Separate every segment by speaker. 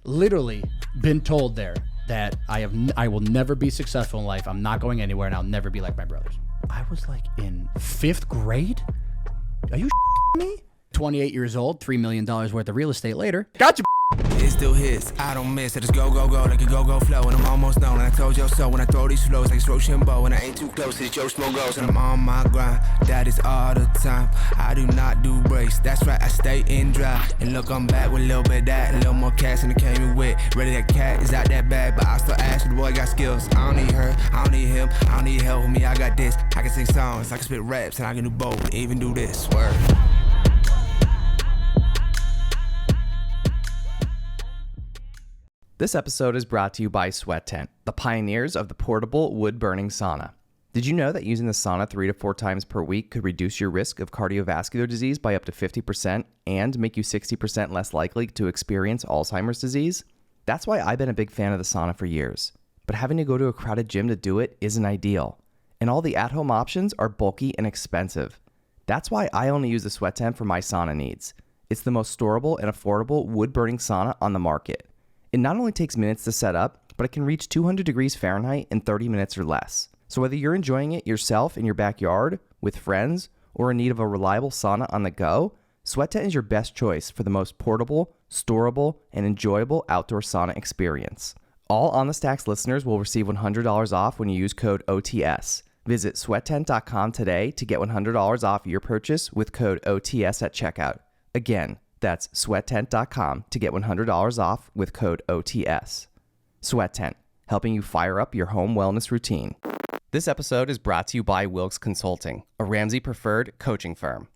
Speaker 1: literally been told there that I will never be successful in life. I'm not going anywhere, and I'll never be like my brothers. I was like in 5th grade. Are you me? 28 years old, $3 million worth of real estate later. Gotcha.
Speaker 2: It still hits, I don't miss. I just go, go, go, like a go, flow. And I'm almost done, and I told you so. When I throw these flows, like throw Shimbo. And I ain't too close to the Joe Smo goes. And I'm on my grind, that is all the time. I do not do breaks, that's right, I stay in dry. And look, I'm back with a little bit of that, and a little more cash than it came in with. Ready, that cat is out that bad, but I still ask you, the boy got skills. I don't need her, I don't need him, I don't need help with me, I got this. I can sing songs, I can spit raps, and I can do both, even do this, word.
Speaker 3: This episode is brought to you by Sweat Tent, the pioneers of the portable wood-burning sauna. Did you know that using the sauna 3 to 4 times per week could reduce your risk of cardiovascular disease by up to 50% and make you 60% less likely to experience Alzheimer's disease? That's why I've been a big fan of the sauna for years. But having to go to a crowded gym to do it isn't ideal. And all the at-home options are bulky and expensive. That's why I only use the Sweat Tent for my sauna needs. It's the most storable and affordable wood-burning sauna on the market. It not only takes minutes to set up, but it can reach 200 degrees Fahrenheit in 30 minutes or less. So whether you're enjoying it yourself in your backyard, with friends, or in need of a reliable sauna on the go, Sweat Tent is your best choice for the most portable, storable, and enjoyable outdoor sauna experience. All On The Stacks listeners will receive $100 off when you use code OTS. Visit sweattent.com today to get $100 off your purchase with code OTS at checkout. Again, that's sweattent.com to get $100 off with code OTS. Sweat Tent, helping you fire up your home wellness routine. This episode is brought to you by Wilkes Consulting, a Ramsey-preferred coaching firm.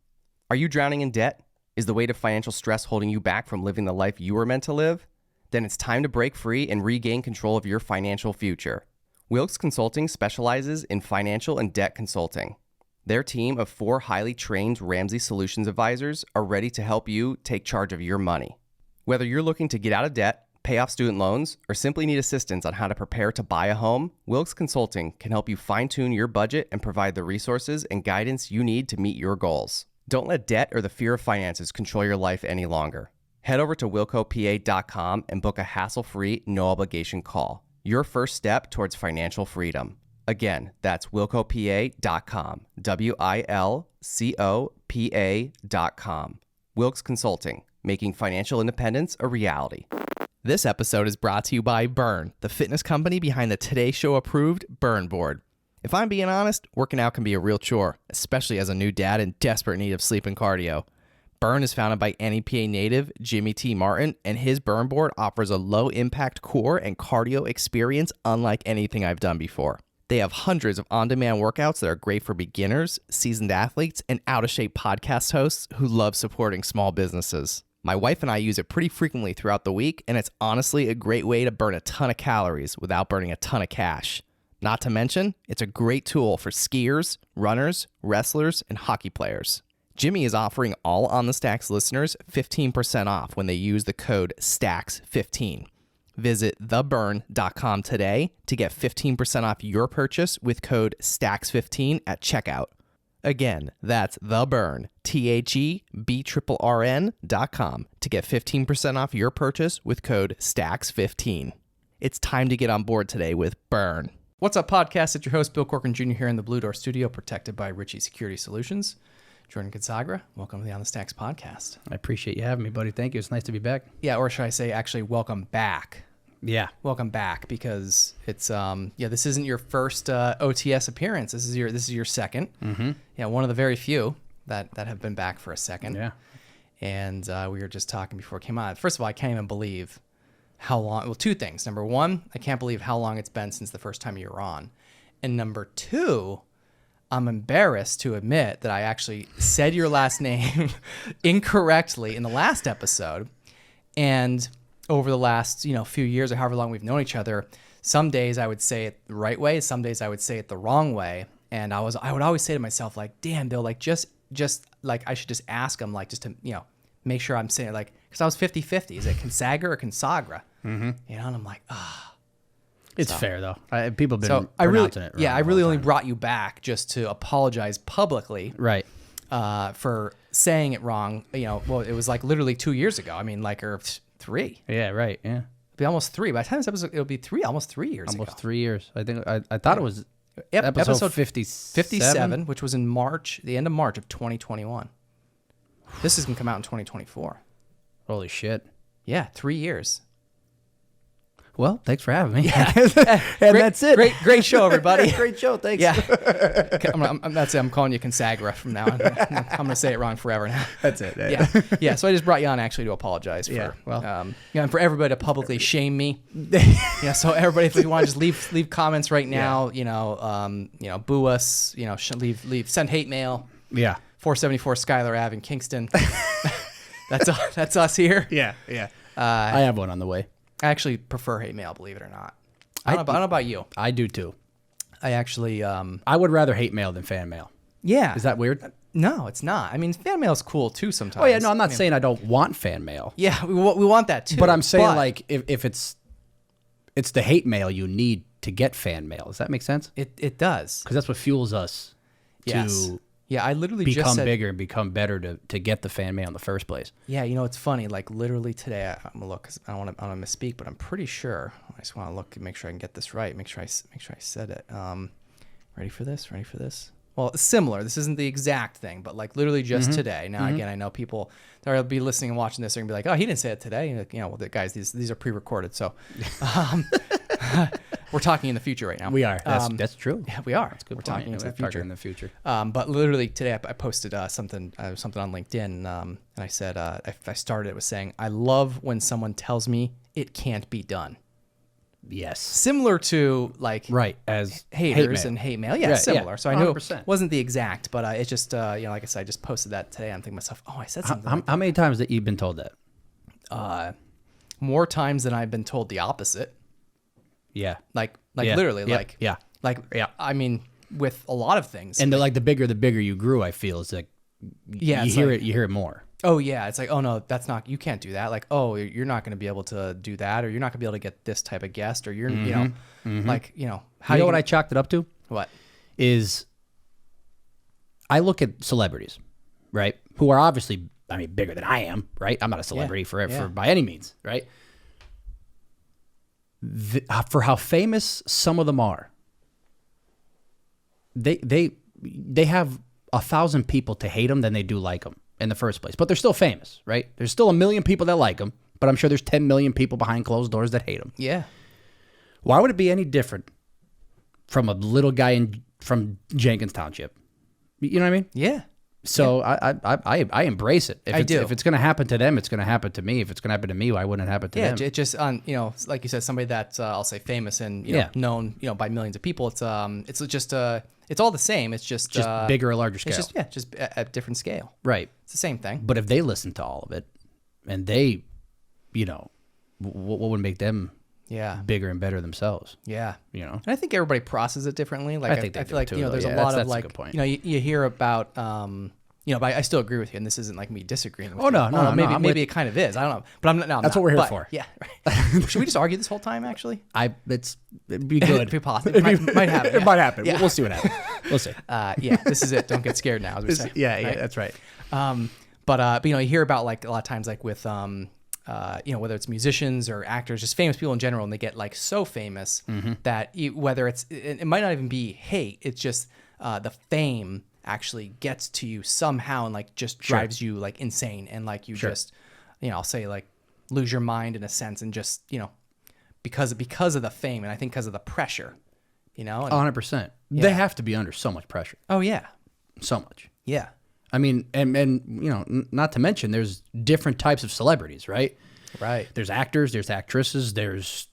Speaker 3: Are you drowning in debt? Is the weight of financial stress holding you back from living the life you were meant to live? Then it's time to break free and regain control of your financial future. Wilkes Consulting specializes in financial and debt consulting. Their team of 4 highly trained Ramsey Solutions advisors are ready to help you take charge of your money. Whether you're looking to get out of debt, pay off student loans, or simply need assistance on how to prepare to buy a home, Wilkes Consulting can help you fine-tune your budget and provide the resources and guidance you need to meet your goals. Don't let debt or the fear of finances control your life any longer. Head over to wilkopa.com and book a hassle-free, no-obligation call. Your first step towards financial freedom. Again, that's wilkopa.com, WILCOPA.com. Wilkes Consulting, making financial independence a reality. This episode is brought to you by Burn, the fitness company behind the Today Show approved Burn board. If I'm being honest, working out can be a real chore, especially as a new dad in desperate need of sleep and cardio. Burn is founded by NEPA native Jimmy T. Martin, and his Burn board offers a low-impact core and cardio experience unlike anything I've done before. They have hundreds of on-demand workouts that are great for beginners, seasoned athletes, and out-of-shape podcast hosts who love supporting small businesses. My wife and I use it pretty frequently throughout the week, and it's honestly a great way to burn a ton of calories without burning a ton of cash. Not to mention, it's a great tool for skiers, runners, wrestlers, and hockey players. Jimmy is offering all On The Stacks listeners 15% off when they use the code STACKS15. Visit theburn.com today to get 15% off your purchase with code STACKS15 at checkout. Again, that's theburn, THEBRRN.com to get 15% off your purchase with code STACKS15. It's time to get on board today with Burn. What's up, podcast? It's your host, Bill Corcoran Jr. here in the Blue Door Studio, protected by Ritchie Security Solutions. Jordan Consagra, welcome to the On The Stacks podcast.
Speaker 1: I appreciate you having me, buddy. Thank you. It's nice to be back.
Speaker 3: Yeah, or should I say actually welcome back?
Speaker 1: Yeah.
Speaker 3: Welcome back, because it's this isn't your first OTS appearance. This is your second. Mm-hmm. Yeah, one of the very few that have been back for a second.
Speaker 1: Yeah.
Speaker 3: And we were just talking before it came on. First of all, I can't even believe how long. Well, 2 things. Number 1, I can't believe how long it's been since the first time you were on. And number 2, I'm embarrassed to admit that I actually said your last name incorrectly in the last episode. And over the last, few years or however long we've known each other, some days I would say it the right way, some days I would say it the wrong way. And I would always say to myself, like, damn, Bill, like, just like, I should just ask him, like, just to, make sure I'm saying it, like, because I was 50-50. Is it Consagra or Consagra? Mm-hmm. And I'm like,
Speaker 1: It's fair, though. People have been pronouncing it wrong.
Speaker 3: Yeah, I really only brought you back just to apologize publicly.
Speaker 1: Right.
Speaker 3: For saying it wrong. Well, it was like literally 2 years ago. I mean, or 3.
Speaker 1: Yeah, right. Yeah.
Speaker 3: be almost 3. By the time this episode, it'll be almost 3 years ago.
Speaker 1: Almost 3 years. I think I thought it was
Speaker 3: Episode
Speaker 1: 57.
Speaker 3: 57, which was in March, the end of March of 2021. This is going to come out in 2024.
Speaker 1: Holy shit.
Speaker 3: Yeah, 3 years.
Speaker 1: Well, thanks for having me.
Speaker 3: Yeah.
Speaker 1: And that's it.
Speaker 3: Great show, everybody.
Speaker 1: Great show. Thanks.
Speaker 3: Yeah. That's it. I'm calling you Consagra from now on. I'm going to say it wrong forever now.
Speaker 1: That's it.
Speaker 3: Yeah. Yeah. So I just brought you on actually to apologize for, and for everybody to publicly shame me. Yeah. So everybody, if you want to just leave comments right now, boo us, send hate mail.
Speaker 1: Yeah.
Speaker 3: 474 Schuyler Ave in Kingston. That's us here.
Speaker 1: Yeah. Yeah. I have one on the way.
Speaker 3: I actually prefer hate mail, believe it or not. I don't know about you.
Speaker 1: I do too.
Speaker 3: I actually...
Speaker 1: I would rather hate mail than fan mail.
Speaker 3: Yeah.
Speaker 1: Is that weird?
Speaker 3: No, it's not. I mean, fan mail is cool too sometimes.
Speaker 1: Oh, yeah. No, I'm not saying I don't want fan mail.
Speaker 3: Yeah, we want that too.
Speaker 1: But I'm saying, like, if it's the hate mail you need to get fan mail. Does that make sense?
Speaker 3: It does.
Speaker 1: Because that's what fuels us to...
Speaker 3: Yeah, I literally
Speaker 1: become
Speaker 3: just said,
Speaker 1: bigger and become better to get the fan mail in the first place.
Speaker 3: Yeah, it's funny. Like literally today, I'm gonna look because I don't want to misspeak, but I'm pretty sure. I just want to look and make sure I can get this right. Make sure I said it. Ready for this? Well, it's similar. This isn't the exact thing, but like literally just today. Now, again, I know people that will be listening and watching this are gonna be like, "Oh, he didn't say it today." Well, guys, these are pre-recorded, so we're talking in the future right now.
Speaker 1: We are. That's true.
Speaker 3: Yeah, we are.
Speaker 1: That's good.
Speaker 3: We're talking into the future.
Speaker 1: In the future.
Speaker 3: But literally today, I posted something on LinkedIn, and I said I started it with saying, "I love when someone tells me it can't be done."
Speaker 1: Yes.
Speaker 3: Similar to like
Speaker 1: as
Speaker 3: haters and hate mail. Yeah, similar.
Speaker 1: Yeah,
Speaker 3: So I knew
Speaker 1: 100%.
Speaker 3: it wasn't the exact, but it just like I said, I just posted that today. I'm thinking to myself, oh, I said something.
Speaker 1: How many times that you've been told that?
Speaker 3: More times than I've been told the opposite.
Speaker 1: Yeah.
Speaker 3: Like
Speaker 1: Yeah.
Speaker 3: literally,
Speaker 1: Yeah.
Speaker 3: I mean, with a lot of things.
Speaker 1: And the bigger you grew, I feel is like you hear it more.
Speaker 3: Oh yeah, it's like, oh no, that's not, you can't do that. Like, oh, you're not going to be able to do that, or you're not going to be able to get this type of guest, or you're, like, how
Speaker 1: You know what I chalked it up to?
Speaker 3: What?
Speaker 1: Is I look at celebrities, right? Who are obviously, bigger than I am, right? I'm not a celebrity for by any means, right? For how famous some of them are, they have 1,000 people to hate them than they do like them in the first place. But they're still famous, right? There's still 1 million people that like them, but I'm sure there's 10 million people behind closed doors that hate them.
Speaker 3: Yeah.
Speaker 1: Why would it be any different from a little guy from Jenkins Township? You know what I mean?
Speaker 3: Yeah.
Speaker 1: So I embrace it.
Speaker 3: I do.
Speaker 1: If it's going to happen to them, it's going to happen to me. If it's going to happen to me, why wouldn't it happen to them?
Speaker 3: Yeah, it just like you said, somebody that's I'll say famous and known by millions of people. It's just it's all the same. It's just
Speaker 1: bigger or larger scale.
Speaker 3: It's just at different scale.
Speaker 1: Right.
Speaker 3: It's the same thing.
Speaker 1: But if they listen to all of it, and they, what would make them bigger and better themselves?
Speaker 3: Yeah.
Speaker 1: And
Speaker 3: I think everybody processes it differently. Like I feel like
Speaker 1: too,
Speaker 3: there's a lot of like you hear about but I still agree with you, and this isn't like me disagreeing with you.
Speaker 1: No,
Speaker 3: maybe it kind of is. I don't know, but I'm not. No,
Speaker 1: that's what we're here for.
Speaker 3: Yeah. Right. Should we just argue this whole time? Actually,
Speaker 1: it'd be good.
Speaker 3: It'd be possible. It might happen.
Speaker 1: It might happen.
Speaker 3: Yeah.
Speaker 1: We'll see what happens. We'll see.
Speaker 3: This is it. Don't get scared now, as we say.
Speaker 1: Yeah, that's right.
Speaker 3: But you hear about like a lot of times like with whether it's musicians or actors, just famous people in general, and they get like so famous that whether it might not even be hate, it's just the fame actually gets to you somehow and like just drives you like insane, and like you just I'll say like lose your mind in a sense, and just because of the fame, and I think because of the pressure,
Speaker 1: 100%. They have to be under so much pressure.
Speaker 3: Oh yeah,
Speaker 1: so much.
Speaker 3: Yeah.
Speaker 1: And not to mention there's different types of celebrities, right?
Speaker 3: Right.
Speaker 1: There's actors, there's actresses, there's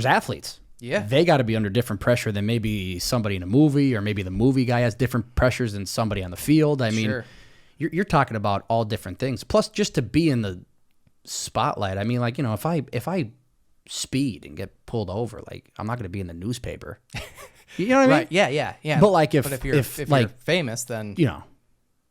Speaker 1: athletes.
Speaker 3: Yeah.
Speaker 1: They got to be under different pressure than maybe somebody in a movie, or maybe the movie guy has different pressures than somebody on the field. I mean, you're talking about all different things. Plus, just to be in the spotlight. I mean, like, if I speed and get pulled over, like, I'm not going to be in the newspaper. You know what I mean?
Speaker 3: Right. Yeah.
Speaker 1: But like, if
Speaker 3: you're
Speaker 1: like
Speaker 3: famous, then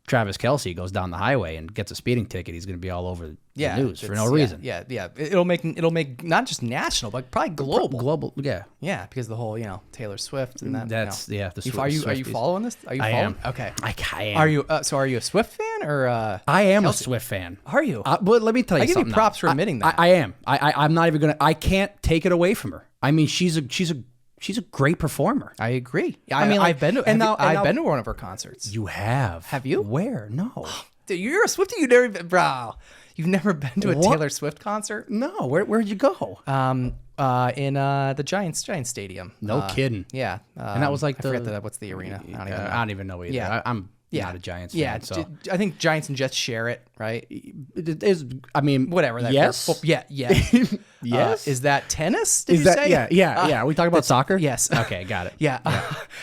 Speaker 1: Travis Kelce goes down the highway and gets a speeding ticket, he's going to be all over the news for no reason.
Speaker 3: Yeah. It'll make not just national, but probably global.
Speaker 1: Global, yeah.
Speaker 3: Yeah, because the whole Taylor Swift and that.
Speaker 1: That's
Speaker 3: The
Speaker 1: Swift,
Speaker 3: are you following this? Are you following?
Speaker 1: I am.
Speaker 3: Okay.
Speaker 1: I am.
Speaker 3: Are you? So are you a Swift fan or?
Speaker 1: I am
Speaker 3: Kelce?
Speaker 1: a Swift fan.
Speaker 3: Are you?
Speaker 1: But let me tell you
Speaker 3: I give
Speaker 1: something.
Speaker 3: you props
Speaker 1: now.
Speaker 3: for admitting that.
Speaker 1: I am. I'm not even gonna. I can't take it away from her. I mean, she's a great performer.
Speaker 3: I agree.
Speaker 1: I mean,
Speaker 3: I've been to
Speaker 1: I've
Speaker 3: been to one of her concerts.
Speaker 1: You have?
Speaker 3: Have you?
Speaker 1: Where? No.
Speaker 3: Dude, you're a Swiftie. You've never been to a
Speaker 1: What?
Speaker 3: Taylor Swift concert?
Speaker 1: No. Where'd you go?
Speaker 3: In the Giants Stadium.
Speaker 1: No kidding.
Speaker 3: Yeah,
Speaker 1: And that was like
Speaker 3: I forget what's the arena.
Speaker 1: I don't even know either.
Speaker 3: Yeah.
Speaker 1: I'm not a Giants fan.
Speaker 3: Yeah,
Speaker 1: So
Speaker 3: I think Giants and Jets share it, right?
Speaker 1: it is. I mean,
Speaker 3: Whatever.
Speaker 1: Yes.
Speaker 3: Yeah.
Speaker 1: Yes.
Speaker 3: Is that tennis? Did
Speaker 1: Is
Speaker 3: you
Speaker 1: that?
Speaker 3: say?
Speaker 1: Yeah. Are we talking about soccer?
Speaker 3: Yes.
Speaker 1: Okay. Got it.
Speaker 3: Yeah.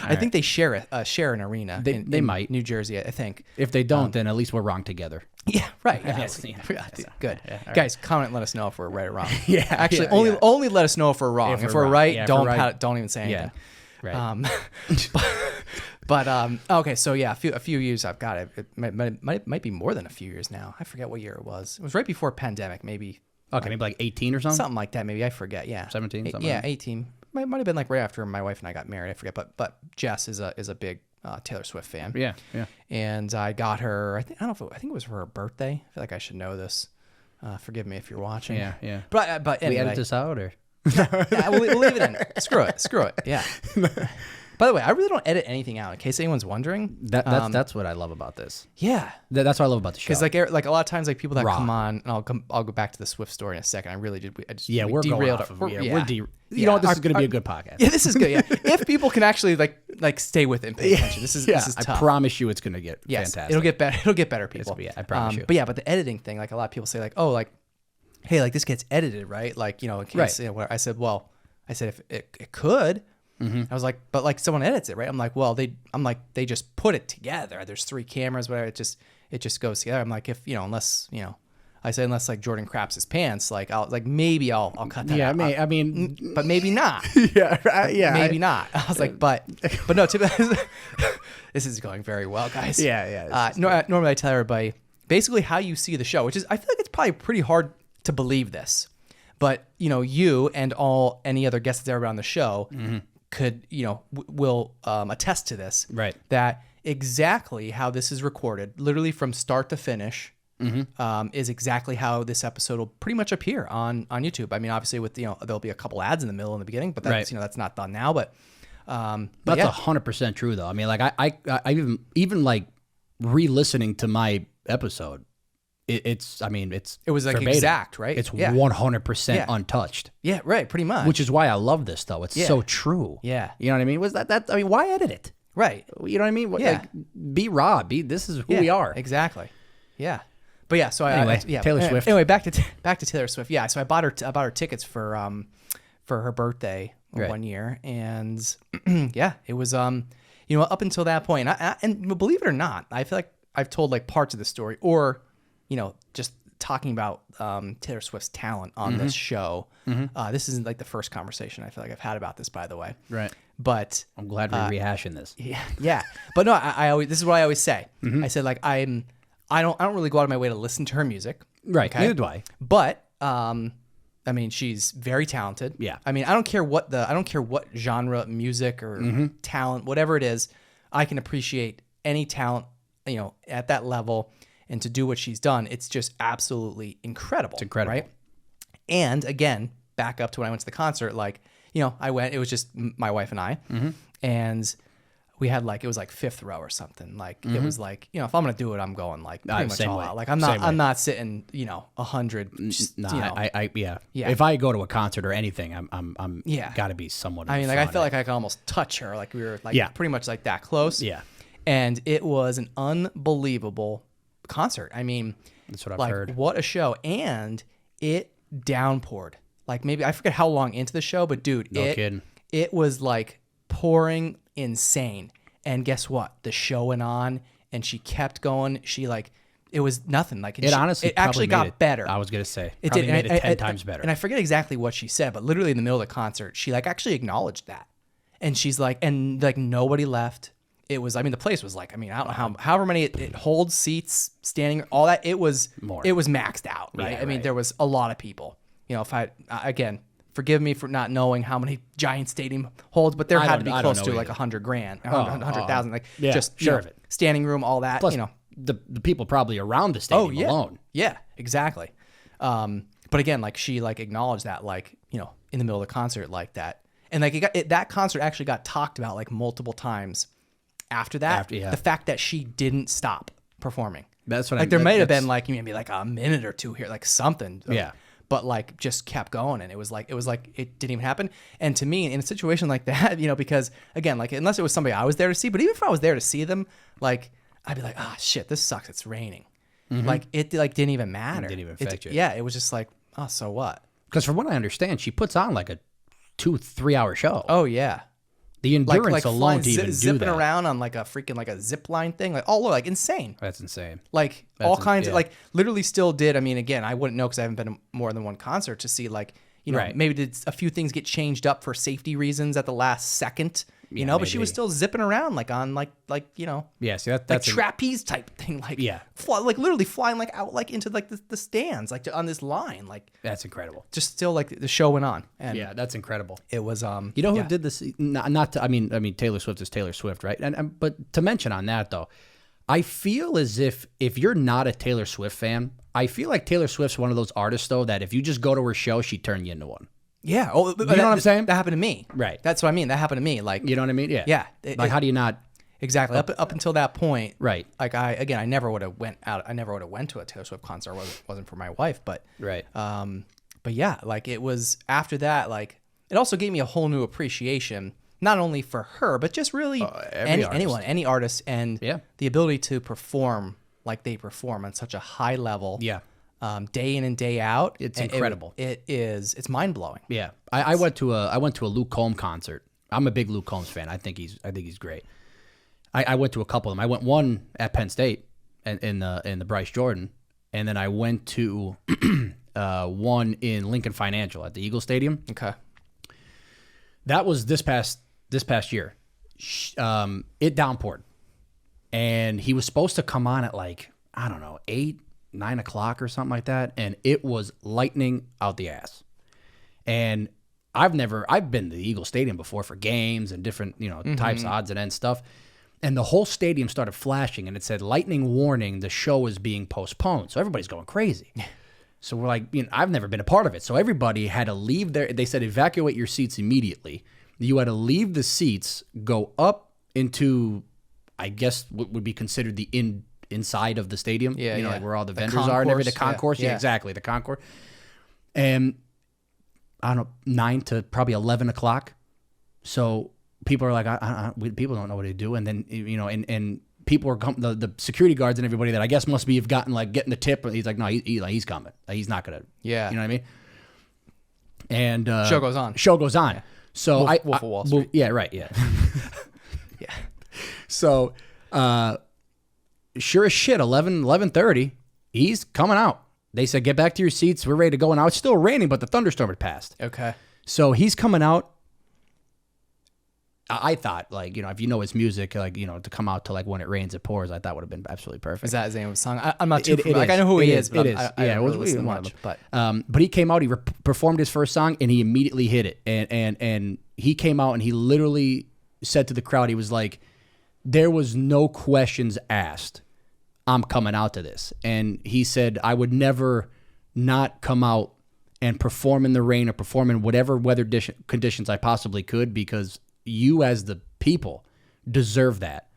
Speaker 3: I think they share an arena.
Speaker 1: They
Speaker 3: in
Speaker 1: might.
Speaker 3: New Jersey, I think.
Speaker 1: If they don't, then at least we're wrong together.
Speaker 3: Yeah. Right. Yeah.
Speaker 1: Yes, yeah.
Speaker 3: Good.
Speaker 1: Yeah, all
Speaker 3: Guys, comment. And let us know if we're right or wrong.
Speaker 1: Yeah,
Speaker 3: Actually,
Speaker 1: yeah,
Speaker 3: only let us know if we're wrong. If we're
Speaker 1: wrong.
Speaker 3: right,
Speaker 1: Yeah, if
Speaker 3: don't
Speaker 1: we're right.
Speaker 3: don't even say anything.
Speaker 1: Yeah. Right.
Speaker 3: But okay, so yeah, a few years I've got it. It might be more than a few years now. I forget what year it was. It was right before pandemic, maybe
Speaker 1: Okay, maybe like 18 or something.
Speaker 3: something like that. Maybe I forget. Yeah,
Speaker 1: 17, something
Speaker 3: Yeah,
Speaker 1: like that.
Speaker 3: 18. Might have been like right after my wife and I got married. I forget. But Jess is a big Taylor Swift fan.
Speaker 1: Yeah.
Speaker 3: And I got her. I think it was for her birthday. I feel like I should know this. Forgive me if you're watching.
Speaker 1: Yeah.
Speaker 3: But
Speaker 1: We
Speaker 3: anyway,
Speaker 1: edit this out or?
Speaker 3: yeah, we'll leave it in. Screw it. Yeah. By the way, I really don't edit anything out. In case anyone's wondering,
Speaker 1: That's what I love about this.
Speaker 3: yeah,
Speaker 1: That's what I love about the show.
Speaker 3: because like a lot of times, like people that
Speaker 1: Raw.
Speaker 3: come on, and I'll go back to the Swift story in a second. I really did.
Speaker 1: yeah,
Speaker 3: we
Speaker 1: we're going
Speaker 3: derailed
Speaker 1: off
Speaker 3: it.
Speaker 1: of,
Speaker 3: We're-
Speaker 1: yeah, we're
Speaker 3: yeah.
Speaker 1: you know what? This
Speaker 3: Our-
Speaker 1: is going to be a good podcast.
Speaker 3: Yeah, this is good. Yeah, if people can actually like stay with it and pay attention, this is
Speaker 1: I
Speaker 3: tough.
Speaker 1: promise you, it's going to get
Speaker 3: Yes,
Speaker 1: fantastic.
Speaker 3: it'll get better. It'll get better, people.
Speaker 1: I promise you.
Speaker 3: But the editing thing, like a lot of people say, like, oh, like, hey, like this gets edited, right? Like, in case,
Speaker 1: Right.
Speaker 3: where I said, if it could. I was like, but like someone edits it, right? I'm like, well, they just put it together. There's 3 cameras, whatever. It just goes together. I'm like, if unless I said unless like Jordan craps his pants, like maybe I'll cut that.
Speaker 1: Yeah,
Speaker 3: out.
Speaker 1: I mean,
Speaker 3: but maybe not.
Speaker 1: yeah,
Speaker 3: Maybe not. I was like, but no. This is going very well, guys.
Speaker 1: Yeah.
Speaker 3: Normally I tell everybody basically how you see the show, which is I feel like it's probably pretty hard to believe this, but you and any other guests that's ever been on the show could will attest to this.
Speaker 1: Right.
Speaker 3: That exactly how this is recorded, literally from start to finish. Is exactly how this episode will pretty much appear on YouTube. I mean, obviously with there'll be a couple ads in the middle in the beginning, but that's
Speaker 1: Right.
Speaker 3: that's not done now. But
Speaker 1: That's
Speaker 3: yeah.
Speaker 1: 100% true, though. I mean, like I even like re-listening to my episode. It
Speaker 3: was like
Speaker 1: verbatim.
Speaker 3: exact, right?
Speaker 1: It's
Speaker 3: Yeah.
Speaker 1: 100%
Speaker 3: Yeah.
Speaker 1: untouched,
Speaker 3: Yeah, right, pretty much.
Speaker 1: which is why I love this though. It's
Speaker 3: Yeah.
Speaker 1: so true.
Speaker 3: Yeah.
Speaker 1: You know what I mean? Was that? I mean, why edit it?
Speaker 3: right.
Speaker 1: You know what I mean?
Speaker 3: Yeah.
Speaker 1: Like, be raw. This is who
Speaker 3: Yeah,
Speaker 1: we are.
Speaker 3: exactly. Yeah, but yeah. So
Speaker 1: Anyway, Taylor Swift.
Speaker 3: Anyway, back to Taylor Swift. Yeah. So I bought her tickets for her birthday
Speaker 1: Right.
Speaker 3: one year, and yeah, it was up until that point, and believe it or not, I feel like I've told like parts of the story, or just talking about Taylor Swift's talent on this show. This isn't like the first conversation I feel like I've had about this, by the way.
Speaker 1: Right.
Speaker 3: But
Speaker 1: I'm glad we're rehashing this.
Speaker 3: yeah. But no, I always, this is what I always say. I said like I don't really go out of my way to listen to her music.
Speaker 1: Right.
Speaker 3: Okay?
Speaker 1: Neither do I.
Speaker 3: But I mean, she's very talented.
Speaker 1: Yeah.
Speaker 3: I mean, I don't care what genre, music or talent, whatever it is, I can appreciate any talent, at that level, and to do what she's done, it's just absolutely incredible. It's
Speaker 1: incredible.
Speaker 3: Right? And again, back up to when I went to the concert, like, I went, it was just my wife and I, and we had it was like 5th row or something. Like it was like, if I'm going to do it, I'm going like pretty much
Speaker 1: same
Speaker 3: all
Speaker 1: way.
Speaker 3: out. Like
Speaker 1: Same way.
Speaker 3: I'm not sitting, 100.
Speaker 1: Yeah.
Speaker 3: Yeah.
Speaker 1: If I go to a concert or anything, I'm
Speaker 3: Yeah.
Speaker 1: got to be somewhat.
Speaker 3: I mean,
Speaker 1: in
Speaker 3: like I
Speaker 1: front
Speaker 3: felt
Speaker 1: of
Speaker 3: like I could almost touch her. Like we were like
Speaker 1: Yeah.
Speaker 3: pretty much like that close.
Speaker 1: Yeah.
Speaker 3: And it was an unbelievable concert. I mean,
Speaker 1: That's what I've
Speaker 3: like
Speaker 1: heard.
Speaker 3: what a show. And it downpoured. Like maybe I forget how long into the show, but dude,
Speaker 1: No kidding.
Speaker 3: it was like pouring insane. And guess what? The show went on and she kept going. She it was nothing. Like
Speaker 1: It honestly
Speaker 3: it actually
Speaker 1: probably made
Speaker 3: got
Speaker 1: it-
Speaker 3: better.
Speaker 1: I was gonna say
Speaker 3: It
Speaker 1: probably
Speaker 3: did.
Speaker 1: made
Speaker 3: And
Speaker 1: it 10 times better.
Speaker 3: And I forget exactly what she said, but literally in the middle of the concert, she actually acknowledged that. And she's like, and nobody left. it was, I mean, the place was like, I mean, I don't know however many it holds, seats, standing, all that. It was maxed out, right?
Speaker 1: Yeah,
Speaker 3: I mean,
Speaker 1: right.
Speaker 3: there was a lot of people. You know, if again, forgive me for not knowing how many Giant Stadium holds, but there had to be close to like $100,000, $100,000, like
Speaker 1: yeah,
Speaker 3: just
Speaker 1: sure
Speaker 3: you
Speaker 1: of it.
Speaker 3: Standing room, all that.
Speaker 1: Plus,
Speaker 3: you know,
Speaker 1: the people probably around the stadium alone.
Speaker 3: Yeah, exactly. But again, like she like acknowledged that, like, you know, in the middle of the concert like that, and like that concert actually got talked about like multiple times after that. The fact that she didn't stop performing.
Speaker 1: That's what
Speaker 3: like there might have been like maybe like a minute or two here, like something.
Speaker 1: Yeah.
Speaker 3: But like just kept going, and it was like it didn't even happen. And to me, in a situation like that, you know, because again, like unless it was somebody I was there to see, but even if I was there to see them, like I'd be like, oh shit, this sucks. It's raining. Like it like didn't even matter.
Speaker 1: It didn't even affect you.
Speaker 3: Yeah, it was just like, oh, so what?
Speaker 1: Because from what I understand, she puts on like a 2-3 hour show.
Speaker 3: Oh yeah.
Speaker 1: The endurance
Speaker 3: like
Speaker 1: alone
Speaker 3: flying,
Speaker 1: to even do
Speaker 3: zipping
Speaker 1: that.
Speaker 3: around on like a freaking like a zip line thing, like like insane.
Speaker 1: That's insane.
Speaker 3: Like all kinds of like literally still did. I mean, again, I wouldn't know because I haven't been to more than one concert to see like, you know, maybe did a few things get changed up for safety reasons at the last second, you know, but she was still zipping around like on like, you know,
Speaker 1: See, that's
Speaker 3: like trapeze type thing. Like, like literally flying like out, like into like the stands, like on this line, like
Speaker 1: that's incredible.
Speaker 3: Just still like the show went on. And
Speaker 1: yeah, that's incredible.
Speaker 3: It was,
Speaker 1: you know who did this? Not to, I mean, Taylor Swift is Taylor Swift, right? And but to mention on that though, I feel as if you're not a Taylor Swift fan, I feel like Taylor Swift's one of those artists though that if you just go to her show, she'd turn you into one.
Speaker 3: Yeah. Oh,
Speaker 1: you know what I'm saying?
Speaker 3: That happened to me.
Speaker 1: Right.
Speaker 3: That's what I mean. That happened to me. Like,
Speaker 1: you know what I mean? Yeah.
Speaker 3: Yeah.
Speaker 1: Like, how do you not?
Speaker 3: Exactly. Up until that point.
Speaker 1: Right.
Speaker 3: Like I never would have went out. I never would have went to a Taylor Swift concert. Wasn't for my wife, but
Speaker 1: right.
Speaker 3: But yeah, like it was after that, like it also gave me a whole new appreciation, not only for her, but just really any artist and the ability to perform like they perform on such a high level.
Speaker 1: Yeah.
Speaker 3: Day in and day out.
Speaker 1: It's incredible.
Speaker 3: It's mind blowing.
Speaker 1: Yeah. I went to a Luke Combs concert. I'm a big Luke Combs fan. I think he's great. I went to a couple of them. I went one at Penn State in the Bryce Jordan, and then I went to one in Lincoln Financial at the Eagle Stadium.
Speaker 3: Okay.
Speaker 1: That was this past year. It downpoured, and he was supposed to come on at like, I don't know, 8-9 o'clock or something like that, and it was lightning out the ass. And I've been to the Eagle Stadium before for games and different, you know, types of odds and ends stuff. And the whole stadium started flashing and it said lightning warning, the show is being postponed. So everybody's going crazy. So we're like, you know, I've never been a part of it. So everybody had to leave they said evacuate your seats immediately. You had to leave the seats, go up into, I guess what would be considered the inside of the stadium.
Speaker 3: Yeah,
Speaker 1: you know,
Speaker 3: yeah.
Speaker 1: like where all the
Speaker 3: The
Speaker 1: vendors are and everything. The
Speaker 3: concourse,
Speaker 1: concourse. Yeah, exactly. The concourse. And I don't know, 9 to probably 11 o'clock. So people are like, people don't know what to do. And then, you know, and people are the security guards and everybody that I guess must be have gotten like getting the tip. He's like, no, he's coming. He's not going to.
Speaker 3: Yeah.
Speaker 1: You know what I mean? And
Speaker 3: show goes on.
Speaker 1: Yeah. So
Speaker 3: Wolf of Wall Street.
Speaker 1: Yeah, right. Yeah.
Speaker 3: Yeah.
Speaker 1: So sure as shit, 11:30, he's coming out. They said, get back to your seats. We're ready to go. Now it's still raining, but the thunderstorm had passed.
Speaker 3: Okay.
Speaker 1: So he's coming out. I thought, like, you know, if you know his music, like, you know, to come out to like When It Rains, It Pours, I thought would have been absolutely perfect.
Speaker 3: Is that his name of the song? I'm not too familiar. Like, I know who he is. But
Speaker 1: It is.
Speaker 3: I don't really listen much.
Speaker 1: But he came out, he performed his first song, and he immediately hit it. And he came out and he literally said to the crowd, he was like, there was no questions asked. I'm coming out to this. And he said, I would never not come out and perform in the rain or perform in whatever weather conditions I possibly could, because you as the people deserve that.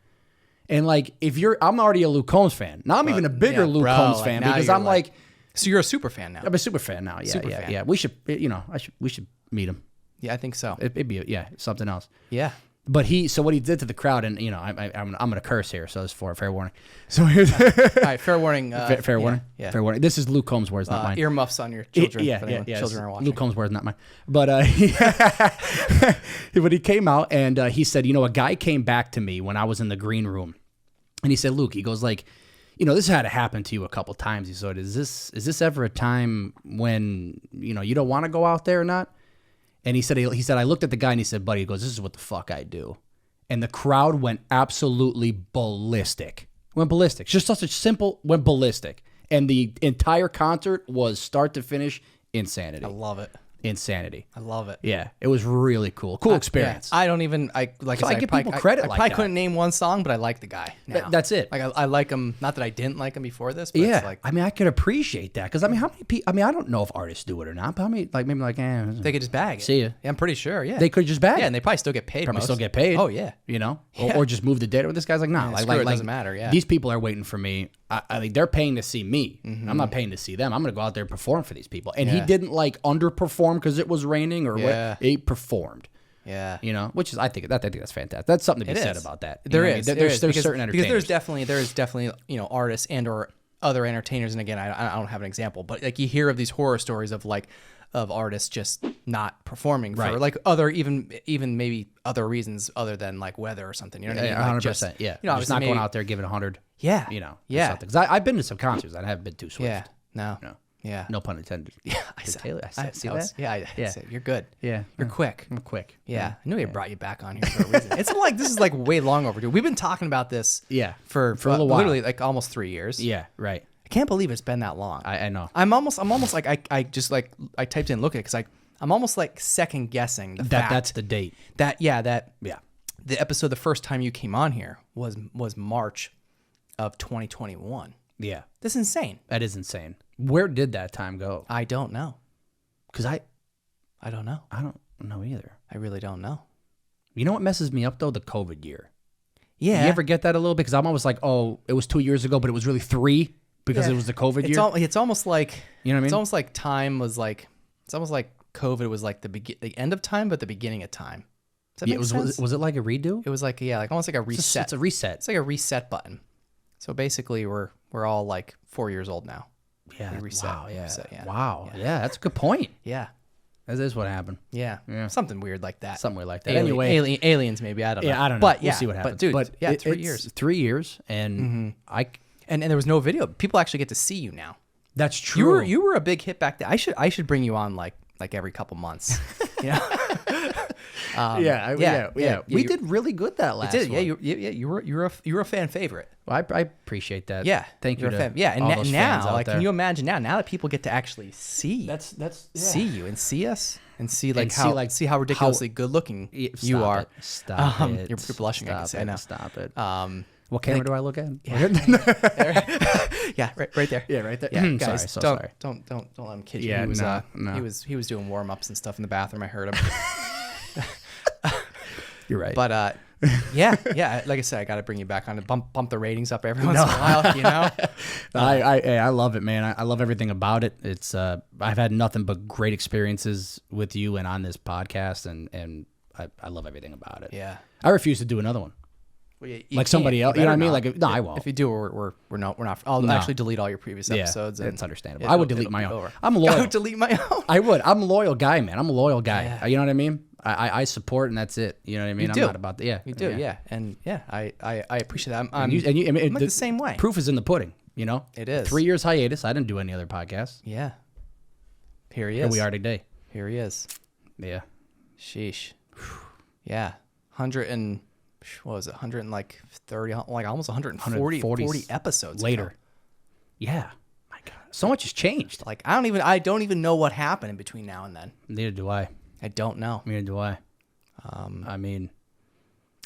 Speaker 1: And like, I'm already a Luke Combs fan. Now I'm even a bigger Luke Combs fan, because I'm like,
Speaker 3: so you're a super fan now.
Speaker 1: I'm a super fan now. Yeah, yeah. We should, you know, we should meet him.
Speaker 3: Yeah, I think so.
Speaker 1: It'd be something else.
Speaker 3: Yeah.
Speaker 1: But so what he did to the crowd, and you know, I'm going to curse here, so it's for fair warning. So here's
Speaker 3: all right, fair warning.
Speaker 1: Fair warning.
Speaker 3: Yeah.
Speaker 1: Fair warning. This is Luke Combs' words, not mine.
Speaker 3: Earmuffs on your children.
Speaker 1: Yeah.
Speaker 3: Children are watching.
Speaker 1: Luke Combs' words, not mine. But but he came out and he said, you know, a guy came back to me when I was in the green room, and he said, Luke, he goes like, you know, this had to happen to you a couple times. He said, is this ever a time when, you know, you don't want to go out there or not? And he said, I looked at the guy and he said, buddy, he goes, this is what the fuck I do. and the crowd went absolutely ballistic. Went ballistic. Just such a simple, went ballistic. And the entire concert was start to finish insanity.
Speaker 4: I love it.
Speaker 1: Insanity.
Speaker 4: I love it.
Speaker 1: Yeah, it was really cool. Cool experience.
Speaker 4: Yeah. I don't even I
Speaker 1: give people credit
Speaker 4: I
Speaker 1: like
Speaker 4: probably
Speaker 1: that.
Speaker 4: couldn't name one song, but I like the guy now.
Speaker 1: That's it.
Speaker 4: Like I like him. Not that I didn't like him before this, but
Speaker 1: Yeah,
Speaker 4: it's like
Speaker 1: I mean, I could appreciate that because I mean, how many people? I mean, I don't know if artists do it or not, but how many? Like maybe like,
Speaker 4: they could just bag it.
Speaker 1: See ya.
Speaker 4: Yeah, I'm pretty sure. Yeah,
Speaker 1: they could just bag.
Speaker 4: Yeah,
Speaker 1: it.
Speaker 4: and they probably still get paid.
Speaker 1: Probably
Speaker 4: most.
Speaker 1: still get paid.
Speaker 4: Oh yeah,
Speaker 1: you know,
Speaker 4: Yeah.
Speaker 1: or just move the data. But this guy's like, nah,
Speaker 4: screw it, doesn't matter, yeah.
Speaker 1: these people are waiting for me. I mean, they're paying to see me. I'm not paying to see them. I'm gonna go out there and perform for these people. And he
Speaker 4: Yeah.
Speaker 1: didn't like underperform because it was raining or
Speaker 4: Yeah.
Speaker 1: what. He performed.
Speaker 4: yeah.
Speaker 1: You know, which is I think that's fantastic. That's something to be
Speaker 4: It
Speaker 1: said
Speaker 4: is.
Speaker 1: about that. You
Speaker 4: There
Speaker 1: know what I
Speaker 4: is.
Speaker 1: mean?
Speaker 4: There
Speaker 1: There's
Speaker 4: is, because-
Speaker 1: certain entertainers.
Speaker 4: because there is definitely artists and or other entertainers. And again, I don't have an example, but like you hear of these horror stories of artists just not performing for
Speaker 1: Right.
Speaker 4: like other even maybe other reasons other than like weather or something. You know what I mean? Like
Speaker 1: 100%. Yeah,
Speaker 4: You know,
Speaker 1: just not
Speaker 4: obviously
Speaker 1: going
Speaker 4: maybe-
Speaker 1: out there giving 100.
Speaker 4: Yeah.
Speaker 1: You know.
Speaker 4: Yeah.
Speaker 1: Because I've been to some concerts. I haven't been too swift.
Speaker 4: Yeah. No.
Speaker 1: No.
Speaker 4: Yeah.
Speaker 1: No pun intended.
Speaker 4: Yeah. I
Speaker 1: Did Taylor, I said, see
Speaker 4: was-
Speaker 1: that?
Speaker 4: Yeah.
Speaker 1: Yeah.
Speaker 4: Said, you're good.
Speaker 1: Yeah.
Speaker 4: You're quick.
Speaker 1: I'm quick.
Speaker 4: Yeah. I knew he brought you back on here for a reason. It's like this is like way long overdue. We've been talking about this.
Speaker 1: Yeah.
Speaker 4: For
Speaker 1: a little while.
Speaker 4: literally like almost 3 years.
Speaker 1: Yeah. Right.
Speaker 4: I can't believe it's been that long.
Speaker 1: I know.
Speaker 4: I'm almost like I just like I typed in look at it because I'm almost like second guessing the fact
Speaker 1: That's the date.
Speaker 4: that
Speaker 1: Yeah.
Speaker 4: the episode the first time you came on here was March of 2021.
Speaker 1: Yeah.
Speaker 4: That's insane.
Speaker 1: That is insane. Where did that time go?
Speaker 4: I don't know.
Speaker 1: Because I
Speaker 4: don't know.
Speaker 1: don't know either.
Speaker 4: I really don't know.
Speaker 1: You know what messes me up though? The COVID year.
Speaker 4: Yeah.
Speaker 1: You ever get that a little bit? Because I'm always like, oh, it was 2 years ago, but it was really 3 because it was the COVID year.
Speaker 4: It's almost like
Speaker 1: You know what I mean?
Speaker 4: It's almost like time was like it's almost like COVID was like the end of time, but the beginning of time. Does that
Speaker 1: Yeah,
Speaker 4: make sense?
Speaker 1: was it like a redo?
Speaker 4: It was like like almost like a reset.
Speaker 1: It's a reset.
Speaker 4: It's like a reset button. So basically, we're all like 4 years old now.
Speaker 1: Yeah.
Speaker 4: reset.
Speaker 1: Wow. Yeah.
Speaker 4: Reset, yeah.
Speaker 1: Wow. Yeah. That's a good point.
Speaker 4: Yeah,
Speaker 1: That is what happened.
Speaker 4: yeah, something weird like that.
Speaker 1: Somewhere like that. Anyway.
Speaker 4: aliens maybe. I don't know.
Speaker 1: Yeah, I don't know.
Speaker 4: But
Speaker 1: We'll see what happens.
Speaker 4: But dude, yeah, 3
Speaker 1: it's
Speaker 4: years.
Speaker 1: 3 years, and
Speaker 4: And there was no video. People actually get to see you now.
Speaker 1: that's true.
Speaker 4: You were a big hit back then. I should bring you on like every couple months. You know?
Speaker 1: Yeah. We did really good that last.
Speaker 4: Did
Speaker 1: one.
Speaker 4: you were a fan favorite.
Speaker 1: Well, I appreciate that.
Speaker 4: Yeah,
Speaker 1: Thank you.
Speaker 4: you're a
Speaker 1: To
Speaker 4: fan. Yeah, and
Speaker 1: all those fans
Speaker 4: now,
Speaker 1: out
Speaker 4: like,
Speaker 1: there.
Speaker 4: can you imagine now that people get to actually see see you and see us and see like
Speaker 1: And see,
Speaker 4: how ridiculously good looking you
Speaker 1: Stop
Speaker 4: are.
Speaker 1: it. Stop it.
Speaker 4: You're blushing. I can say now.
Speaker 1: Stop it.
Speaker 4: What
Speaker 1: camera do I look at?
Speaker 4: Yeah, right there.
Speaker 1: Yeah, right there.
Speaker 4: Yeah, guys,
Speaker 1: sorry. So
Speaker 4: don't,
Speaker 1: sorry.
Speaker 4: don't let him kid
Speaker 1: Yeah,
Speaker 4: you. He was,
Speaker 1: no.
Speaker 4: he was doing warm ups and stuff in the bathroom. I heard him.
Speaker 1: You're right.
Speaker 4: But yeah. Like I said, I got to bring you back on to bump the ratings up every once in a while. You know.
Speaker 1: I love it, man. I love everything about it. It's I've had nothing but great experiences with you and on this podcast, and I love everything about it.
Speaker 4: Yeah.
Speaker 1: I refuse to do another one.
Speaker 4: Well, you
Speaker 1: Like somebody
Speaker 4: can't.
Speaker 1: else, you know what I mean?
Speaker 4: better
Speaker 1: Like,
Speaker 4: not.
Speaker 1: no, I won't.
Speaker 4: If you do, we're not. I'll actually delete all your previous episodes.
Speaker 1: Yeah,
Speaker 4: and
Speaker 1: it's understandable. I would delete
Speaker 4: it'll
Speaker 1: my
Speaker 4: be
Speaker 1: own.
Speaker 4: over.
Speaker 1: I'm loyal.
Speaker 4: I would delete my own.
Speaker 1: I would. I'm a loyal guy, man. I'm a loyal guy.
Speaker 4: Yeah.
Speaker 1: You know what I mean? I support, and that's it. You know what I mean? I'm
Speaker 4: do.
Speaker 1: not about the
Speaker 4: You do, yeah. And yeah, I appreciate that. I'm
Speaker 1: I mean,
Speaker 4: like the same way.
Speaker 1: Proof is in the pudding. You know,
Speaker 4: It is.
Speaker 1: 3 years hiatus. I didn't do any other podcasts.
Speaker 4: Yeah. Here he is.
Speaker 1: Here we are today.
Speaker 4: Here he is.
Speaker 1: Yeah.
Speaker 4: Sheesh. Yeah. 100 and what was it? 100 and like 30, like almost 140 40 episodes
Speaker 1: later.
Speaker 4: ago.
Speaker 1: Yeah. My God, so much has changed.
Speaker 4: Like I don't even know what happened in between now and then.
Speaker 1: Neither do I.
Speaker 4: I don't know.
Speaker 1: Neither do I. I mean,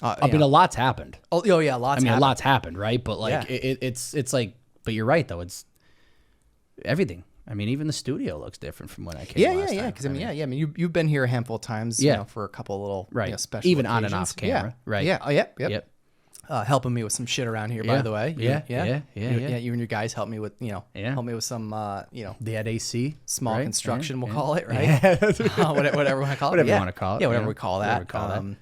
Speaker 4: I
Speaker 1: a lot's happened.
Speaker 4: Oh yeah, lots.
Speaker 1: A lot's happened, right? But like,
Speaker 4: Yeah.
Speaker 1: it's like, but you're right though. It's everything. I mean, even the studio looks different from when I came. last time.
Speaker 4: Because I mean, you've been here a handful of times.
Speaker 1: Yeah.
Speaker 4: You know, for a couple of little
Speaker 1: Right.
Speaker 4: special
Speaker 1: Even on and
Speaker 4: occasions.
Speaker 1: off camera.
Speaker 4: Yeah.
Speaker 1: Right.
Speaker 4: Yeah. Oh, yep.
Speaker 1: Yep.
Speaker 4: Helping me with some shit around here, by
Speaker 1: Yeah.
Speaker 4: the way.
Speaker 1: Yeah.
Speaker 4: Yeah.
Speaker 1: Yeah.
Speaker 4: You and your guys help me with help me with some
Speaker 1: They had AC.
Speaker 4: small
Speaker 1: right?
Speaker 4: construction,
Speaker 1: Yeah,
Speaker 4: we'll
Speaker 1: yeah.
Speaker 4: call it, right?
Speaker 1: Yeah.
Speaker 4: Whatever I call it.
Speaker 1: Whatever you
Speaker 4: Yeah.
Speaker 1: wanna call it,
Speaker 4: Yeah, whatever
Speaker 1: yeah.
Speaker 4: we call
Speaker 1: Whatever
Speaker 4: that.
Speaker 1: we call that.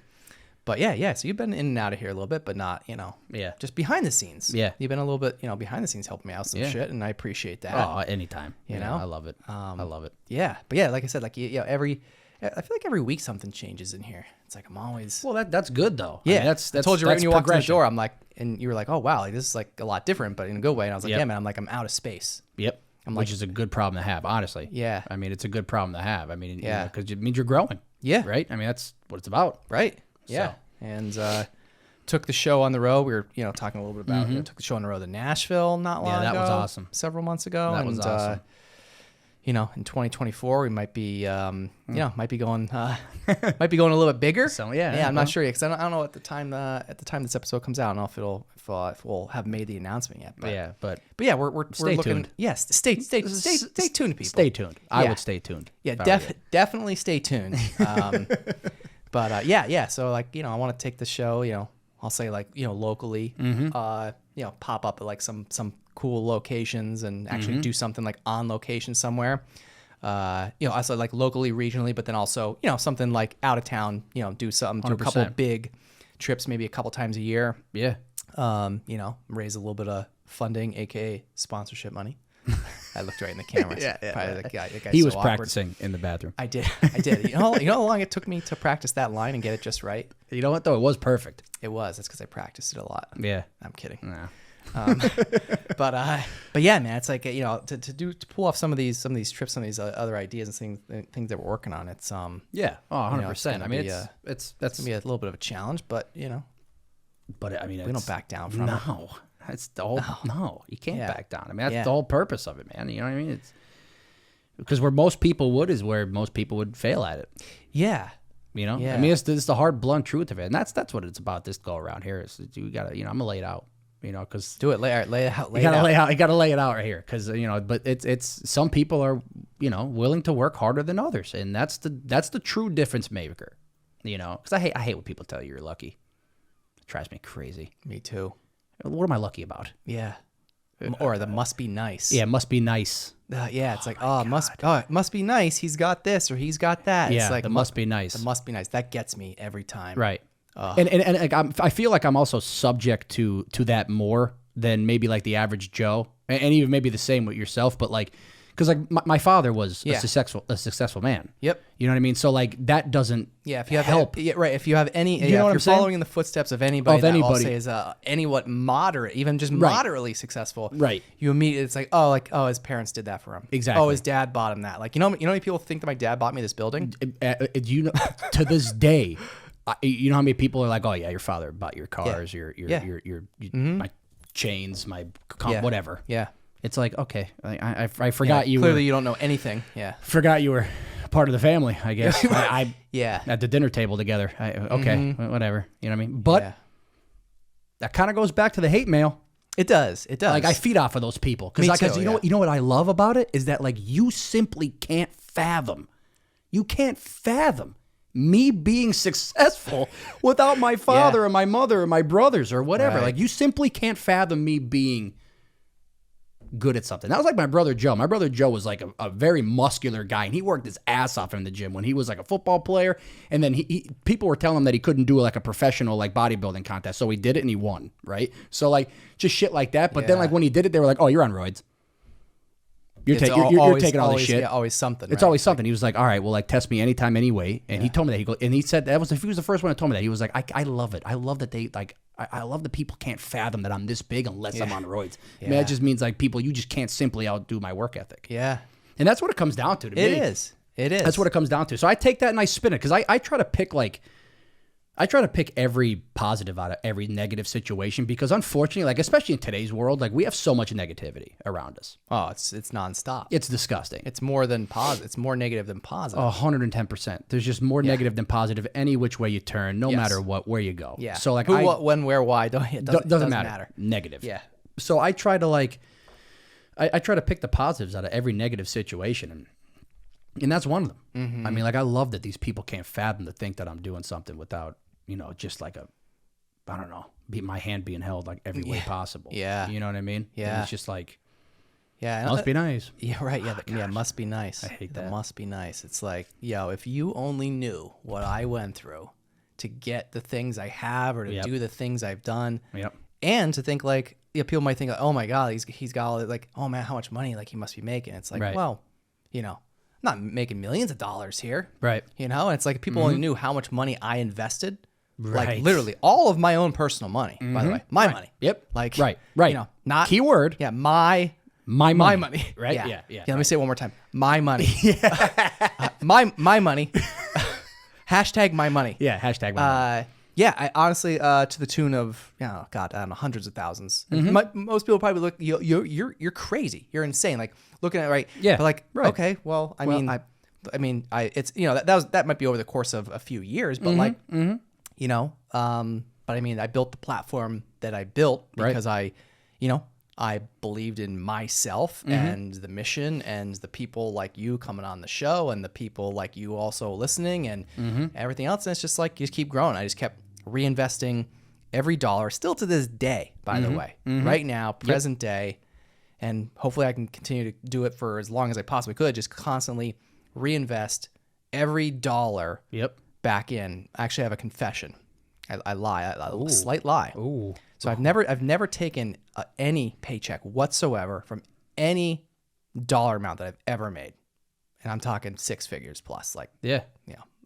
Speaker 4: But yeah. So you've been in and out of here a little bit, but not,
Speaker 1: Yeah.
Speaker 4: just behind the scenes.
Speaker 1: Yeah.
Speaker 4: You've been a little bit, behind the scenes helping me out with some
Speaker 1: Yeah.
Speaker 4: shit, and I appreciate that.
Speaker 1: Oh, anytime.
Speaker 4: You
Speaker 1: Yeah,
Speaker 4: know?
Speaker 1: I love it. I love it.
Speaker 4: Yeah. But yeah, like I said, like, I feel like every week something changes in here. It's like I'm always.
Speaker 1: Well, that's good though.
Speaker 4: Yeah,
Speaker 1: I mean, that's
Speaker 4: I told you right
Speaker 1: that's
Speaker 4: when you walked in the
Speaker 1: progression.
Speaker 4: door, I'm like, and you were like, oh wow, like, this is like a lot different, but in a good way. And I was like,
Speaker 1: Yep.
Speaker 4: yeah, man, I'm out of space.
Speaker 1: Yep. Which is a good problem to have, honestly.
Speaker 4: Yeah.
Speaker 1: I mean, it's a good problem to have. I mean,
Speaker 4: Yeah.
Speaker 1: because it means you're growing.
Speaker 4: Yeah.
Speaker 1: Right. I mean, that's what it's about.
Speaker 4: Right. Yeah.
Speaker 1: So.
Speaker 4: And took the show on the road. We were, talking a little bit about, took the show on the road to Nashville not long ago.
Speaker 1: Yeah, that was awesome.
Speaker 4: Several months ago.
Speaker 1: That was awesome.
Speaker 4: In 2024, we might be, might be going a little bit bigger.
Speaker 1: So,
Speaker 4: I'm not sure yet, because I don't know at the time this episode comes out. I don't know if we'll have made the announcement yet. But we're looking.
Speaker 1: tuned.
Speaker 4: Yes, stay tuned, people.
Speaker 1: Stay tuned. I would stay tuned.
Speaker 4: Yeah, definitely stay tuned. But so like, I want to take the show, I'll say like, locally, pop up at like some cool locations and actually do something like on location somewhere. Also like locally, regionally, but then also, something like out of town, do something, do a couple of big trips, maybe a couple times a year.
Speaker 1: Yeah.
Speaker 4: Raise a little bit of funding, aka sponsorship money. I looked right in the camera. The guy's
Speaker 1: He was
Speaker 4: so awkward.
Speaker 1: practicing in the bathroom.
Speaker 4: I did. You know how long it took me to practice that line and get it just right?
Speaker 1: You know what though? It was perfect.
Speaker 4: It was. It's because I practiced it a lot.
Speaker 1: Yeah.
Speaker 4: I'm kidding.
Speaker 1: No.
Speaker 4: But yeah, man, it's like, to pull off some of these trips, some of these other ideas and things that we're working on. It's
Speaker 1: 100%. I mean, that's
Speaker 4: gonna be a little bit of a challenge, but
Speaker 1: But I mean,
Speaker 4: we don't back down from it.
Speaker 1: No, that's the whole. No, you can't back down. I mean, that's
Speaker 4: Yeah.
Speaker 1: the whole purpose of it, man. You know what I mean? It's because where most people would fail at it.
Speaker 4: Yeah.
Speaker 1: Yeah. I mean, it's the hard, blunt truth of it, and that's what it's about. This go around here is you gotta, I'm gonna lay it out. Because
Speaker 4: do it. Lay it out.
Speaker 1: You gotta lay it out right here, because But it's some people are willing to work harder than others, and that's the true difference maker. Because I hate when people tell you you're lucky. It drives me crazy.
Speaker 4: Me too.
Speaker 1: What am I lucky about?
Speaker 4: Yeah. Or the must be nice.
Speaker 1: Yeah, must be nice.
Speaker 4: It's like, it must be nice. He's got this or he's got that.
Speaker 1: Yeah,
Speaker 4: it's like
Speaker 1: the must be nice.
Speaker 4: The must be nice. That gets me every time.
Speaker 1: Right. And like, I feel like I'm also subject to that more than maybe like the average Joe, and even maybe the same with yourself. But like, because like my father was a successful man.
Speaker 4: Yep.
Speaker 1: You know what I mean? So like that doesn't
Speaker 4: if you have
Speaker 1: help.
Speaker 4: Right. If you have any,
Speaker 1: you know what
Speaker 4: if
Speaker 1: I'm
Speaker 4: you're
Speaker 1: saying?
Speaker 4: following in the footsteps of anybody, I'll say is moderate, even just moderately successful.
Speaker 1: Right.
Speaker 4: You immediately, it's like, his parents did that for him.
Speaker 1: Exactly.
Speaker 4: Oh, his dad bought him that. Like, how many people think that my dad bought me this building?
Speaker 1: To this day, you know how many people are like, oh yeah, your father bought your cars, your my chains, my whatever.
Speaker 4: Yeah.
Speaker 1: It's like, okay, I forgot you.
Speaker 4: Clearly, you don't know anything. Yeah.
Speaker 1: Forgot you were part of the family, I guess. I
Speaker 4: Yeah.
Speaker 1: At the dinner table together. Whatever. You know what I mean? But that kind of goes back to the hate mail.
Speaker 4: It does.
Speaker 1: Like I feed off of those people
Speaker 4: Me
Speaker 1: because
Speaker 4: too,
Speaker 1: you know what I love about it is that like you simply can't fathom. You can't fathom me being successful without my father or my mother or my brothers or whatever.
Speaker 4: Right.
Speaker 1: Like you simply can't fathom me being good at something. That was like my brother Joe. My brother Joe was like a very muscular guy, and he worked his ass off in the gym when he was like a football player. And then people were telling him that he couldn't do like a professional like bodybuilding contest, so he did it and he won. Right? So like just shit like that. But then like when he did it, they were like, "Oh, you're on roids. You're taking all this shit.
Speaker 4: Yeah, always something.
Speaker 1: It's always something." He was like, "All right, well, like test me anytime, any way." And he told me that he said he was the first one that told me that. He was like, "I love it. I love that they like." I love that people can't fathom that I'm this big unless I'm on roids. I mean, that just means like people, you just can't simply outdo my work ethic.
Speaker 4: Yeah.
Speaker 1: And that's what it comes down to me.
Speaker 4: It is.
Speaker 1: That's what it comes down to. So I take that and I spin it because I try to pick every positive out of every negative situation because unfortunately, like especially in today's world, like we have so much negativity around us.
Speaker 4: Oh, it's nonstop.
Speaker 1: It's disgusting.
Speaker 4: It's more than positive. It's more negative than positive.
Speaker 1: 110%. There's just more negative than positive any which way you turn, no matter where you go.
Speaker 4: Yeah.
Speaker 1: So like
Speaker 4: who, what, when, where, why? It doesn't matter.
Speaker 1: Negative.
Speaker 4: Yeah.
Speaker 1: So I try to I try to pick the positives out of every negative situation, and that's one of them. Mm-hmm. I mean, like I love that these people can't fathom to think that I'm doing something without, just like my hand being held like every way possible. Yeah. You know what I mean?
Speaker 4: Yeah.
Speaker 1: And it's just like,
Speaker 4: must
Speaker 1: be nice.
Speaker 4: Yeah, right. Yeah, must be nice.
Speaker 1: I hate that.
Speaker 4: Must be nice. It's like, if you only knew what I went through to get the things I have or to do the things I've done.
Speaker 1: Yep.
Speaker 4: And to think like, people might think like, oh my God, he's got all like, oh man, how much money like he must be making. It's like, well, I'm not making millions of dollars here.
Speaker 1: Right.
Speaker 4: And it's like if people only knew how much money I invested.
Speaker 1: Right.
Speaker 4: Like literally all of my own personal money, by the way, my money.
Speaker 1: Yep.
Speaker 4: Like,
Speaker 1: right.
Speaker 4: Not
Speaker 1: keyword.
Speaker 4: Yeah. My money.
Speaker 1: Right.
Speaker 4: Yeah.
Speaker 1: Yeah.
Speaker 4: Let me say it one more time. My money. My money. Hashtag my money.
Speaker 1: Yeah. Hashtag my money.
Speaker 4: Yeah, I honestly, to the tune of, I don't know, hundreds of thousands. Most people probably look, you're crazy. You're insane. Like looking at it, right?
Speaker 1: Yeah,
Speaker 4: But like,
Speaker 1: right.
Speaker 4: okay, well, I mean, it's, that might be over the course of a few years, but but I mean, I built the platform that I built because I believed in myself and the mission and the people like you coming on the show and the people like you also listening and everything else. And it's just like, you just keep growing. I just kept reinvesting every dollar, still to this day, by the way, right now, present day. And hopefully I can continue to do it for as long as I possibly could, just constantly reinvest every dollar back in. I actually have a confession. I lie, a slight lie.
Speaker 1: Ooh.
Speaker 4: So I've never taken any paycheck whatsoever from any dollar amount that I've ever made. And I'm talking 6 figures plus, like,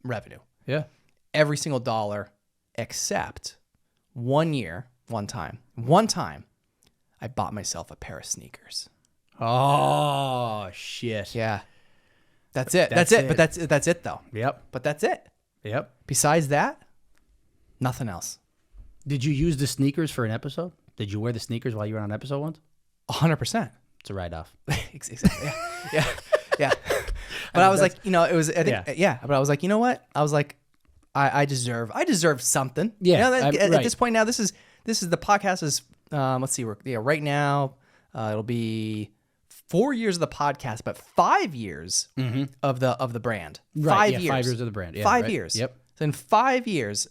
Speaker 4: revenue.
Speaker 1: Yeah.
Speaker 4: Every single dollar except one time, I bought myself a pair of sneakers.
Speaker 1: Oh, shit.
Speaker 4: Yeah. That's it. That's it. But that's it though.
Speaker 1: Yep.
Speaker 4: But that's it.
Speaker 1: Yep.
Speaker 4: Besides that, nothing else.
Speaker 1: Did you use the sneakers for an episode? Did you wear the sneakers while you were on an episode once?
Speaker 4: 100%.
Speaker 1: It's a write-off.
Speaker 4: Exactly. Yeah. But I was like, it was, I think, but I was like, you know what? I was like, I deserve something.
Speaker 1: Yeah.
Speaker 4: At this point now, this is the podcast is, let's see, right now, it'll be 4 years of the podcast, but 5 years of the brand.
Speaker 1: Right,
Speaker 4: 5 years.
Speaker 1: 5 years of the brand. Yeah,
Speaker 4: 5
Speaker 1: right.
Speaker 4: years.
Speaker 1: Yep.
Speaker 4: So in 5 years,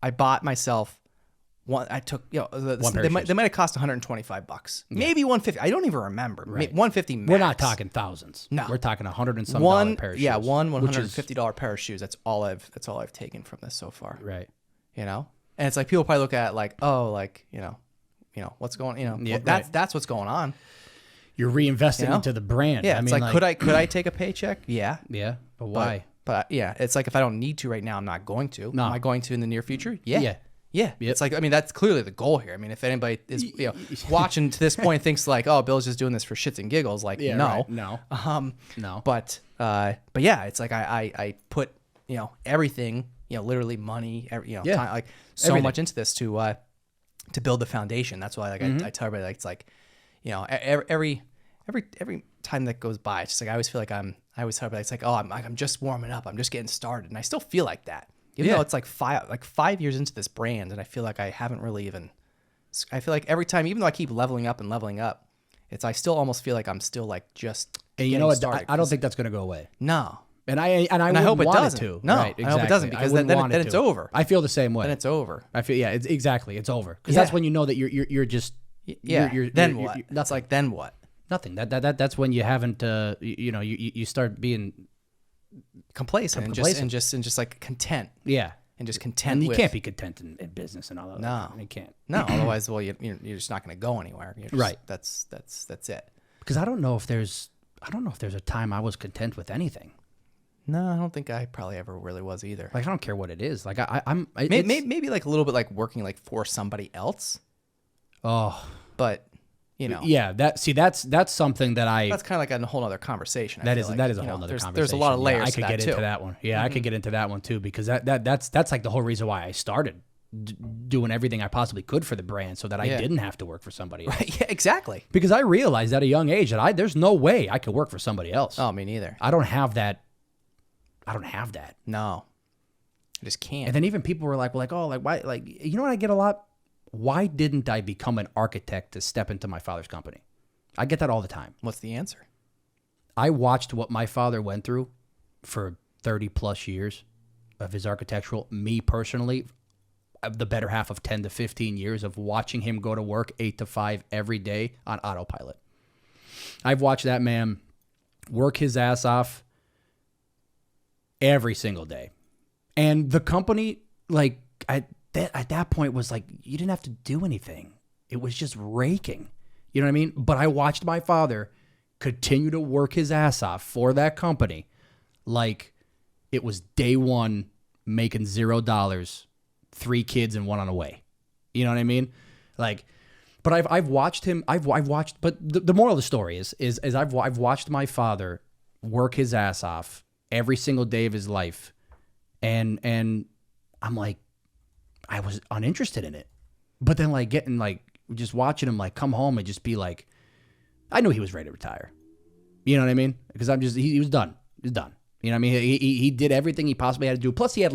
Speaker 4: I bought myself one. I took, they might have cost $125, maybe $150. I don't even remember.
Speaker 1: Right.
Speaker 4: $150 max.
Speaker 1: We're not talking thousands.
Speaker 4: No.
Speaker 1: We're talking $100 and some dollar pair of shoes.
Speaker 4: Yeah, one $150 pair of shoes. That's all I've taken from this so far.
Speaker 1: Right.
Speaker 4: And it's like people probably look at it like, oh, like, what's going,
Speaker 1: Yeah,
Speaker 4: well,
Speaker 1: right.
Speaker 4: that's what's going on.
Speaker 1: You're reinvesting into the brand.
Speaker 4: Yeah,
Speaker 1: I
Speaker 4: it's
Speaker 1: mean,
Speaker 4: like, could I take a paycheck? Yeah.
Speaker 1: Yeah, but why?
Speaker 4: But yeah, it's like if I don't need to right now, I'm not going to.
Speaker 1: No.
Speaker 4: Am I going to in the near future? Yeah.
Speaker 1: Yeah.
Speaker 4: Yeah.
Speaker 1: Yep.
Speaker 4: It's like, I mean, that's clearly the goal here. I mean, if anybody is watching to this point and thinks like, oh, Bill's just doing this for shits and giggles, like,
Speaker 1: Yeah,
Speaker 4: no.
Speaker 1: right. No. No.
Speaker 4: But yeah, it's like I put, everything, literally money, time, like so
Speaker 1: Everything.
Speaker 4: much into this to build the foundation. That's why, like, I tell everybody, like, it's like, every time that goes by, it's just like, I always feel like I always tell everybody, it's like, oh, I'm just warming up. I'm just getting started. And I still feel like that. Even though it's like 5 years into this brand, and I feel like I haven't really even. I feel like every time, even though I keep leveling up, I still almost feel like I'm still like just.
Speaker 1: And you know what? I don't think that's going to go away.
Speaker 4: No.
Speaker 1: And I hope it
Speaker 4: doesn't.
Speaker 1: to.
Speaker 4: No,
Speaker 1: Right, exactly.
Speaker 4: I hope it doesn't, because then it's over.
Speaker 1: I feel the same way.
Speaker 4: Then it's over.
Speaker 1: I feel it's exactly it's over because that's when you know that you're just
Speaker 4: Then what? That's like then what?
Speaker 1: Nothing. That's when you haven't you start being
Speaker 4: complacent and just like content.
Speaker 1: Yeah.
Speaker 4: And just content.
Speaker 1: And you can't be content in business and all that.
Speaker 4: No,
Speaker 1: you can't.
Speaker 4: No, otherwise, well, you're just not going to go anywhere.
Speaker 1: Right.
Speaker 4: That's it.
Speaker 1: Because I don't know if there's a time I was content with anything.
Speaker 4: No, I don't think I probably ever really was either.
Speaker 1: Like I don't care what it is. Like
Speaker 4: maybe like a little bit like working like for somebody else.
Speaker 1: Oh,
Speaker 4: but
Speaker 1: yeah. That's something that
Speaker 4: that's kind of like a whole other conversation.
Speaker 1: That is a whole other conversation.
Speaker 4: There's a lot of layers.
Speaker 1: I could get into that one. Yeah, I could get into that one too because that's like the whole reason why I started doing everything I possibly could for the brand so that I didn't have to work for somebody else.
Speaker 4: Right, yeah, exactly.
Speaker 1: Because I realized at a young age that there's no way I could work for somebody else.
Speaker 4: Oh, me neither.
Speaker 1: I don't have that.
Speaker 4: No, I just can't.
Speaker 1: And then even people were like, oh, like why? Like you know what I get a lot. Why didn't I become an architect to step into my father's company? I get that all the time.
Speaker 4: What's the answer?
Speaker 1: I watched what my father went through for 30 plus years of his architectural. Me personally, the better half of 10 to 15 years of watching him go to work 8 to 5 every day on autopilot. I've watched that man work his ass off every single day. And the company, like, at that point was like, you didn't have to do anything. It was just raking. You know what I mean? But I watched my father continue to work his ass off for that company like it was day one, making $0, 3 kids and 1 on the way. You know what I mean? Like, but I've watched him. I've watched. But the moral of the story is I've watched my father work his ass off every single day of his life, and I'm like, I was uninterested in it. But then like getting like just watching him like come home and just be like, I knew he was ready to retire. You know what I mean? Because he was done. He's done. You know what I mean? He did everything he possibly had to do. Plus he had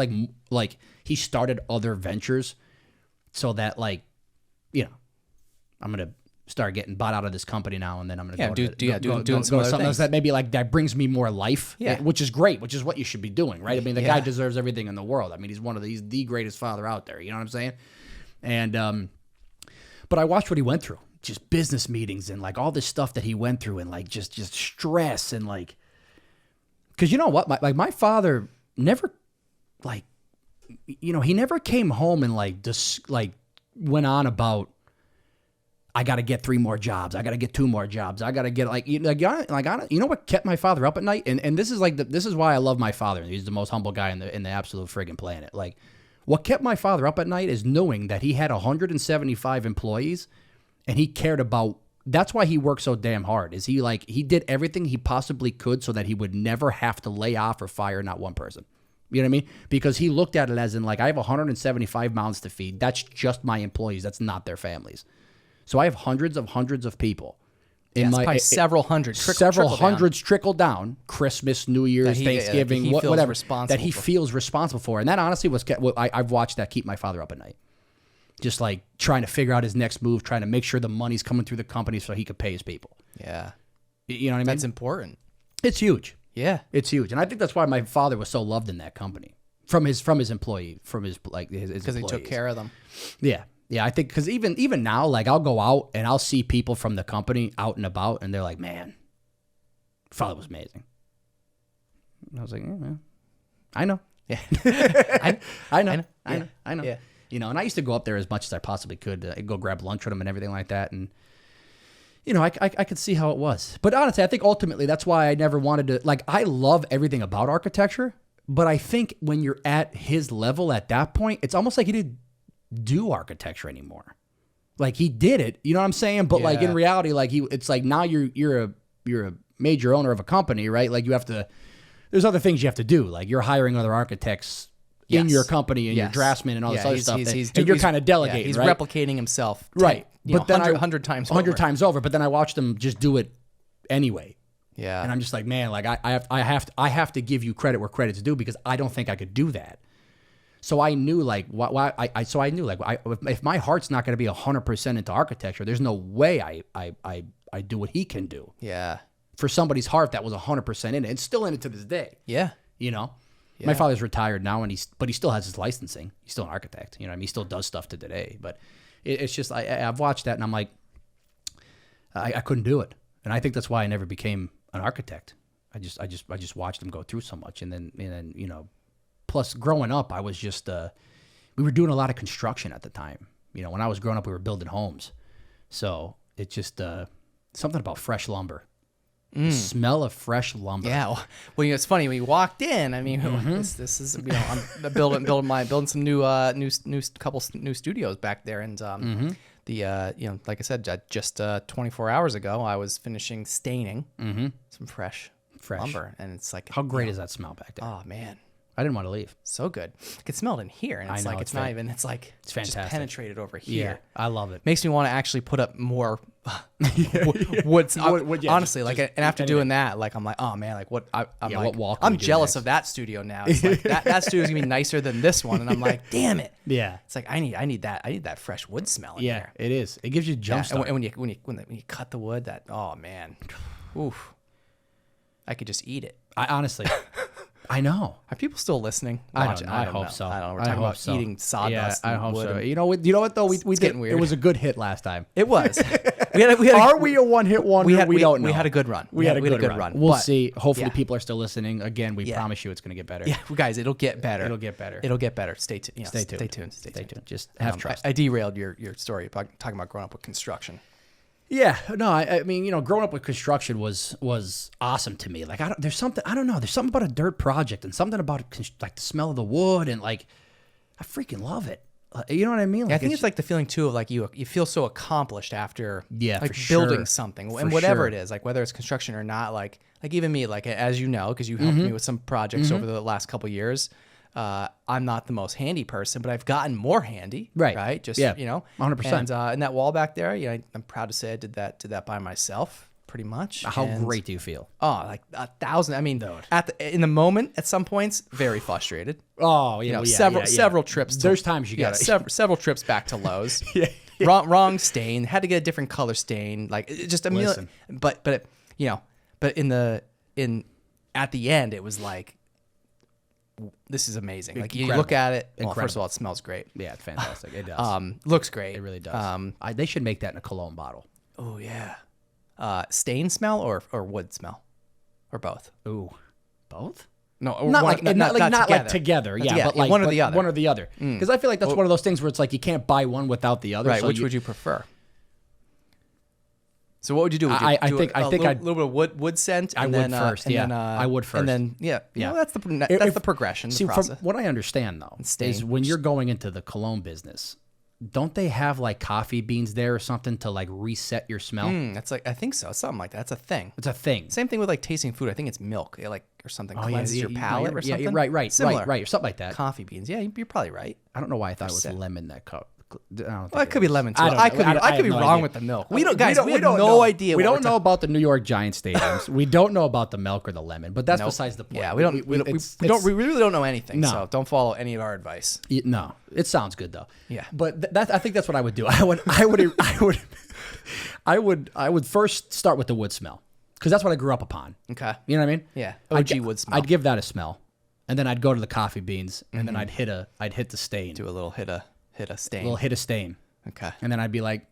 Speaker 1: like he started other ventures so that like, you know, I'm going to start getting bought out of this company now, and then I'm going to
Speaker 4: doing some other
Speaker 1: something else that maybe like that brings me more life,
Speaker 4: yeah.
Speaker 1: which is great, which is what you should be doing, right? I mean, the guy deserves everything in the world. I mean, he's the greatest father out there. You know what I'm saying? And but I watched what he went through, just business meetings and like all this stuff that he went through, and like just stress and like, because you know what, my father never like, you know, he never came home and like just like went on about, I got to get 3 more jobs. I got to get 2 more jobs. I got to get you know what kept my father up at night? And this is like, this is why I love my father. He's the most humble guy in the absolute friggin' planet. Like what kept my father up at night is knowing that he had 175 employees and he cared about, that's why he worked so damn hard, is he did everything he possibly could so that he would never have to lay off or fire not one person. You know what I mean? Because he looked at it as in like, I have 175 mouths to feed. That's just my employees. That's not their families. So I have hundreds of people in my
Speaker 4: several hundred
Speaker 1: trickle down Christmas, New Year's, Thanksgiving, whatever that he feels responsible for. And that honestly was I've watched that keep my father up at night. Just like trying to figure out his next move, trying to make sure the money's coming through the company so he could pay his people.
Speaker 4: Yeah.
Speaker 1: You know what I mean?
Speaker 4: That's important.
Speaker 1: It's huge.
Speaker 4: Yeah.
Speaker 1: It's huge. And I think that's why my father was so loved in that company from his employee, from his
Speaker 4: because he took care of them.
Speaker 1: Yeah. Yeah, I think because even now, like I'll go out and I'll see people from the company out and about, and they're like, "Man, father was amazing." And I was like, "Yeah, I know,
Speaker 4: yeah,
Speaker 1: I know."
Speaker 4: Yeah.
Speaker 1: You know, and I used to go up there as much as I possibly could, go grab lunch with him and everything like that, and you know, I could see how it was. But honestly, I think ultimately that's why I never wanted to. Like, I love everything about architecture, but I think when you're at his level at that point, it's almost like he didn't do architecture anymore. Like he did it, you know what I'm saying? But like in reality, like it's like now you're a major owner of a company, right? Like there's other things you have to do. Like you're hiring other architects in your company and your draftsman and all this other stuff. And you're kind of delegating,
Speaker 4: he's
Speaker 1: right?
Speaker 4: replicating himself.
Speaker 1: Right.
Speaker 4: But then 100 times
Speaker 1: over. But then I watched him just do it anyway.
Speaker 4: Yeah.
Speaker 1: And I'm just like, man, like I have to give you credit where credit's due, because I don't think I could do that. So I knew like if my heart's not going to be 100% into architecture, there's no way I do what he can do.
Speaker 4: Yeah.
Speaker 1: For somebody's heart that was 100% in it, and still in it to this day.
Speaker 4: Yeah.
Speaker 1: You know,
Speaker 4: yeah.
Speaker 1: My father's retired now, but he still has his licensing. He's still an architect. You know what I mean? He still does stuff to today. But it's just I've watched that and I'm like, I couldn't do it, and I think that's why I never became an architect. I just watched him go through so much, and then you know. Plus, growing up, I was just, we were doing a lot of construction at the time. You know, when I was growing up, we were building homes. So it's just something about fresh lumber. The smell of fresh lumber.
Speaker 4: Yeah. Well, you know, it's funny when you walked in. I mean, this is, you know, I'm building some new couple new studios back there, and you know, like I said, just 24 hours ago, I was finishing staining some fresh lumber, and it's like,
Speaker 1: how great is that smell back there?
Speaker 4: Oh man.
Speaker 1: I didn't want to leave.
Speaker 4: So good. I could smell it in here, and it's like it's not even. It's like
Speaker 1: it's fantastic.
Speaker 4: Just penetrated over here.
Speaker 1: Yeah, I love it.
Speaker 4: Makes me want to actually put up more wood. Honestly, like, and after doing that, like I'm like, oh man, like what I'm like,
Speaker 1: what wall
Speaker 4: I'm jealous of that studio now. It's like that studio's gonna be nicer than this one, and I'm like, damn it.
Speaker 1: Yeah.
Speaker 4: It's like I need that fresh wood smell in here.
Speaker 1: Yeah, it is. It gives you jump start.
Speaker 4: And when you cut the wood, that oh man, oof, I could just eat it.
Speaker 1: I honestly. I know.
Speaker 4: Are people still listening?
Speaker 1: I don't know. I hope so.
Speaker 4: I don't know. We're talking about eating sawdust.
Speaker 1: Yeah, I hope
Speaker 4: wood
Speaker 1: so. You know what though? We did.
Speaker 4: Getting weird.
Speaker 1: It was a good hit last time.
Speaker 4: It was.
Speaker 1: Are we a one-hit wonder? We don't know.
Speaker 4: We had a good run.
Speaker 1: We had a good run. We'll see. Hopefully,
Speaker 4: yeah.
Speaker 1: people are still listening. Again, we promise you it's going to get better.
Speaker 4: Yeah, guys, it'll get better.
Speaker 1: It'll get better.
Speaker 4: It'll get better. Stay tuned.
Speaker 1: Stay tuned.
Speaker 4: Stay tuned.
Speaker 1: Just have trust.
Speaker 4: I derailed your story about talking about growing up with construction.
Speaker 1: Yeah, no, I mean, you know, growing up with construction was awesome to me. Like, there's something about a dirt project and something about like the smell of the wood, and like, I freaking love it. You know what I mean? Like,
Speaker 4: yeah, I think it's like the feeling too of like you feel so accomplished after like
Speaker 1: for
Speaker 4: building
Speaker 1: sure.
Speaker 4: something, and whatever it is, like whether it's construction or not. Like even me, like as you know, because you helped me with some projects over the last couple of years. I'm not the most handy person, but I've gotten more handy. Right. Just,
Speaker 1: 100%.
Speaker 4: And that wall back there, I'm proud to say I did that by myself pretty much.
Speaker 1: How great do you feel?
Speaker 4: Oh, like 1,000. I mean, in the moment, at some points, very frustrated.
Speaker 1: Oh,
Speaker 4: Several trips.
Speaker 1: There's times you got
Speaker 4: several trips back to Lowe's. Wrong stain. Had to get a different color stain. Like just a million. But at the end, it was like, this is amazing. Like you look at it. Well, first of all, it smells great.
Speaker 1: Yeah, it's fantastic. It does.
Speaker 4: Looks great.
Speaker 1: It really does. They should make that in a cologne bottle.
Speaker 4: Oh yeah. Stain smell or wood smell, or both?
Speaker 1: Ooh, both?
Speaker 4: No,
Speaker 1: not like together. Yeah, but like
Speaker 4: one or the other.
Speaker 1: One or the other. Because I feel like that's one of those things where it's like you can't buy one without the other.
Speaker 4: Right.
Speaker 1: So
Speaker 4: Which would you prefer? So what would you do? Would you
Speaker 1: I think
Speaker 4: a little bit of wood scent.
Speaker 1: I would first. Yeah, I would first.
Speaker 4: And then that's the progression.
Speaker 1: See,
Speaker 4: the process.
Speaker 1: From what I understand though, is when you're going into the cologne business, don't they have like coffee beans there or something to like reset your smell?
Speaker 4: That's like, I think so. Something like that. That's a thing.
Speaker 1: It's a thing.
Speaker 4: Same thing with like tasting food. I think it's milk, or something cleanses your palate or something.
Speaker 1: Yeah, right.
Speaker 4: Similar.
Speaker 1: Right, or something like that.
Speaker 4: Coffee beans. Yeah, you're probably right.
Speaker 1: I don't know why I thought it was lemon that cup.
Speaker 4: Well, it could be lemon too. I could be wrong with the milk. We have no idea.
Speaker 1: We don't know about the New York Giants stadiums. We don't know about the milk or the lemon, but that's besides the point.
Speaker 4: Yeah, we really don't know anything. No. So don't follow any of our advice.
Speaker 1: No, it sounds good though.
Speaker 4: Yeah,
Speaker 1: but I think that's what I would do. I would first start with the wood smell because that's what I grew up upon.
Speaker 4: Okay,
Speaker 1: you know what I mean?
Speaker 4: Yeah, OG wood smell.
Speaker 1: I'd give that a smell, and then I'd go to the coffee beans, and then I'd hit the stain.
Speaker 4: Do a little hit a stain.
Speaker 1: A little hit a stain.
Speaker 4: Okay.
Speaker 1: And then I'd be like,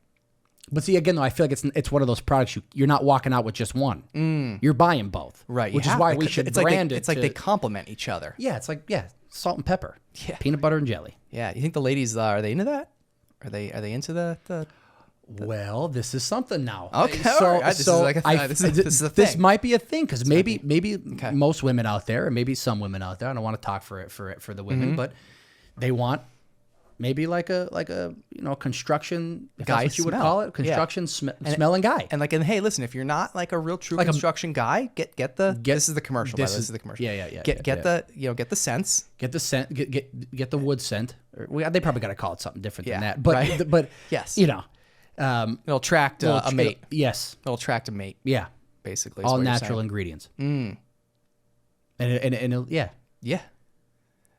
Speaker 1: but see, again, though, I feel like it's one of those products you're not walking out with just one. You're buying both.
Speaker 4: Right.
Speaker 1: Which is why we should brand it.
Speaker 4: It's like they complement each other.
Speaker 1: Yeah. It's like, salt and pepper. Yeah. Peanut butter and jelly.
Speaker 4: Yeah. You think the ladies, are they into that? Are they into the
Speaker 1: Well, this is something now.
Speaker 4: Okay. This is a thing.
Speaker 1: This might be a thing because maybe most women out there, or maybe some women out there, I don't want to talk for the women, but they want maybe like a construction guy, that's what you would call it, construction smelling guy.
Speaker 4: And hey, listen, if you're not like a real true construction guy, get this is the commercial. This is the commercial.
Speaker 1: Yeah.
Speaker 4: Get the scents.
Speaker 1: Get the scent. Get the wood scent. They probably got to call it something different than that. But
Speaker 4: yes,
Speaker 1: it'll
Speaker 4: attract a mate.
Speaker 1: Yes,
Speaker 4: it'll attract a mate.
Speaker 1: Yeah,
Speaker 4: basically,
Speaker 1: all natural ingredients. And yeah.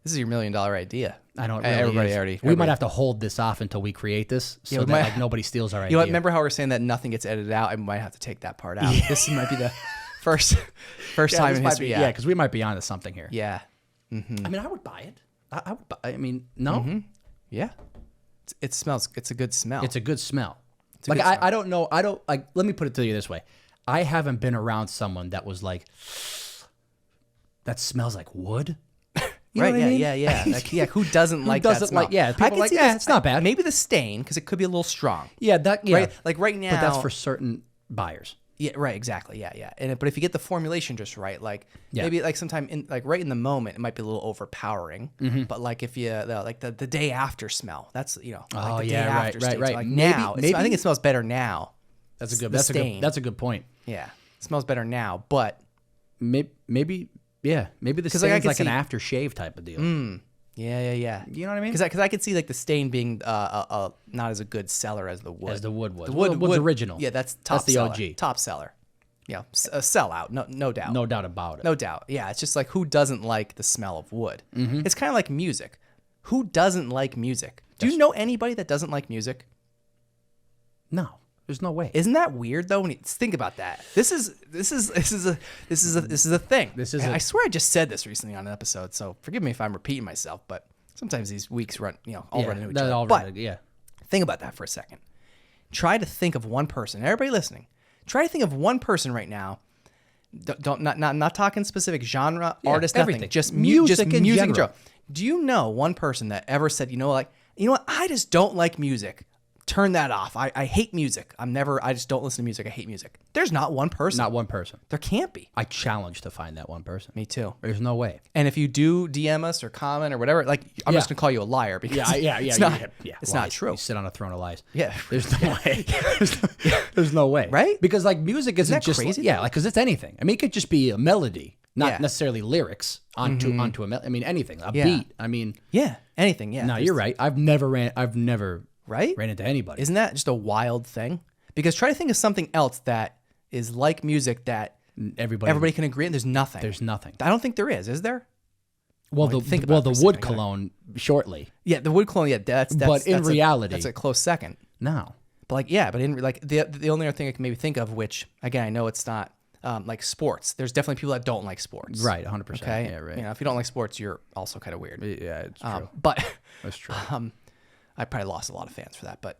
Speaker 4: This is your $1 million idea.
Speaker 1: I know. We might have to hold this off until we create this, so that nobody steals our idea.
Speaker 4: You know what? Remember how we were saying that nothing gets edited out? I might have to take that part out. Yeah. This might be the first time in history.
Speaker 1: Yeah, because we might be onto something here.
Speaker 4: Yeah. Mm-hmm.
Speaker 1: I mean, I would buy it. I would buy. I mean, no.
Speaker 4: Mm-hmm. Yeah. It smells. It's a good smell.
Speaker 1: It's a good smell. I don't know. I don't like. Let me put it to you this way. I haven't been around someone that was like, that smells like wood. You know what I mean?
Speaker 4: Yeah. Who doesn't like that smell?
Speaker 1: People
Speaker 4: I can see
Speaker 1: it's not bad.
Speaker 4: Maybe the stain, because it could be a little strong.
Speaker 1: Yeah,
Speaker 4: Right? Like right now.
Speaker 1: But that's for certain buyers.
Speaker 4: Yeah, right, exactly. Yeah. But if you get the formulation just right, maybe like sometime right in the moment, it might be a little overpowering. Mm-hmm. But like if you the day after smell, that's day after stage.
Speaker 1: Right.
Speaker 4: So like now, maybe, I think it smells better now.
Speaker 1: That's a good point.
Speaker 4: Yeah, it smells better now, but
Speaker 1: maybe. Yeah, maybe the stain's like an aftershave type of deal.
Speaker 4: Yeah.
Speaker 1: You know what I mean?
Speaker 4: Because I could see like the stain being not as a good seller as the wood.
Speaker 1: As the wood was. The wood's original.
Speaker 4: Yeah, that's the
Speaker 1: seller.
Speaker 4: OG. Top seller. Yeah, a sellout, no doubt.
Speaker 1: No doubt about it.
Speaker 4: No doubt. Yeah, it's just like who doesn't like the smell of wood? Mm-hmm. It's kind of like music. Who doesn't like music? Do you know anybody that doesn't like music?
Speaker 1: No. There's no way.
Speaker 4: Isn't that weird though? When you think about that, this is a thing. I swear I just said this recently on an episode, so forgive me if I'm repeating myself. But sometimes these weeks run into each other. Think about that for a second. Try to think of one person. Everybody listening, try to think of one person right now. Not talking specific genre, artist,
Speaker 1: everything.
Speaker 4: Nothing. Just
Speaker 1: music
Speaker 4: in
Speaker 1: general.
Speaker 4: general. Do you know one person that ever said, you know what, I just don't like music. Turn that off. I hate music. I just don't listen to music. I hate music. There's not one person.
Speaker 1: Not one person.
Speaker 4: There can't be.
Speaker 1: I challenge to find that one person.
Speaker 4: Me too.
Speaker 1: There's no way.
Speaker 4: And if you do DM us or comment or whatever, I'm just going to call you a liar because it's not true.
Speaker 1: You sit on a throne of lies.
Speaker 4: Yeah.
Speaker 1: There's no way. There's no way.
Speaker 4: Right?
Speaker 1: Because like music isn't just
Speaker 4: crazy?
Speaker 1: Because it's anything. I mean, it could just be a melody. not necessarily lyrics onto a I mean, anything, a beat. I mean,
Speaker 4: anything. Yeah.
Speaker 1: no, you're right. I've never ran into anybody.
Speaker 4: Isn't that just a wild thing? Because try to think of something else that is like music that everybody can agree on. There's nothing.
Speaker 1: There's nothing.
Speaker 4: I don't think there is there?
Speaker 1: Well, the wood cologne shortly.
Speaker 4: Yeah, the wood cologne. Yeah, that's
Speaker 1: but in reality,
Speaker 4: that's a close second.
Speaker 1: No.
Speaker 4: But like, yeah, but in like the only other thing I can maybe think of, which again I know it's not like sports. There's definitely people that don't like sports.
Speaker 1: Right, 100%.
Speaker 4: Okay,
Speaker 1: Yeah, right.
Speaker 4: You know, if you don't like sports, you're also kind of weird.
Speaker 1: Yeah, it's true.
Speaker 4: But
Speaker 1: That's true.
Speaker 4: I probably lost a lot of fans for that. But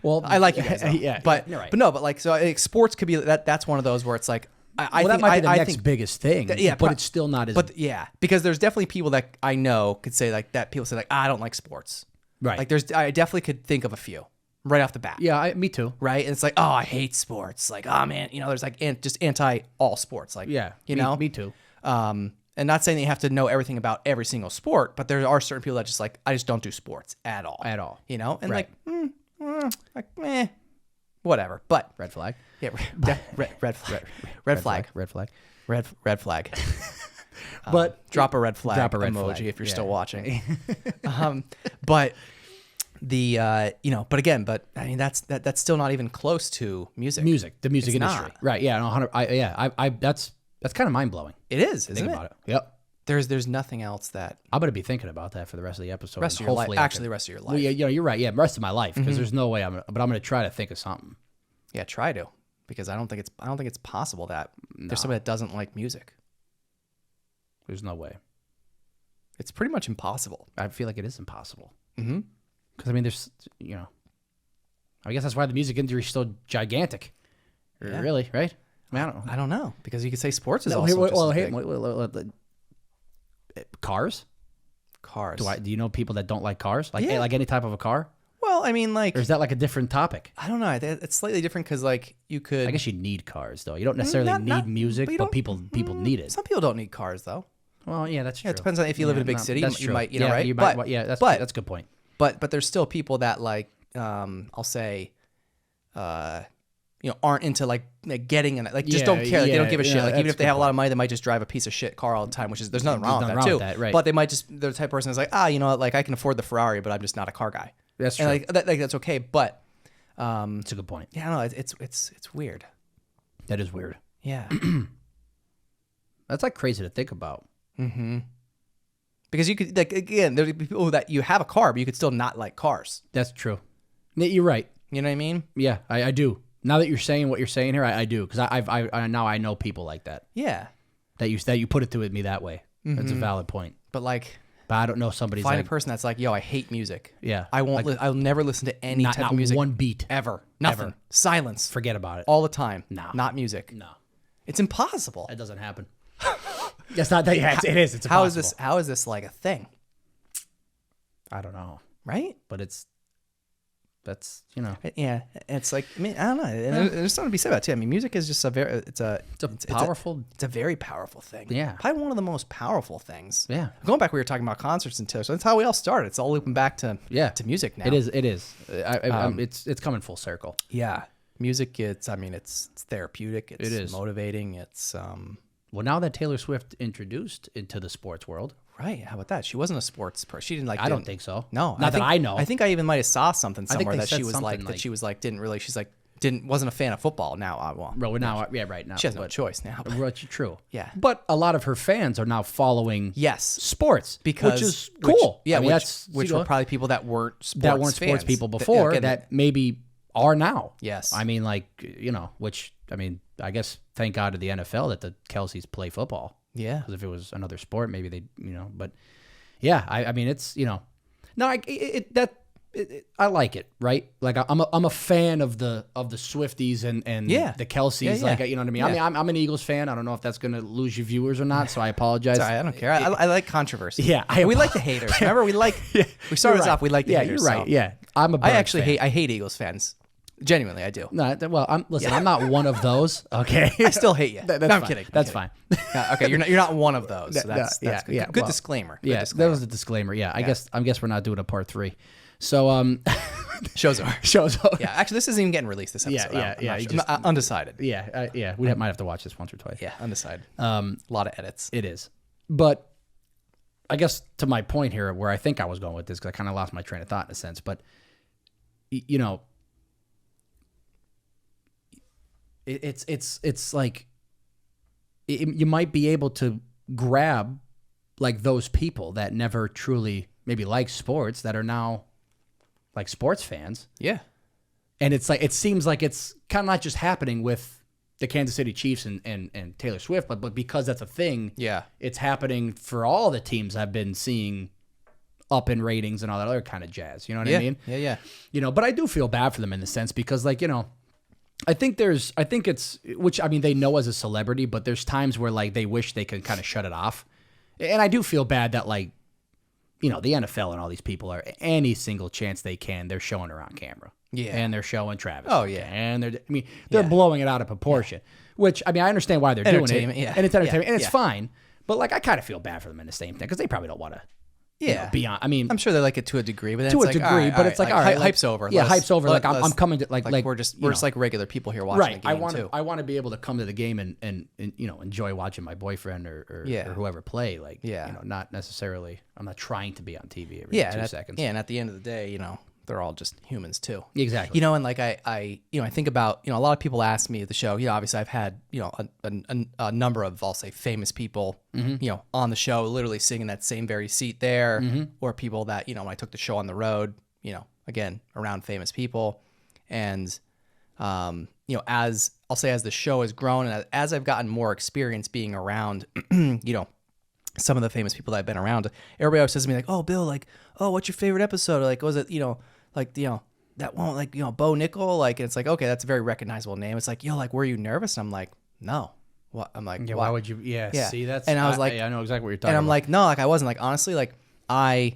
Speaker 1: well,
Speaker 4: I like you guys. Though.
Speaker 1: Yeah,
Speaker 4: but
Speaker 1: you're right.
Speaker 4: but no, but like so, like, sports could be that. That's one of those where it's like I think
Speaker 1: that might be the
Speaker 4: I
Speaker 1: next
Speaker 4: think,
Speaker 1: biggest thing. But it's still not as.
Speaker 4: But yeah, because there's definitely people that I know could say like that. People say like, I don't like sports.
Speaker 1: Right.
Speaker 4: Like I definitely could think of a few right off the bat.
Speaker 1: Yeah, me too.
Speaker 4: Right. And it's like, oh, I hate sports. Like, oh man, you know, there's like just anti all sports. Like, you know,
Speaker 1: me too.
Speaker 4: And not saying that you have to know everything about every single sport, but there are certain people that just like, I just don't do sports at all.
Speaker 1: At all.
Speaker 4: You know, and
Speaker 1: Right.
Speaker 4: whatever. But
Speaker 1: Red flag.
Speaker 4: yeah, red flag. Red flag.
Speaker 1: But
Speaker 4: Drop a red flag
Speaker 1: Drop a red
Speaker 4: emoji
Speaker 1: flag.
Speaker 4: if you're
Speaker 1: Yeah.
Speaker 4: still watching. But the you know, but again, but I mean that's still not even close to music.
Speaker 1: the music
Speaker 4: It's
Speaker 1: industry.
Speaker 4: not.
Speaker 1: Right. Yeah. No, 100. That's kind of mind blowing.
Speaker 4: It is, isn't
Speaker 1: Think
Speaker 4: it?
Speaker 1: about it. Yep.
Speaker 4: There's nothing else that
Speaker 1: I'm gonna be thinking about that for the rest of the episode.
Speaker 4: rest of
Speaker 1: and
Speaker 4: your life.
Speaker 1: hopefully I
Speaker 4: Actually,
Speaker 1: can-
Speaker 4: rest of your life.
Speaker 1: Well, yeah, you know, you're right. Yeah, rest of my life because there's no way but I'm gonna try to think of something.
Speaker 4: Yeah, try to, because I don't think it's possible that there's somebody that doesn't like music.
Speaker 1: There's no way.
Speaker 4: It's pretty much impossible.
Speaker 1: I feel like it is impossible.
Speaker 4: Mm-hmm.
Speaker 1: Because I mean, there's I guess that's why the music industry is so gigantic.
Speaker 4: Yeah.
Speaker 1: Really, right? I mean, I don't know.
Speaker 4: I don't know, because you could say sports is
Speaker 1: No,
Speaker 4: also just as big.
Speaker 1: Cars.
Speaker 4: Cars.
Speaker 1: Do you know people that don't like cars? Like
Speaker 4: Yeah.
Speaker 1: like any type of a car?
Speaker 4: Well, I mean, like
Speaker 1: Or is that like a different topic?
Speaker 4: I don't know. It's slightly different because like you could.
Speaker 1: I guess you need cars though. You don't necessarily
Speaker 4: not-
Speaker 1: need music,
Speaker 4: but you
Speaker 1: but
Speaker 4: don't-
Speaker 1: people need it.
Speaker 4: Some people don't need cars though.
Speaker 1: Well, yeah, that's true.
Speaker 4: Yeah, it depends on if you live in a big city.
Speaker 1: That's
Speaker 4: You
Speaker 1: true.
Speaker 4: might, you know, right?
Speaker 1: You
Speaker 4: But-
Speaker 1: might, yeah, that's
Speaker 4: but-
Speaker 1: a good point.
Speaker 4: But there's still people that like I'll say aren't into like getting in it, like just
Speaker 1: Yeah,
Speaker 4: don't care, like, they don't
Speaker 1: yeah,
Speaker 4: give a shit,
Speaker 1: yeah,
Speaker 4: like even
Speaker 1: that's
Speaker 4: if they
Speaker 1: a
Speaker 4: have
Speaker 1: good
Speaker 4: a lot of money, they might just drive a piece of shit car all the time, which is there's nothing wrong with
Speaker 1: nothing
Speaker 4: that
Speaker 1: wrong
Speaker 4: too.
Speaker 1: with that, right.
Speaker 4: But they might just, they're the type of person that's like, you know what, like I can afford the Ferrari, but I'm just not a car guy.
Speaker 1: That's
Speaker 4: And
Speaker 1: true.
Speaker 4: like that's okay. But
Speaker 1: That's a good point.
Speaker 4: yeah, no, it's weird.
Speaker 1: That is weird.
Speaker 4: Yeah.
Speaker 1: That's like crazy to think about.
Speaker 4: Because you could, like, again, there's people that you have a car, but you could still not like cars.
Speaker 1: That's true. You're right.
Speaker 4: You know what I mean?
Speaker 1: Yeah, I do. Now that you're saying what you're saying here, I do because I now I know people like that.
Speaker 4: Yeah.
Speaker 1: That you put it to me that way. That's a valid point.
Speaker 4: But like,
Speaker 1: But I don't know somebody's
Speaker 4: find
Speaker 1: like
Speaker 4: a person that's like, yo, I hate music.
Speaker 1: Yeah.
Speaker 4: I won't.
Speaker 1: Like,
Speaker 4: I'll never listen to any
Speaker 1: not
Speaker 4: type of music
Speaker 1: one beat
Speaker 4: ever. Nothing.
Speaker 1: Ever.
Speaker 4: Silence.
Speaker 1: Forget about it.
Speaker 4: All the time.
Speaker 1: No.
Speaker 4: Not music.
Speaker 1: No,
Speaker 4: It's impossible.
Speaker 1: that doesn't happen. That's not that. Yeah, it is. It's
Speaker 4: How
Speaker 1: impossible.
Speaker 4: is this? How is this like a thing?
Speaker 1: I don't know,
Speaker 4: Right?
Speaker 1: but that's
Speaker 4: Yeah. It's like, I mean, I don't know. And there's something to be said about it too. I mean, music is just a very. It's a
Speaker 1: powerful.
Speaker 4: It's a very powerful thing.
Speaker 1: Yeah.
Speaker 4: Probably one of the most powerful things.
Speaker 1: Yeah.
Speaker 4: Going back, we were talking about concerts and so that's how we all started. It's all looping back to to music now.
Speaker 1: It is. It is. It's coming full circle.
Speaker 4: Yeah. Music. It's therapeutic. It's
Speaker 1: It is.
Speaker 4: motivating. It's
Speaker 1: Well, now that Taylor Swift introduced into the sports world,
Speaker 4: right. How about that? She wasn't a sports person. She didn't like.
Speaker 1: I don't think so.
Speaker 4: No,
Speaker 1: Not that I know.
Speaker 4: I think I even might have saw something
Speaker 1: think
Speaker 4: somewhere
Speaker 1: they
Speaker 4: that she
Speaker 1: said
Speaker 4: was like
Speaker 1: something
Speaker 4: that
Speaker 1: like-
Speaker 4: she was like didn't really. She's like wasn't a fan of football. Now
Speaker 1: Well, now, yeah, right now.
Speaker 4: she has no choice now. but-
Speaker 1: Well, true.
Speaker 4: Yeah.
Speaker 1: But a lot of her fans are now following
Speaker 4: Yes,
Speaker 1: sports,
Speaker 4: because
Speaker 1: which is cool.
Speaker 4: Yeah,
Speaker 1: I mean,
Speaker 4: which were probably people that weren't sports
Speaker 1: that weren't sports
Speaker 4: fans.
Speaker 1: people before
Speaker 4: Again,
Speaker 1: that maybe are now.
Speaker 4: Yes.
Speaker 1: I mean, like, which, I mean, I guess thank God to the NFL that the Kelseys play football.
Speaker 4: Yeah.
Speaker 1: Because if it was another sport, maybe they, but yeah, I mean, it's, no, I like it, right? Like I'm a fan of the Swifties and the Kelseys.
Speaker 4: Yeah, yeah.
Speaker 1: Like, you know what I mean?
Speaker 4: Yeah.
Speaker 1: I mean, I'm an Eagles fan. I don't know if that's going to lose you viewers or not, so I apologize.
Speaker 4: Sorry, I don't care. I like controversy.
Speaker 1: Yeah,
Speaker 4: we like the haters. Remember, we started this off. We like the haters.
Speaker 1: You're right.
Speaker 4: so.
Speaker 1: Yeah, I'm a
Speaker 4: I
Speaker 1: Bird
Speaker 4: actually
Speaker 1: fan.
Speaker 4: I hate Eagles fans. Genuinely, I do.
Speaker 1: No, well, I'm not one of those. Okay,
Speaker 4: I still hate you.
Speaker 1: That's
Speaker 4: no, I'm
Speaker 1: fine.
Speaker 4: kidding.
Speaker 1: That's fine.
Speaker 4: Okay, you're not one of those. So that's good.
Speaker 1: yeah.
Speaker 4: Good
Speaker 1: Well,
Speaker 4: disclaimer. Good
Speaker 1: Yeah,
Speaker 4: disclaimer.
Speaker 1: that was a disclaimer. Yeah, I guess we're not doing a part 3. So
Speaker 4: Show's over.
Speaker 1: show's over.
Speaker 4: Yeah, actually, this isn't even getting released this episode.
Speaker 1: Yeah.
Speaker 4: I'm undecided.
Speaker 1: Yeah. We might have to watch this once or twice.
Speaker 4: Yeah, undecided. A lot of edits.
Speaker 1: It is. But I guess to my point here, where I think I was going with this, because I kind of lost my train of thought in a sense, but you know, it's like you might be able to grab like those people that never truly maybe like sports that are now like sports fans.
Speaker 4: Yeah.
Speaker 1: And it's like, it seems like it's kind of not just happening with the Kansas City Chiefs and Taylor Swift, but because that's a thing, it's happening for all the teams I've been seeing up in ratings and all that other kind of jazz. You know what I mean?
Speaker 4: Yeah.
Speaker 1: You know, but I do feel bad for them in the sense because, like, you know, I think it's, which, I mean, they know as a celebrity, but there's times where, like, they wish they could kind of shut it off. And I do feel bad that, like, you know, the NFL and all these people are, any single chance they can, they're showing her on camera.
Speaker 4: Yeah.
Speaker 1: And they're showing Travis.
Speaker 4: Oh, yeah.
Speaker 1: And they're blowing it out of proportion, which, I mean, I understand why they're doing it.
Speaker 4: Yeah.
Speaker 1: And it's entertainment. And it's fine. But, like, I kind of feel bad for them in the same thing because they probably don't want to. Be on. I mean,
Speaker 4: I'm sure they like it to a degree, but then
Speaker 1: to
Speaker 4: it's
Speaker 1: a
Speaker 4: like,
Speaker 1: degree, but it's like, all right,
Speaker 4: hype's over.
Speaker 1: Yeah, hype's over. Like I'm coming to like
Speaker 4: we're just like regular people here watching the game
Speaker 1: I want to be able to come to the game and you know, enjoy watching my boyfriend or whoever play. Like, you know, not necessarily. I'm not trying to be on TV every 2 seconds.
Speaker 4: Yeah, and at the end of the day, you know, they're all just humans too.
Speaker 1: Exactly.
Speaker 4: You know, and like I think about, you know, a lot of people ask me at the show, you know, obviously I've had, you know, a number of, I'll say, famous people, you know, on the show, literally sitting in that same very seat there, or people that, you know, when I took the show on the road, you know, again, around famous people. And, you know, as the show has grown and as I've gotten more experience being around, you know, some of the famous people that I've been around, everybody always says to me like, oh, Bill, like, oh, what's your favorite episode? Or like, was it, you know, like, you know, that one, like, you know, Bo Nickel, like, and it's like, okay, that's a very recognizable name. It's like, yo, like, were you nervous? And I'm like, no. What? I'm like,
Speaker 1: yeah, why would you? Yeah. See, that's,
Speaker 4: and I was like,
Speaker 1: I know exactly what you're talking
Speaker 4: about. And I'm
Speaker 1: about.
Speaker 4: like, no, like, I wasn't. Like, honestly, like, I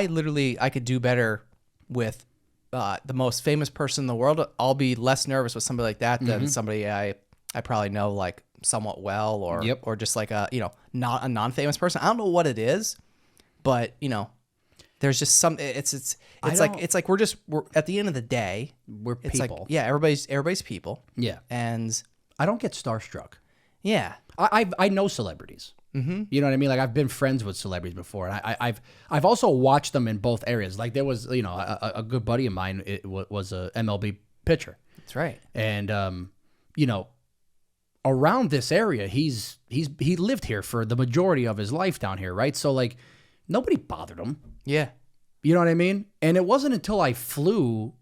Speaker 4: literally, I could do better with the most famous person in the world. I'll be less nervous with somebody like that than somebody I probably know, like, somewhat well, or just like a, you know, not a non-famous person. I don't know what it is, but, you know, there's just some, it's like we're at the end of the day,
Speaker 1: we're
Speaker 4: it's
Speaker 1: people.
Speaker 4: like, yeah, everybody's people.
Speaker 1: Yeah.
Speaker 4: And
Speaker 1: I don't get starstruck.
Speaker 4: Yeah.
Speaker 1: I know celebrities. Mm-hmm. You know what I mean? Like, I've been friends with celebrities before, and I've also watched them in both areas. Like, there was, you know, a good buddy of mine, was a MLB pitcher.
Speaker 4: That's right.
Speaker 1: And you know, around this area, he lived here for the majority of his life down here, right? So, like, nobody bothered him.
Speaker 4: Yeah.
Speaker 1: You know what I mean? And it wasn't until I flew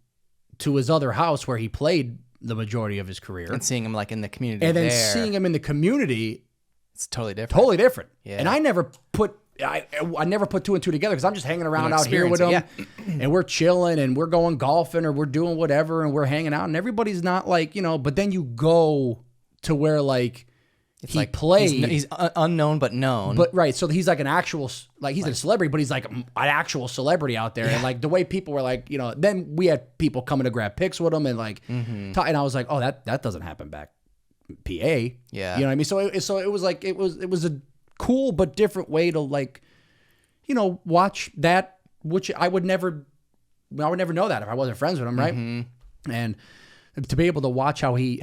Speaker 1: to his other house where he played the majority of his career,
Speaker 4: and seeing him like in the community,
Speaker 1: and then seeing him in the community,
Speaker 4: it's totally different.
Speaker 1: Totally different.
Speaker 4: Yeah.
Speaker 1: And I never put two and two together because I'm just hanging around out here with him, and we're chilling and we're going golfing or we're doing whatever and we're hanging out, and everybody's not like, you know. But then you go to where, like,
Speaker 4: it's
Speaker 1: he
Speaker 4: like
Speaker 1: played.
Speaker 4: He's unknown but known.
Speaker 1: But right, so he's like an actual, like, he's a celebrity, but he's like an actual celebrity out there. And like the way people were like, you know, then we had people coming to grab pics with him and like, and I was like, oh, that doesn't happen back PA.
Speaker 4: Yeah.
Speaker 1: You know what I mean? So it was like, it was a cool but different way to, like, you know, watch that, which I would never know that if I wasn't friends with him, right? And to be able to watch how he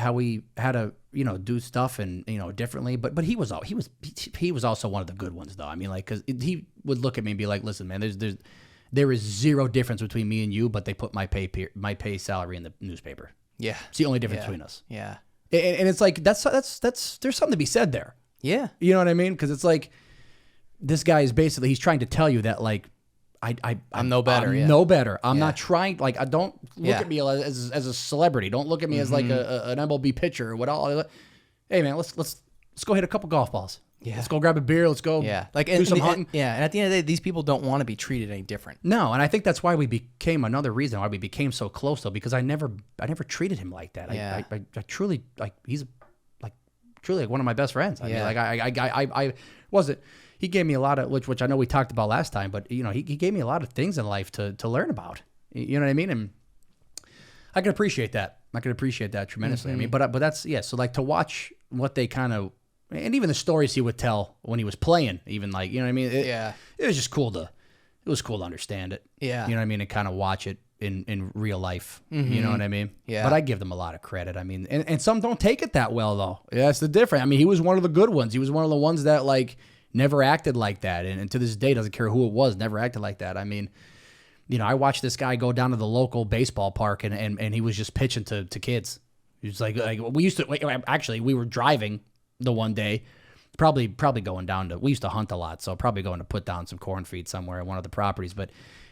Speaker 1: had to, you know, do stuff and, you know, differently, but he was also one of the good ones, though. I mean, like, because he would look at me and be like, listen, man, there is zero difference between me and you, but they put my pay salary in the newspaper.
Speaker 4: Yeah,
Speaker 1: it's the only difference between us.
Speaker 4: Yeah,
Speaker 1: and it's like that's there's something to be said there.
Speaker 4: Yeah,
Speaker 1: you know what I mean? Because it's like, this guy is basically, he's trying to tell you that, like, I'm
Speaker 4: no better.
Speaker 1: I'm no better. I'm not trying. Like, I don't look at me as a celebrity. Don't look at me as like an MLB pitcher or what all. Hey man, let's go hit a couple golf balls. Yeah. Let's go grab a beer. Let's go.
Speaker 4: Yeah. Like,
Speaker 1: do some hunting.
Speaker 4: And at the end of the day, these people don't want to be treated any different.
Speaker 1: No, and I think that's why we became another reason why we became so close, though, because I never treated him like that.
Speaker 4: Yeah.
Speaker 1: I truly, like, he's like truly like one of my best friends. I mean, like, I wasn't. He gave me a lot of, which I know we talked about last time, but, you know, he gave me a lot of things in life to learn about. You know what I mean? And I can appreciate that. I can appreciate that tremendously. I mean, but that's, yeah. So, like, to watch what they kind of, and even the stories he would tell when he was playing, even, like, you know what I mean? It was just cool to, it was cool to understand it.
Speaker 4: Yeah.
Speaker 1: You know what I mean? And kind of watch it in real life. You know what I mean?
Speaker 4: Yeah.
Speaker 1: But I give them a lot of credit. I mean, and some don't take it that well, though. Yeah, that's the difference. I mean, he was one of the good ones. He was one of the ones that, like, never acted like that. And to this day, doesn't care who it was, never acted like that. I mean, you know, I watched this guy go down to the local baseball park and he was just pitching to kids. He was like we used to, actually, we were driving the one day, probably going down to, we used to hunt a lot, so probably going to put down some corn feed somewhere at one of the properties. But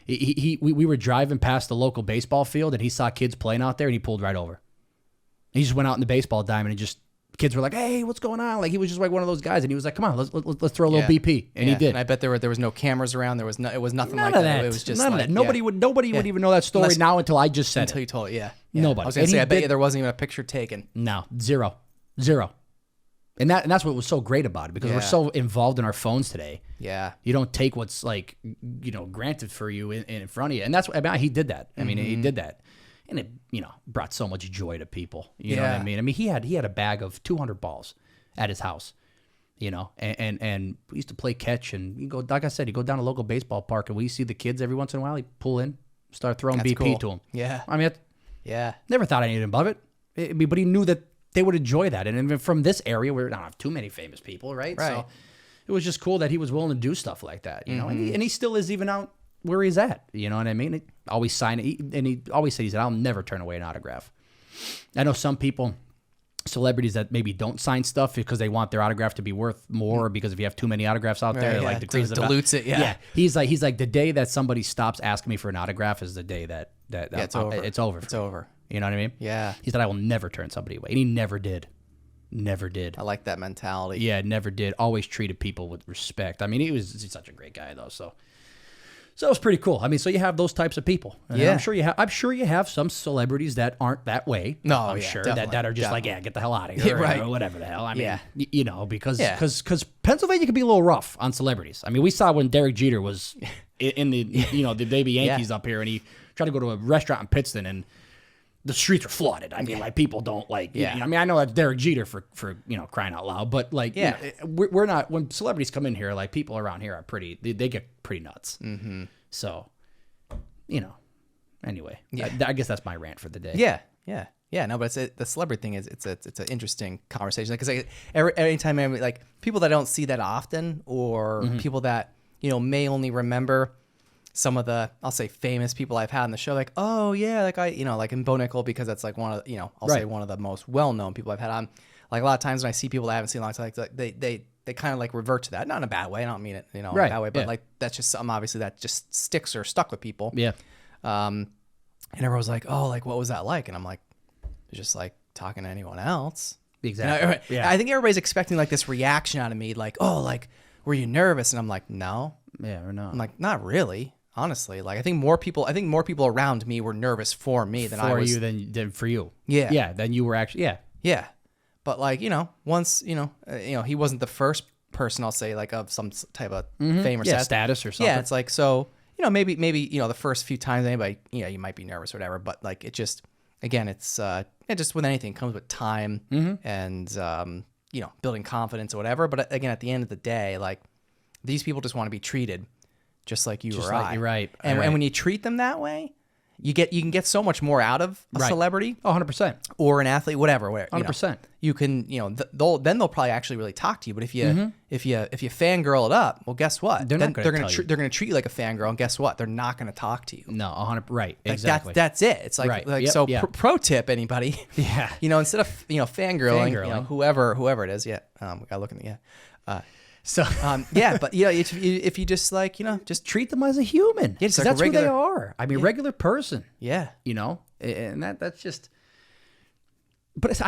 Speaker 1: we were driving past the local baseball field and he saw kids playing out there and he pulled right over. He just went out in the baseball diamond and just, kids were like, "Hey, what's going on?" Like, he was just like one of those guys, and he was like, "Come on, let's throw a little BP," and he did.
Speaker 4: And I bet there was no cameras around. It was nothing
Speaker 1: None
Speaker 4: like
Speaker 1: of
Speaker 4: that.
Speaker 1: that.
Speaker 4: It was just
Speaker 1: none
Speaker 4: like,
Speaker 1: of that. Nobody would even know that story now until I just said
Speaker 4: until
Speaker 1: it.
Speaker 4: you told it. Yeah.
Speaker 1: Nobody.
Speaker 4: I was gonna
Speaker 1: And
Speaker 4: say,
Speaker 1: he
Speaker 4: I bet
Speaker 1: did-
Speaker 4: you there wasn't even a picture taken.
Speaker 1: No, zero. And that's what was so great about it, because we're
Speaker 4: Yeah.
Speaker 1: so involved in our phones today.
Speaker 4: Yeah.
Speaker 1: You don't take what's, like, you know, granted for you in front of you, and that's what, I mean, he did that. I mean, he did that, and it, you know, brought so much joy to people. You know what I
Speaker 4: Yeah.
Speaker 1: mean? I mean, he had a bag of 200 balls at his house, you know, and we used to play catch, and you go, like I said, you go down to a local baseball park, and we see the kids every once in a while. He pull in, start throwing
Speaker 4: That's
Speaker 1: BP
Speaker 4: cool.
Speaker 1: to them.
Speaker 4: Yeah.
Speaker 1: I mean,
Speaker 4: Yeah.
Speaker 1: never thought anything above it. But he knew that they would enjoy that. And even from this area where we don't have too many famous people, right?
Speaker 4: Right.
Speaker 1: So it was just cool that he was willing to do stuff like that, you know. And he still is, even out where he's at. You know what I mean? He always sign it. And he always said, I'll never turn away an autograph. I know some people, celebrities, that maybe don't sign stuff because they want their autograph to be worth more, because if you have too many autographs out there,
Speaker 4: Right,
Speaker 1: like
Speaker 4: yeah,
Speaker 1: decreases the
Speaker 4: dilutes it, yeah.
Speaker 1: He's like the day that somebody stops asking me for an autograph is the day that
Speaker 4: it's over.
Speaker 1: It's over.
Speaker 4: It's over.
Speaker 1: You know what I mean?
Speaker 4: Yeah.
Speaker 1: He said, I will never turn somebody away. And he never did. Never did.
Speaker 4: I like that mentality.
Speaker 1: Yeah, never did. Always treated people with respect. I mean, he's such a great guy, though. So it was pretty cool. I mean, so you have those types of people. And
Speaker 4: Yeah.
Speaker 1: I'm sure you have some celebrities that aren't that way.
Speaker 4: No,
Speaker 1: I'm
Speaker 4: yeah,
Speaker 1: sure
Speaker 4: definitely,
Speaker 1: that are just like,
Speaker 4: definitely.
Speaker 1: yeah, get the hell out of here,
Speaker 4: Right.
Speaker 1: or whatever the hell. I mean,
Speaker 4: Yeah.
Speaker 1: you know, because
Speaker 4: Yeah.
Speaker 1: Pennsylvania can be a little rough on celebrities. I mean, we saw when Derek Jeter was in the the baby Yankees up here, and he tried to go to a restaurant in Pittston, and the streets are flooded. I mean, like, people don't like.
Speaker 4: Yeah.
Speaker 1: You know, I mean, I know that's Derek Jeter for crying out loud, but like,
Speaker 4: Yeah.
Speaker 1: you know, we're not, when celebrities come in here, like, people around here are pretty. They get pretty nuts. Mm-hmm. So, you know, anyway, I guess that's my rant for the day.
Speaker 4: Yeah. No, but the celebrity thing is it's an interesting conversation, because anytime like people that I don't see that often, or people that may only remember some of the, I'll say, famous people I've had on the show, like, oh yeah, like like in Bo Nickel, because that's like one of I'll say one of the most well known people I've had on. Like, a lot of times when I see people that I haven't seen in a long time, like they kind of like revert to that, not in a bad way. I don't mean it in a bad way, but like, that's just something obviously that just sticks or stuck with people.
Speaker 1: Yeah.
Speaker 4: And everyone's like, oh, like, what was that like? And I'm like, it's just like talking to anyone else.
Speaker 1: Exactly.
Speaker 4: I think everybody's expecting like this reaction out of me, like, oh, like, were you nervous? And I'm like, no.
Speaker 1: Yeah, or not.
Speaker 4: I'm like, not really, honestly. Like, I think more people around me were nervous for me than I
Speaker 1: for
Speaker 4: was.
Speaker 1: you than for you.
Speaker 4: Yeah.
Speaker 1: Yeah. Then you were actually. Yeah.
Speaker 4: Yeah. But like, once, he wasn't the first person, I'll say, like, of some type of fame or
Speaker 1: status or something.
Speaker 4: Yeah. It's like, so, maybe, the first few times anybody, you might be nervous or whatever, but like, it just, again, it's, it just with anything, it comes with time and, building confidence or whatever. But again, at the end of the day, like, these people just want to be treated just like you or
Speaker 1: like
Speaker 4: I.
Speaker 1: you're right.
Speaker 4: And
Speaker 1: Right.
Speaker 4: when you treat them that way, you can get so much more out of a celebrity.
Speaker 1: Oh, 100%.
Speaker 4: Or an athlete, whatever.
Speaker 1: 100%.
Speaker 4: You can, they'll probably actually really talk to you. But if you fangirl it up, well, guess what?
Speaker 1: They're not gonna tell you.
Speaker 4: They're gonna treat you like a fangirl, and guess what? They're not gonna talk to you.
Speaker 1: No, 100. Right.
Speaker 4: Like,
Speaker 1: Exactly.
Speaker 4: That's it. It's like
Speaker 1: Right.
Speaker 4: like
Speaker 1: Yep,
Speaker 4: so.
Speaker 1: yeah.
Speaker 4: Pro tip, anybody?
Speaker 1: Yeah.
Speaker 4: Instead of fangirling,
Speaker 1: Fangirling.
Speaker 4: whoever it is. Yeah. We gotta look in the
Speaker 1: So
Speaker 4: yeah, but if you just like just
Speaker 1: treat them as a human.
Speaker 4: Yeah, just
Speaker 1: 'Cause
Speaker 4: like a
Speaker 1: that's who they
Speaker 4: regular-
Speaker 1: are. I mean, regular person.
Speaker 4: yeah.
Speaker 1: And that's just. But it's,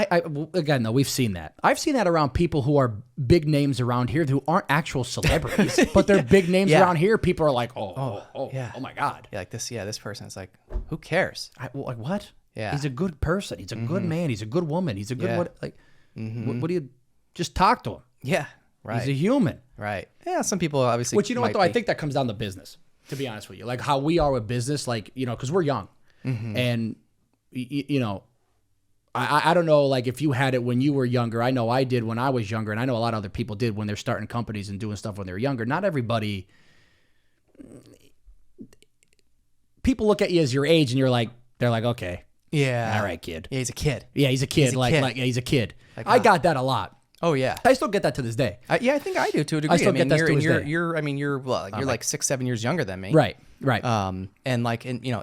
Speaker 1: again, though, we've seen that. I've seen that around people who are big names around here who aren't actual celebrities, but they're big names
Speaker 4: Yeah.
Speaker 1: around here. People are like, oh my God.
Speaker 4: Yeah, like this person is like, who cares?
Speaker 1: Like what?
Speaker 4: Yeah.
Speaker 1: He's a good person. He's a good man. He's a good woman. He's a good
Speaker 4: Yeah.
Speaker 1: what? Like, what do you just talk to him?
Speaker 4: Yeah, right.
Speaker 1: He's a human.
Speaker 4: Right. Yeah, some people obviously.
Speaker 1: Which, you know what,
Speaker 4: might
Speaker 1: though? I
Speaker 4: be.
Speaker 1: think that comes down to business, to be honest with you. Like how we are with business, like, because we're young. And, I don't know, like, if you had it when you were younger. I know I did when I was younger, and I know a lot of other people did when they're starting companies and doing stuff when they're younger. Not everybody, people look at you as your age and they're like, okay,
Speaker 4: Yeah.
Speaker 1: all right, kid.
Speaker 4: Yeah, he's a kid.
Speaker 1: Yeah, he's a kid. He's a kid. I got that a lot.
Speaker 4: Oh yeah.
Speaker 1: I still get that to this day.
Speaker 4: Yeah, I think I do to a degree.
Speaker 1: I still get that to this day.
Speaker 4: You're like 6-7 years younger than me.
Speaker 1: Right.
Speaker 4: And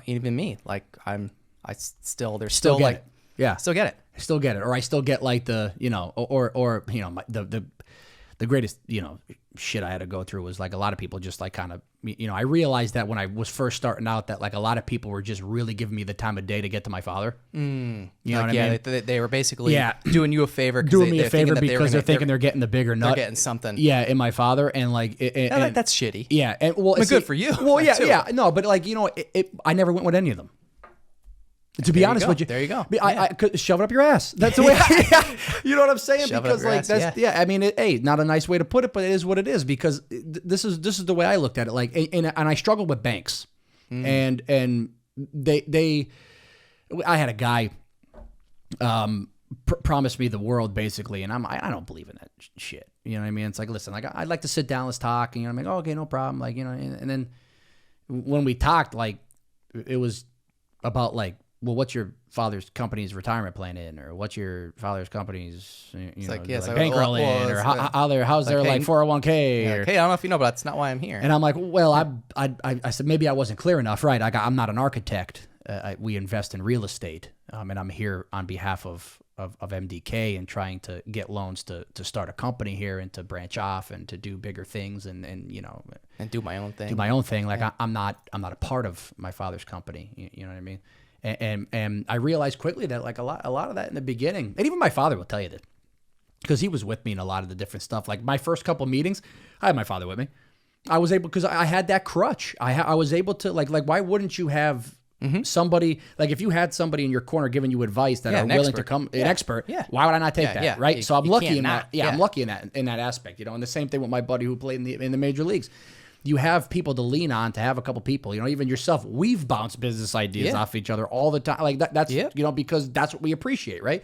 Speaker 4: even me, like there's still
Speaker 1: Still get
Speaker 4: like
Speaker 1: it. Yeah.
Speaker 4: still get it.
Speaker 1: I still get it. Or I still get like the, the greatest, shit I had to go through was like a lot of people just like kind of, I realized that when I was first starting out that like a lot of people were just really giving me the time of day to get to my father. You know what I mean?
Speaker 4: They were basically doing you a favor.
Speaker 1: Doing me a favor because they're thinking they're getting the bigger nut.
Speaker 4: They're getting something.
Speaker 1: Yeah, in my father. And like,
Speaker 4: that's shitty.
Speaker 1: Yeah. And well,
Speaker 4: good for you.
Speaker 1: Well, yeah. No, but like, I never went with any of them. To be honest with you,
Speaker 4: there you go.
Speaker 1: I could shove it up your ass. That's the way. You know what I'm saying?
Speaker 4: Shove
Speaker 1: because
Speaker 4: it up your
Speaker 1: like
Speaker 4: ass,
Speaker 1: that's I mean, not a nice way to put it, but it is what it is. Because this is the way I looked at it. Like, and I struggled with banks, and they, I had a guy, promised me the world basically, and I don't believe in that shit. You know what I mean? It's like, listen, like I'd like to sit down, let's talk. And I'm like, oh, okay, no problem. Like, and then when we talked, like it was about like, well, what's your father's company's retirement plan in, or what's your father's company's bankroll in, or how's their like 401k?
Speaker 4: Hey, I don't know if you know, but that's not why I'm here.
Speaker 1: And I'm like, well, I said maybe I wasn't clear enough, right? I'm not an architect. We invest in real estate, and I'm here on behalf of MDK and trying to get loans to start a company here and to branch off and to do bigger things and
Speaker 4: do my own thing.
Speaker 1: Like I'm not a part of my father's company. You know what I mean? And I realized quickly that like a lot of that in the beginning, and even my father will tell you that, because he was with me in a lot of the different stuff. Like my first couple meetings, I had my father with me. I was able, because I had that crutch. I was able to like why wouldn't you have somebody, like if you had somebody in your corner giving you advice that are willing to come, an expert, why would I not take that, right? So I'm lucky in that. I'm lucky in that aspect, And the same thing with my buddy who played in the major leagues. You have people to lean on, to have a couple people, even yourself. We've bounced business ideas off each other all the time. Like that's because that's what we appreciate, right?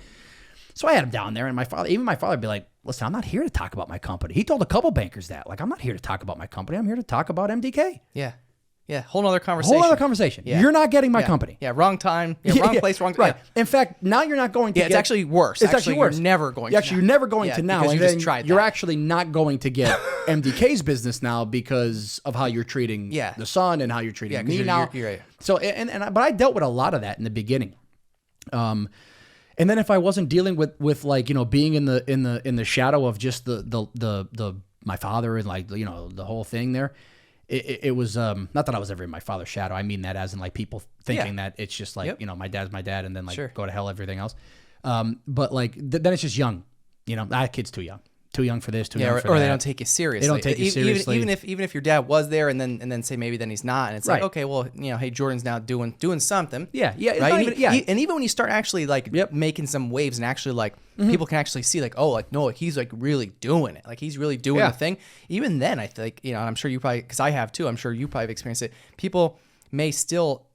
Speaker 1: So I had him down there, and my father would be like, listen, I'm not here to talk about my company. He told a couple bankers that, like, I'm not here to talk about my company. I'm here to talk about MDK.
Speaker 4: Yeah, whole other conversation.
Speaker 1: Yeah. You're not getting my company.
Speaker 4: Yeah, wrong time. Wrong place, wrong time.
Speaker 1: Right. In fact, now you're not going to
Speaker 4: it's actually worse.
Speaker 1: It's actually worse.
Speaker 4: You're never going to.
Speaker 1: You're never going to now.
Speaker 4: Because
Speaker 1: and
Speaker 4: you
Speaker 1: then
Speaker 4: just tried that.
Speaker 1: You're actually not going to get MDK's business now because of how you're treating the son and how you're treating me now.
Speaker 4: You're right.
Speaker 1: So, but I dealt with a lot of that in the beginning. And then if I wasn't dealing with like, being in the shadow of just the my father and like, the whole thing there, it was not that I was ever in my father's shadow. I mean that as in like people thinking that it's just like, my dad's my dad and then like go to hell, everything else. But like, then it's just young, that kid's too young for this, too young for that.
Speaker 4: Or they don't take you seriously.
Speaker 1: They don't take you seriously.
Speaker 4: Even if your dad was there and then say maybe then he's not, and it's like, okay, well, hey, Jordan's now doing something.
Speaker 1: Yeah.
Speaker 4: Right? And even when you start actually like making some waves and actually like people can actually see like, oh, like, no, like he's like really doing it. Like he's really doing the thing. Even then I think, I'm sure you probably, because I have too, I'm sure you probably have experienced it. People may still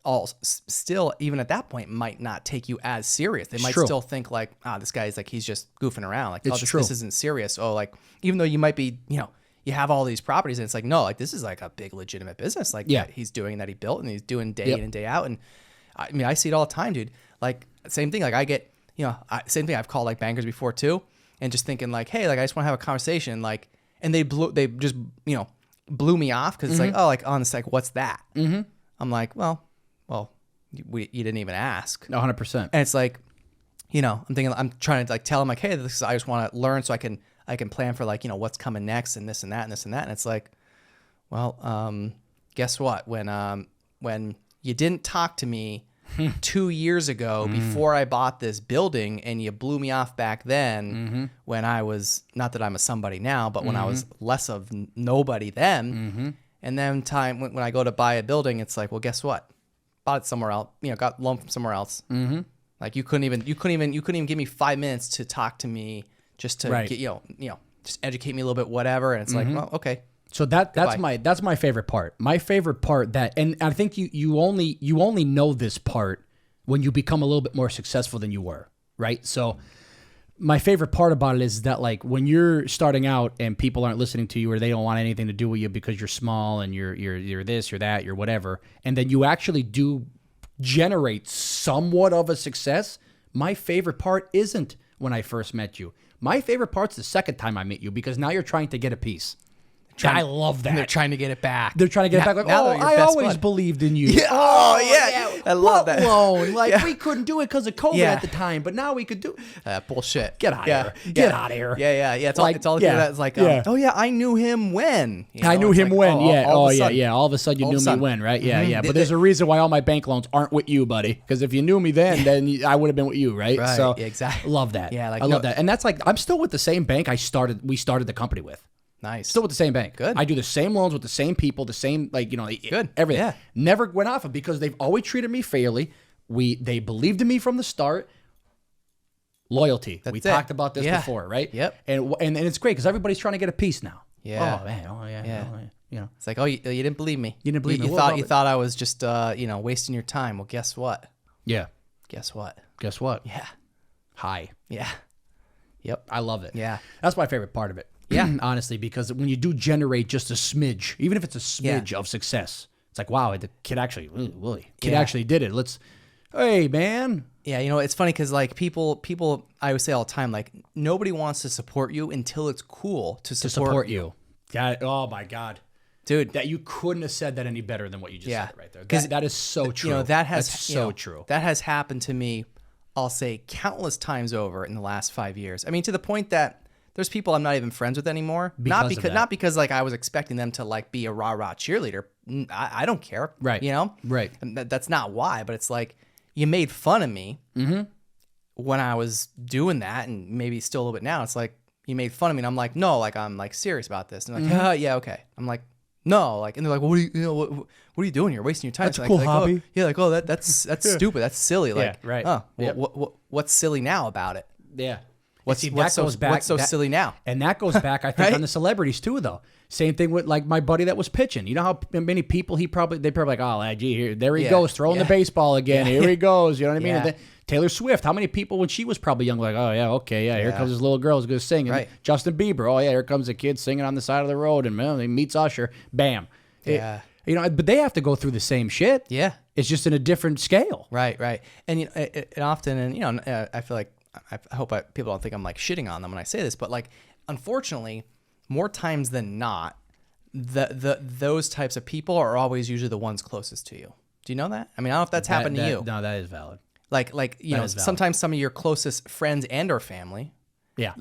Speaker 4: even at that point might not take you as serious. They might still think like, this guy's like, he's just goofing around. Like, this isn't serious. Oh, like, even though you might be, you have all these properties and it's like, no, like this is like a big legitimate business. Like that he's doing, that he built, and he's doing day in and day out. And I mean, I see it all the time, dude. Like same thing. Like I get, same thing. I've called like bankers before too. And just thinking like, hey, like I just want to have a conversation. Like, and they just, blew me off. Cause it's like, oh, like, honestly, like, what's that? Mm-hmm. I'm like, well, you didn't even ask.
Speaker 1: 100%.
Speaker 4: And it's like, I'm thinking, I'm trying to like tell him like, hey, I just want to learn so I can plan for like, what's coming next and this and that and this and that. And it's like, well, guess what? When you didn't talk to me 2 years ago before I bought this building, and you blew me off back then when I was, not that I'm a somebody now, but when I was less of nobody then. And then when I go to buy a building, it's like, well, guess what? Bought it somewhere else. Got loaned from somewhere else. Mm-hmm. Like you couldn't even give me 5 minutes to talk to me just to get, just educate me a little bit, whatever. And it's like, well, okay.
Speaker 1: So that's my favorite part. My favorite part and I think you only know this part when you become a little bit more successful than you were, right? So my favorite part about it is that like when you're starting out and people aren't listening to you or they don't want anything to do with you because you're small and you're this, you're that, you're whatever, and then you actually do generate somewhat of a success. My favorite part isn't when I first met you. My favorite part's the second time I meet you because now you're trying to get a piece. I love that.
Speaker 4: And they're trying to get it back.
Speaker 1: They're trying to get it back. Like,
Speaker 4: now
Speaker 1: oh,
Speaker 4: they're your
Speaker 1: I
Speaker 4: best
Speaker 1: always
Speaker 4: bud.
Speaker 1: believed in you.
Speaker 4: Yeah. Oh, yeah. I love that.
Speaker 1: Loan? Like, we couldn't do it because of COVID
Speaker 4: Yeah.
Speaker 1: at the time, but now we could do
Speaker 4: Bullshit.
Speaker 1: Get out of
Speaker 4: Yeah.
Speaker 1: here. Get out of here.
Speaker 4: Yeah. It's
Speaker 1: Like,
Speaker 4: all
Speaker 1: yeah.
Speaker 4: that. It's like,
Speaker 1: Yeah.
Speaker 4: oh yeah, I knew him when. You
Speaker 1: I
Speaker 4: know,
Speaker 1: knew
Speaker 4: it's
Speaker 1: him
Speaker 4: like,
Speaker 1: when. Yeah.
Speaker 4: all
Speaker 1: Oh,
Speaker 4: of a
Speaker 1: yeah.
Speaker 4: sudden.
Speaker 1: Yeah. All of a sudden you
Speaker 4: All of
Speaker 1: knew
Speaker 4: a
Speaker 1: me
Speaker 4: sudden.
Speaker 1: when, right? Yeah. Yeah.
Speaker 4: They-
Speaker 1: But there's a reason why all my bank loans aren't with you, buddy. Because if you knew me then I would have been with you, right?
Speaker 4: Right,
Speaker 1: So
Speaker 4: yeah, exactly.
Speaker 1: love that.
Speaker 4: Yeah, like,
Speaker 1: I love
Speaker 4: no-
Speaker 1: that. And that's like, I'm still with the same bank we started the company with.
Speaker 4: Nice.
Speaker 1: Still with the same bank.
Speaker 4: Good.
Speaker 1: I do the same loans with the same people, the same, like,
Speaker 4: Good.
Speaker 1: everything.
Speaker 4: Yeah.
Speaker 1: Never went off of because they've always treated me fairly. They believed in me from the start. Loyalty. We
Speaker 4: That's it.
Speaker 1: talked about this
Speaker 4: Yeah.
Speaker 1: before, right?
Speaker 4: Yep.
Speaker 1: And it's great because everybody's trying to get a piece now.
Speaker 4: Yeah.
Speaker 1: Oh man. Oh yeah.
Speaker 4: Yeah.
Speaker 1: Oh, yeah.
Speaker 4: It's like, oh, you didn't believe me.
Speaker 1: You didn't believe me.
Speaker 4: You
Speaker 1: What
Speaker 4: thought
Speaker 1: about
Speaker 4: you
Speaker 1: it?
Speaker 4: thought I was just wasting your time. Well, guess what?
Speaker 1: Yeah.
Speaker 4: Guess what?
Speaker 1: Guess what?
Speaker 4: Yeah.
Speaker 1: Hi.
Speaker 4: Yeah. Yep.
Speaker 1: I love it.
Speaker 4: Yeah.
Speaker 1: That's my favorite part of it.
Speaker 4: Yeah.
Speaker 1: Honestly, because when you do generate just a smidge, even if it's a smidge of success, it's like, wow, the kid actually, kid
Speaker 4: Yeah.
Speaker 1: actually did it. Hey, man.
Speaker 4: Yeah, it's funny because like people, I always say all the time, like nobody wants to support you until it's cool to support
Speaker 1: You. God, oh my God.
Speaker 4: dude.
Speaker 1: That you couldn't have said that any better than what you just
Speaker 4: Yeah.
Speaker 1: said right there. That is so true.
Speaker 4: That's
Speaker 1: so true.
Speaker 4: That has happened to me, I'll say countless times over in the last 5 years. I mean, to the point that there's people I'm not even friends with anymore. Not because like I was expecting them to like be a rah-rah cheerleader. I don't care.
Speaker 1: Right. Right.
Speaker 4: And that's not why, but it's like you made fun of me when I was doing that, and maybe still a little bit now. It's like you made fun of me, and I'm like, no, like I'm like serious about this. And they're like, yeah, okay. I'm like, no, like, and they're like, well, what are you doing? You're wasting your time.
Speaker 1: That's a
Speaker 4: It's
Speaker 1: cool
Speaker 4: like,
Speaker 1: hobby.
Speaker 4: Oh, yeah, like, oh, that's stupid. That's silly. Like,
Speaker 1: right.
Speaker 4: Oh,
Speaker 1: Yep.
Speaker 4: what's silly now about it?
Speaker 1: Yeah.
Speaker 4: What's so silly now?
Speaker 1: And that goes back, I think,
Speaker 4: Right?
Speaker 1: on the celebrities too, though. Same thing with like my buddy that was pitching. You know how many people they probably like, oh, gee, there he
Speaker 4: Yeah.
Speaker 1: goes throwing the baseball again. Here he goes. You know what I mean?
Speaker 4: Yeah.
Speaker 1: And then Taylor Swift. How many people when she was probably young, like, oh yeah, okay, yeah, here
Speaker 4: Yeah.
Speaker 1: comes this little girl who's gonna sing. And
Speaker 4: Right.
Speaker 1: Justin Bieber. Oh yeah, here comes a kid singing on the side of the road, and man, he meets Usher. Bam.
Speaker 4: Yeah.
Speaker 1: But they have to go through the same shit.
Speaker 4: Yeah.
Speaker 1: It's just in a different scale.
Speaker 4: Right. And it often, and I feel like I hope people don't think I'm like shitting on them when I say this, but like, unfortunately, more times than not, those types of people are always usually the ones closest to you. Do you know that? I mean, I don't know if that's happened to you.
Speaker 1: No, that is valid.
Speaker 4: Like you know,
Speaker 1: is valid.
Speaker 4: sometimes some of your closest friends and or family,
Speaker 1: Yeah.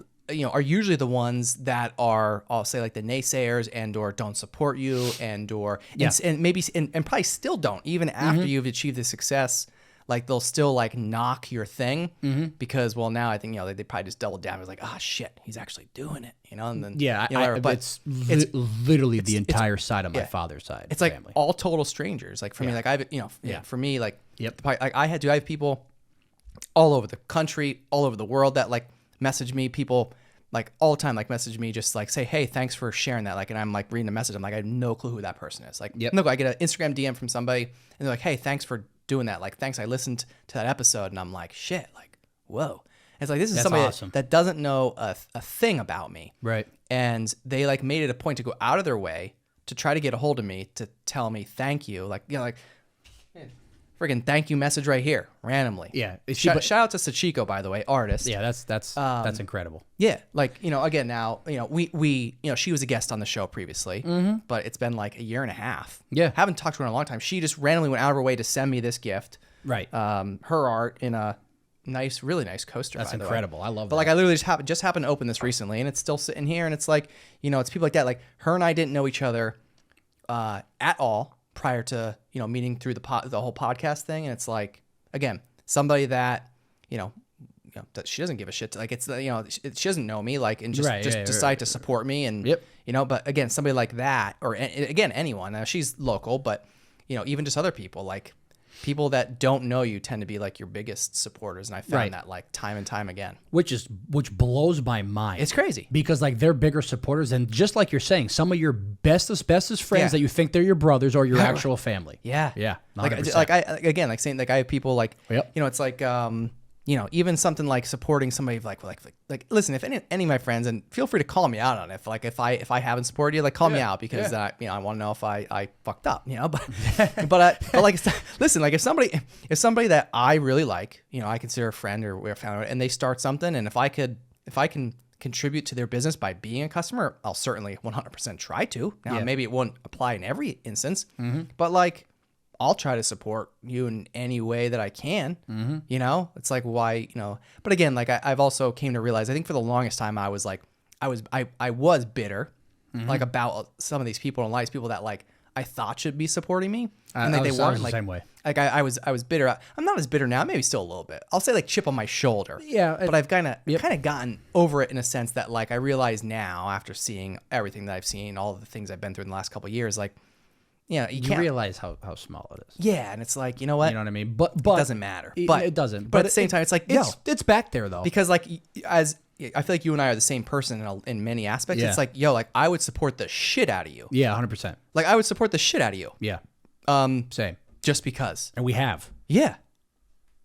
Speaker 4: are usually the ones that are, I'll say, like the naysayers and or don't support you and or and maybe and probably still don't even after you've achieved the success. Like they'll still like knock your thing because now I think they probably just double down. It's like, oh shit, he's actually doing it, and then whatever. But
Speaker 1: it's literally the entire side of my father's side.
Speaker 4: it's like
Speaker 1: family.
Speaker 4: all total strangers. Like for me, like I've for me, like
Speaker 1: Yep.
Speaker 4: like I have people all over the country, all over the world that like message me. People like all the time like message me, just like say, hey, thanks for sharing that. Like, and I'm like reading the message. I'm like, I have no clue who that person is. Like, no, I get an Instagram DM from somebody, and they're like, hey, thanks for doing that. Like, thanks, I listened to that episode, and I'm like, shit, like, whoa. And it's like, this is
Speaker 1: That's
Speaker 4: somebody
Speaker 1: awesome.
Speaker 4: that doesn't know a thing about me.
Speaker 1: Right.
Speaker 4: And they like made it a point to go out of their way to try to get a hold of me to tell me thank you. Like, like freaking thank you message right here randomly.
Speaker 1: Yeah.
Speaker 4: Shout out to Sachiko, by the way, artist.
Speaker 1: Yeah, that's incredible.
Speaker 4: Yeah, like again now we she was a guest on the show previously, but it's been like a year and a half.
Speaker 1: Yeah.
Speaker 4: Haven't talked to her in a long time. She just randomly went out of her way to send me this gift.
Speaker 1: Right.
Speaker 4: Her art in a really nice coaster.
Speaker 1: That's
Speaker 4: by the way.
Speaker 1: incredible. I love
Speaker 4: But
Speaker 1: that.
Speaker 4: like I literally just happened to open this recently, and it's still sitting here, and it's like it's people like that. Like her and I didn't know each other at all prior to meeting through the whole podcast thing, and it's like again somebody that that she doesn't give a shit to, like it's she doesn't know me like and just decide to support me and but again somebody like that or again anyone now she's local but even just other people like people that don't know you tend to be like your biggest supporters, and I found that like time and time again,
Speaker 1: which blows my mind.
Speaker 4: It's crazy
Speaker 1: because like they're bigger supporters, and just like you're saying, some of your bestest friends that you think they're your brothers or your actual family.
Speaker 4: Yeah.
Speaker 1: Yeah.
Speaker 4: Like
Speaker 1: 100%.
Speaker 4: I again like saying like I have people like
Speaker 1: Yep.
Speaker 4: it's like even something like supporting somebody like listen, if any of my friends, and feel free to call me out on it. If I haven't supported you, like call me out because I want to know if I fucked up, but like, listen, like if somebody that I really like, I consider a friend or we're family, and they start something, and if I can contribute to their business by being a customer, I'll certainly 100% try to. Now, maybe it won't apply in every instance, but like, I'll try to support you in any way that I can. It's like, why, but again, like I've also came to realize, I think for the longest time I was bitter, like about some of these people and a lot of these people that like I thought should be supporting me. And they weren't like, the same way. Like I was bitter. I'm not as bitter now, maybe still a little bit. I'll say like chip on my shoulder. Yeah. But I've kind of gotten over it in a sense that like, I realize now after seeing everything that I've seen, all the things I've been through in the last couple of years, like, you can't
Speaker 1: realize how small it is.
Speaker 4: Yeah, and it's like, you know what?
Speaker 1: You know what I mean? But
Speaker 4: it doesn't matter. But
Speaker 1: it doesn't.
Speaker 4: But at the same time, it's like,
Speaker 1: it's back there though.
Speaker 4: Because like, as I feel like you and I are the same person in many aspects. Yeah. It's like, like I would support the shit out of you.
Speaker 1: Yeah, 100%.
Speaker 4: Like I would support the shit out of you.
Speaker 1: Yeah.
Speaker 4: Same. Just because.
Speaker 1: And we have.
Speaker 4: Yeah.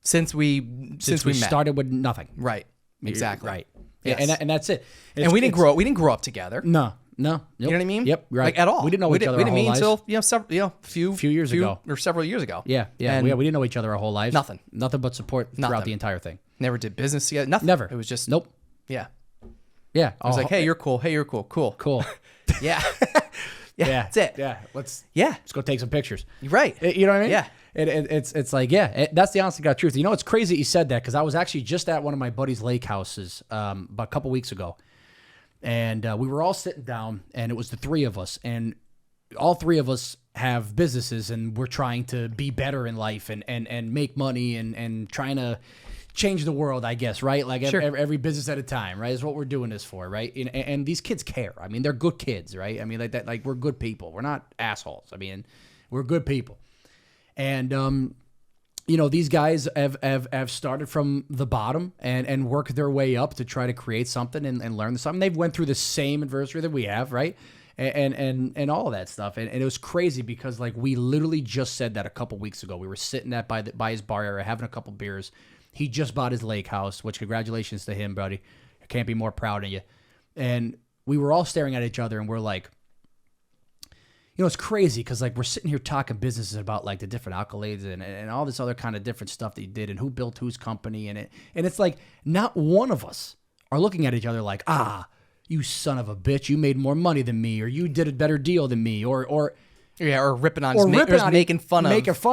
Speaker 4: Since we met.
Speaker 1: Started with nothing.
Speaker 4: Right. Exactly.
Speaker 1: Right. Yes. Yeah, and that's it.
Speaker 4: And we didn't grow up together.
Speaker 1: No. Nope.
Speaker 4: You know what I mean?
Speaker 1: Yep. Right.
Speaker 4: Like at all.
Speaker 1: We didn't know each other. We didn't meet until few years ago
Speaker 4: or several years ago.
Speaker 1: Yeah. Yeah. We didn't know each other our whole lives.
Speaker 4: Nothing but
Speaker 1: support throughout the entire thing.
Speaker 4: Never did business together. Nothing.
Speaker 1: Never.
Speaker 4: It was just
Speaker 1: nope.
Speaker 4: Yeah.
Speaker 1: Yeah.
Speaker 4: I was like, hey, you're cool. Hey, you're cool. Cool.
Speaker 1: Yeah.
Speaker 4: Yeah. That's it.
Speaker 1: Yeah. Let's go take some pictures.
Speaker 4: Right.
Speaker 1: You know what I mean?
Speaker 4: Yeah.
Speaker 1: It's like, that's the honest to God truth. It's crazy that you said that because I was actually just at one of my buddy's lake houses about a couple weeks ago. And we were all sitting down, and it was the three of us. And all three of us have businesses, and we're trying to be better in life and make money and trying to change the world, I guess, right? Like every business at a time, right? Is what we're doing this for, right? And these kids care. I mean, they're good kids, right? I mean, like that, like we're good people. We're not assholes. I mean, we're good people. And these guys have started from the bottom and worked their way up to try to create something and learn something. They've went through the same adversity that we have, right? And all of that stuff. And it was crazy because like we literally just said that a couple weeks ago. We were sitting by his bar area having a couple beers. He just bought his lake house, which congratulations to him, buddy. I can't be more proud of you. And we were all staring at each other and we're like, it's crazy because like we're sitting here talking businesses about like the different accolades and all this other kind of different stuff that you did and who built whose company and it's like not one of us are looking at each other like, you son of a bitch, you made more money than me, or you did a better deal than me, or
Speaker 4: ripping on making fun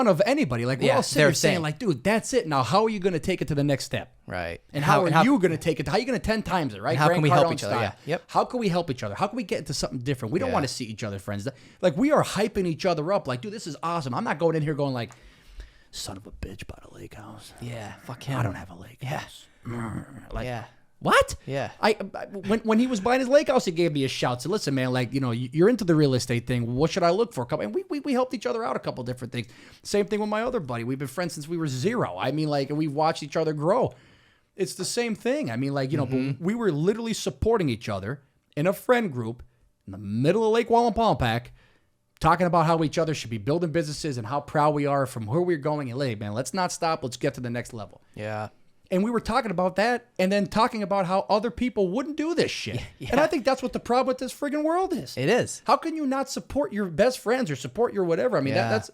Speaker 1: of anybody. Like we're all sitting there saying like, dude, that's it. Now how are you going to take it to the next step?
Speaker 4: Right.
Speaker 1: And how are you going to take it? How are you going to 10 times it? Right.
Speaker 4: How can we help each other? Yeah. Yep.
Speaker 1: How can we help each other? How can we get into something different? We don't want to see each other friends. Like we are hyping each other up. Like, dude, this is awesome. I'm not going in here going like, son of a bitch bought a lake house.
Speaker 4: Yeah. Fuck him.
Speaker 1: I don't have a lake house. Like,
Speaker 4: yeah.
Speaker 1: What?
Speaker 4: Yeah.
Speaker 1: When he was buying his lake house, he gave me a shout. Said, listen, man, like, you're into the real estate thing. What should I look for? And we helped each other out a couple different things. Same thing with my other buddy. We've been friends since we were 0. I mean, like, we've watched each other grow. It's the same thing. I mean, like, but we were literally supporting each other in a friend group in the middle of Lake Wallenpaupack, talking about how each other should be building businesses and how proud we are from where we're going. And, hey, man, let's not stop. Let's get to the next level.
Speaker 4: Yeah.
Speaker 1: And we were talking about that and then talking about how other people wouldn't do this shit. Yeah. And I think that's what the problem with this friggin' world is.
Speaker 4: It is.
Speaker 1: How can you not support your best friends or support your whatever? I mean, that's,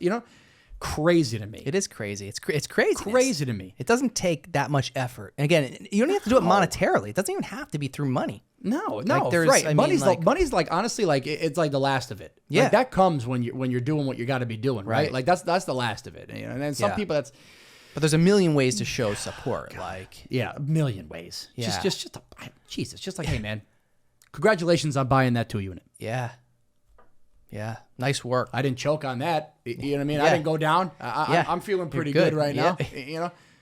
Speaker 1: crazy to me.
Speaker 4: It is crazy. It's crazy.
Speaker 1: Crazy to me.
Speaker 4: It doesn't take that much effort. And again, you don't have to do it monetarily. It doesn't even have to be through money.
Speaker 1: No, right. Money's like honestly, like it's like the last of it.
Speaker 4: Yeah.
Speaker 1: Like, that comes when you're doing what you got to be doing, right? Like that's the last of it. And then some people
Speaker 4: But there's a million ways to show support. Like,
Speaker 1: a million ways.
Speaker 4: Yeah.
Speaker 1: Just like, hey, man, congratulations on buying that 2 unit.
Speaker 4: Yeah. Yeah. Nice work.
Speaker 1: I didn't choke on that. You know what I mean?
Speaker 4: Yeah.
Speaker 1: I didn't go down. I'm feeling pretty good right now.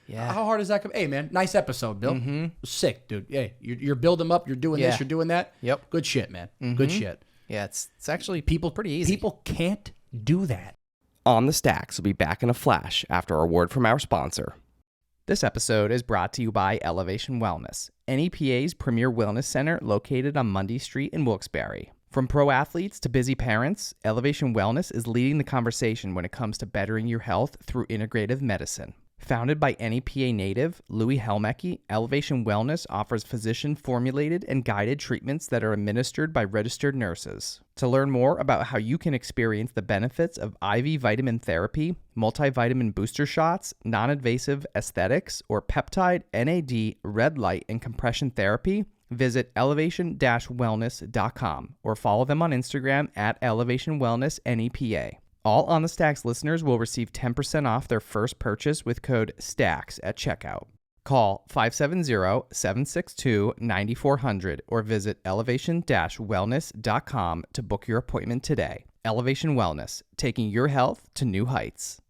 Speaker 4: Yeah.
Speaker 1: How hard is that? Hey, man, nice episode, Bill. Mm-hmm. Sick, dude. Hey, you're building them up. You're doing this. You're doing that.
Speaker 4: Yep.
Speaker 1: Good shit, man. Mm-hmm. Good shit.
Speaker 4: Yeah. It's actually pretty easy.
Speaker 1: People can't do that.
Speaker 3: On the Stacks will be back in a flash after a word from our sponsor. This episode is brought to you by Elevation Wellness, NEPA's premier wellness center located on Mundy Street in Wilkes-Barre. From pro athletes to busy parents, Elevation Wellness is leading the conversation when it comes to bettering your health through integrative medicine. Founded by NEPA native Louis Helmecke, Elevation Wellness offers physician-formulated and guided treatments that are administered by registered nurses. To learn more about how you can experience the benefits of IV vitamin therapy, multivitamin booster shots, non-invasive aesthetics, or peptide, NAD, red light, and compression therapy, visit elevation-wellness.com or follow them on Instagram at Elevation Wellness NEPA. All On the Stacks listeners will receive 10% off their first purchase with code STACKS at checkout. Call 570-762-9400 or visit elevation-wellness.com to book your appointment today. Elevation Wellness, taking your health to new heights.